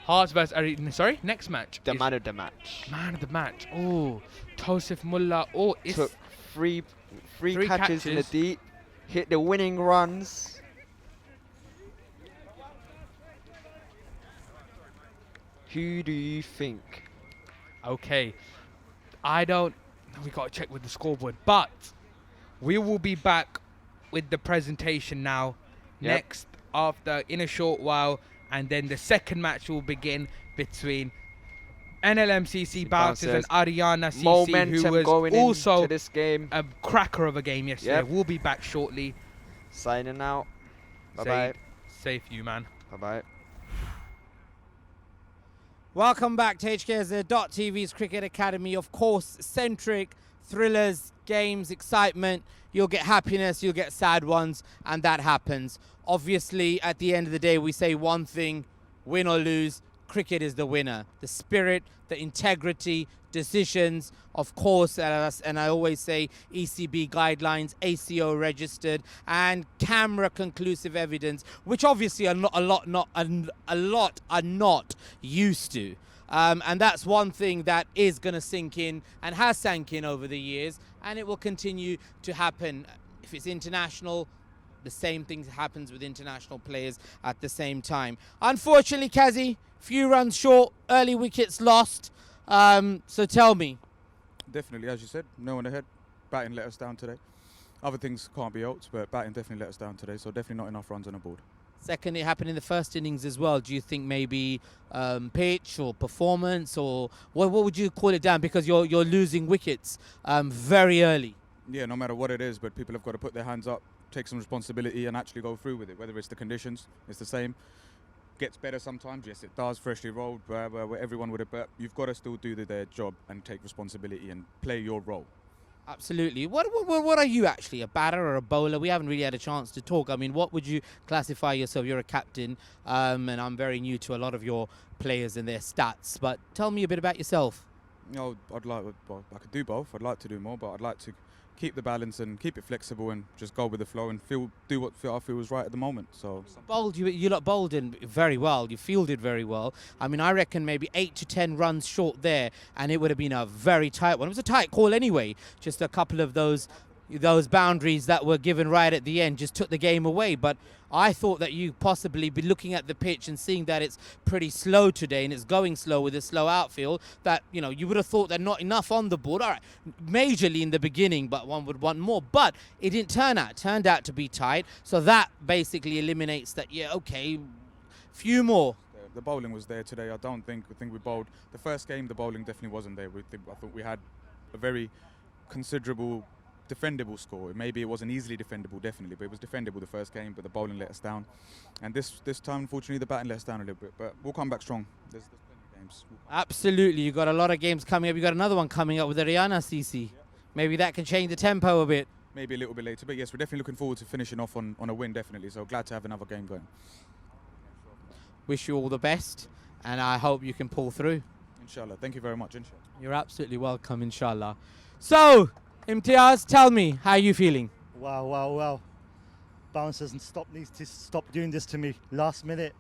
Hearts versus Ariana. Sorry, next match. The is man of the match. man of the match. Oh, Tosif Mullah. Oh, it's Took three Three catches in the catches. deep. Hit the winning runs. Who do you think? okay. We got to check with the scoreboard, but we will be back with the presentation now. Yep. Next, in a short while, and then the second match will begin between NLMCC Bouncers and Ariana CC, Momentum who was going also into this game. a cracker of a game yesterday. Yep. We'll be back shortly. Signing out. Bye-bye. Safe you, man. Bye-bye. Welcome back to HKSZ.TV's Cricket Academy. Of course, centric, thrillers, games, excitement. You'll get happiness, you'll get sad ones, and that happens. Obviously, at the end of the day, we say one thing, win or lose, cricket is the winner. The spirit, the integrity, decisions, of course, and I always say ECB guidelines, ACO registered, and camera conclusive evidence, which obviously a lot are not used to. And that's one thing that is going to sink in and has sank in over the years, and it will continue to happen. If it's international, the same thing happens with international players at the same time. Unfortunately, Kazi, few runs short, early wickets lost. So tell me. Definitely, as you said, no one ahead. Batting let us down today. Other things can't be helped, but batting definitely let us down today, so definitely not enough runs on the board. Second, it happened in the first innings as well. Do you think maybe pitch or performance, or what would you call it down? Because you're losing wickets very early. Yeah, no matter what it is, but people have got to put their hands up, take some responsibility and actually go through with it. Whether it's the conditions, it's the same. Gets better sometimes, yes it does, freshly rolled, where everyone would have, but you've got to still do their job and take responsibility and play your role. Absolutely. What are you actually, a batter or a bowler? We haven't really had a chance to talk. I mean, what would you classify yourself? You're a captain, and I'm very new to a lot of your players and their stats, but tell me a bit about yourself. You know, I could do both. I'd like to do more, but I'd like to keep the balance and keep it flexible and just go with the flow and do what I feel is right at the moment. So Bowled, you lot bowled in very well. You fielded very well. I mean, I reckon maybe 8 to 10 runs short there, and it would have been a very tight one. It was a tight call anyway. Just a couple of those boundaries that were given right at the end just took the game away. But I thought that you possibly be looking at the pitch and seeing that it's pretty slow today and it's going slow with a slow outfield, that, you know, you would have thought that not enough on the board. All right, majorly in the beginning, but one would want more. But it didn't turn out. It turned out to be tight. So that basically eliminates that, yeah, okay, few more. the bowling was there today. I think we bowled. The first game, the bowling definitely wasn't there. I thought we had a very considerable defendable score. Maybe it wasn't easily defendable, definitely, but it was defendable the first game, but the bowling let us down. And this time, unfortunately, the batting let us down a little bit, but we'll come back strong. There's plenty of games. Absolutely. You've got a lot of games coming up. You've got another one coming up with Ariana CC. Maybe that can change the tempo a bit. maybe a little bit later. But yes, we're definitely looking forward to finishing off on a win, definitely. So glad to have another game going. Wish you all the best, and I hope you can pull through. Inshallah. Thank you very much. Inshallah. You're absolutely welcome, inshallah. So, Imtiaz, tell me, how are you feeling? Wow. Bouncers need to stop doing this to me. Last minute,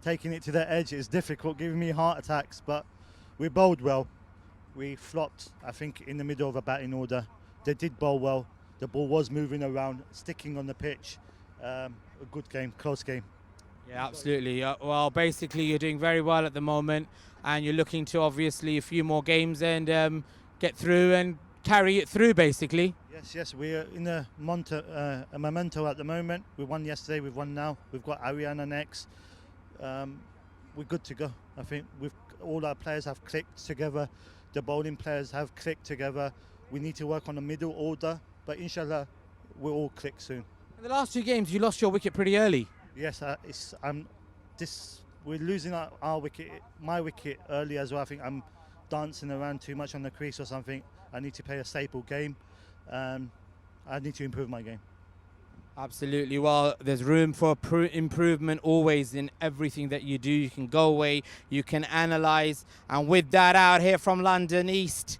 taking it to the edge is difficult, giving me heart attacks, but we bowled well. We flopped, I think, in the middle of a batting order. They did bowl well. The ball was moving around, sticking on the pitch. A good game, close game. Yeah, absolutely. Well, basically, you're doing very well at the moment, and you're looking to obviously a few more games and get through and carry it through, basically. Yes, we're in a memento at the moment. We won yesterday, we've won now. We've got Ariana next. We're good to go. I think all our players have clicked together. The bowling players have clicked together. We need to work on the middle order, but inshallah, we'll all click soon. In the last 2 games, you lost your wicket pretty early. Yes, we're losing our wicket, my wicket early as well. I think I'm dancing around too much on the crease or something. I need to play a staple game. I need to improve my game. Absolutely. Well, there's room for improvement always in everything that you do. You can go away, you can analyse. And with that, out here from London East,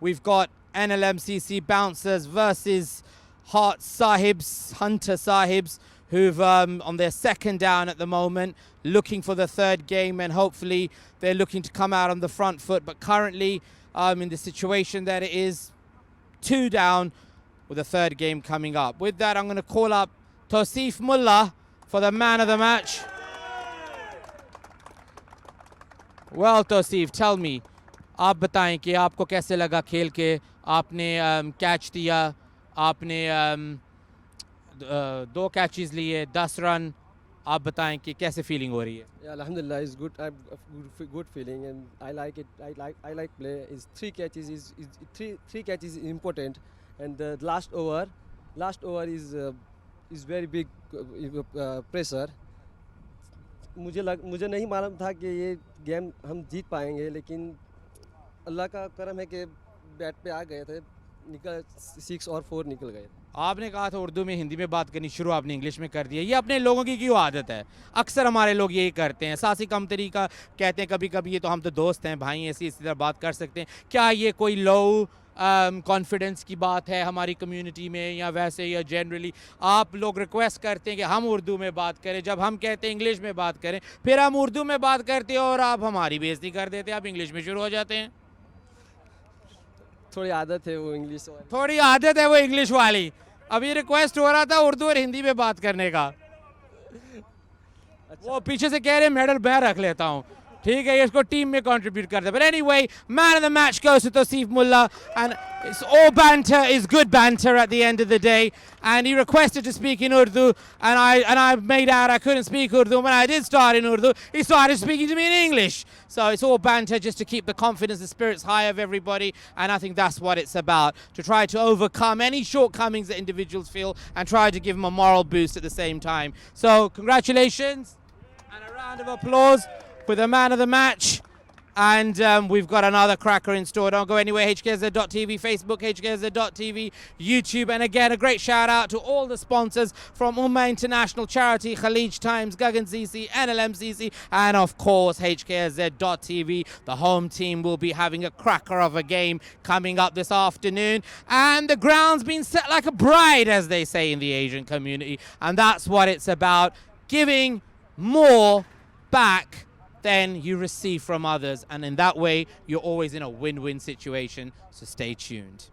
we've got NLMCC Bouncers versus Herts Sahibs, Hunter Sahibs, who've on their second down at the moment, looking for the third game, and hopefully they're looking to come out on the front foot. But currently, in the situation that it is, 2 down with the third game coming up. With that, I'm going to call up Tausif Muller for the man of the match. Well, Tausif, tell me, आप बताएं कि आपको कैसे लगा खेल के, आपने catch दिया, आपने 2 कैचेस लिए, 10 रन, आप बताएं कि कैसे फीलिंग हो रही है? Yeah, Alhamdulillah, it's good. I'm good feeling, and I like it. I like play. Is 3 catches is 3 catches is important, and the last over is very big pressure. मुझे नहीं मालूम था कि ये गेम हम जीत पाएंगे, लेकिन अल्लाह का करम है कि बैट पे आ गए थे, 6 और 4 निकल गए। आपने कहा था उर्दू में हिंदी में बात करनी शुरू, आपने इंग्लिश में कर दिया। ये अपने लोगों की क्यों आदत है? अक्सर हमारे लोग यही करते हैं, सासी कम तरीका कहते हैं कभी कभी। ये तो हम तो दोस्त हैं भाई, ऐसी इसी तरह बात कर सकते हैं। क्या ये कोई लो कॉन्फिडेंस की बात है हमारी कम्युनिटी में, या वैसे या जनरली आप लोग रिक्वेस्ट करते हैं कि हम उर्दू में बात करें, जब हम कहते हैं इंग्लिश में बात करें, फिर हम उर्दू में बात करते हैं और आप हमारी बेइज्जती कर देते हैं, आप इंग्लिश में शुरू हो जाते हैं? थोड़ी आदत है वो इंग्लिश वाली। थोड़ी आदत है वो इंग्लिश वाली। अभी रिक्वेस्ट हो रहा था उर्दू और हिंदी में बात करने का। वो पीछे से कह रहे मेडल मैं रख लेता हूँ, ठीक है, इसको टीम में कंट्रीब्यूट करते हैं। But anyway, man of the match goes to Tausif Muller, and it's all banter is good banter at the end of the day. And he requested to speak in Urdu, and I made out I couldn't speak Urdu. When I did start in Urdu, he started speaking to me in English. So it's all banter just to keep the confidence, the spirits high of everybody, and I think that's what it's about, to try to overcome any shortcomings that individuals feel and try to give them a moral boost at the same time. So congratulations, and a round of applause for the man of the match. And we've got another cracker in store. Don't go anywhere. HKSZ.TV, Facebook, HKSZ.TV, YouTube. And again, a great shout out to all the sponsors from Ummah International Charity, Khalij Times, Gagan CC, NLMCC, and of course, HKSZ.TV. The home team will be having a cracker of a game coming up this afternoon. And the ground's been set like a bride, as they say in the Asian community. And that's what it's about, giving more back than you receive from others, and in that way you're always in a win-win situation, so stay tuned.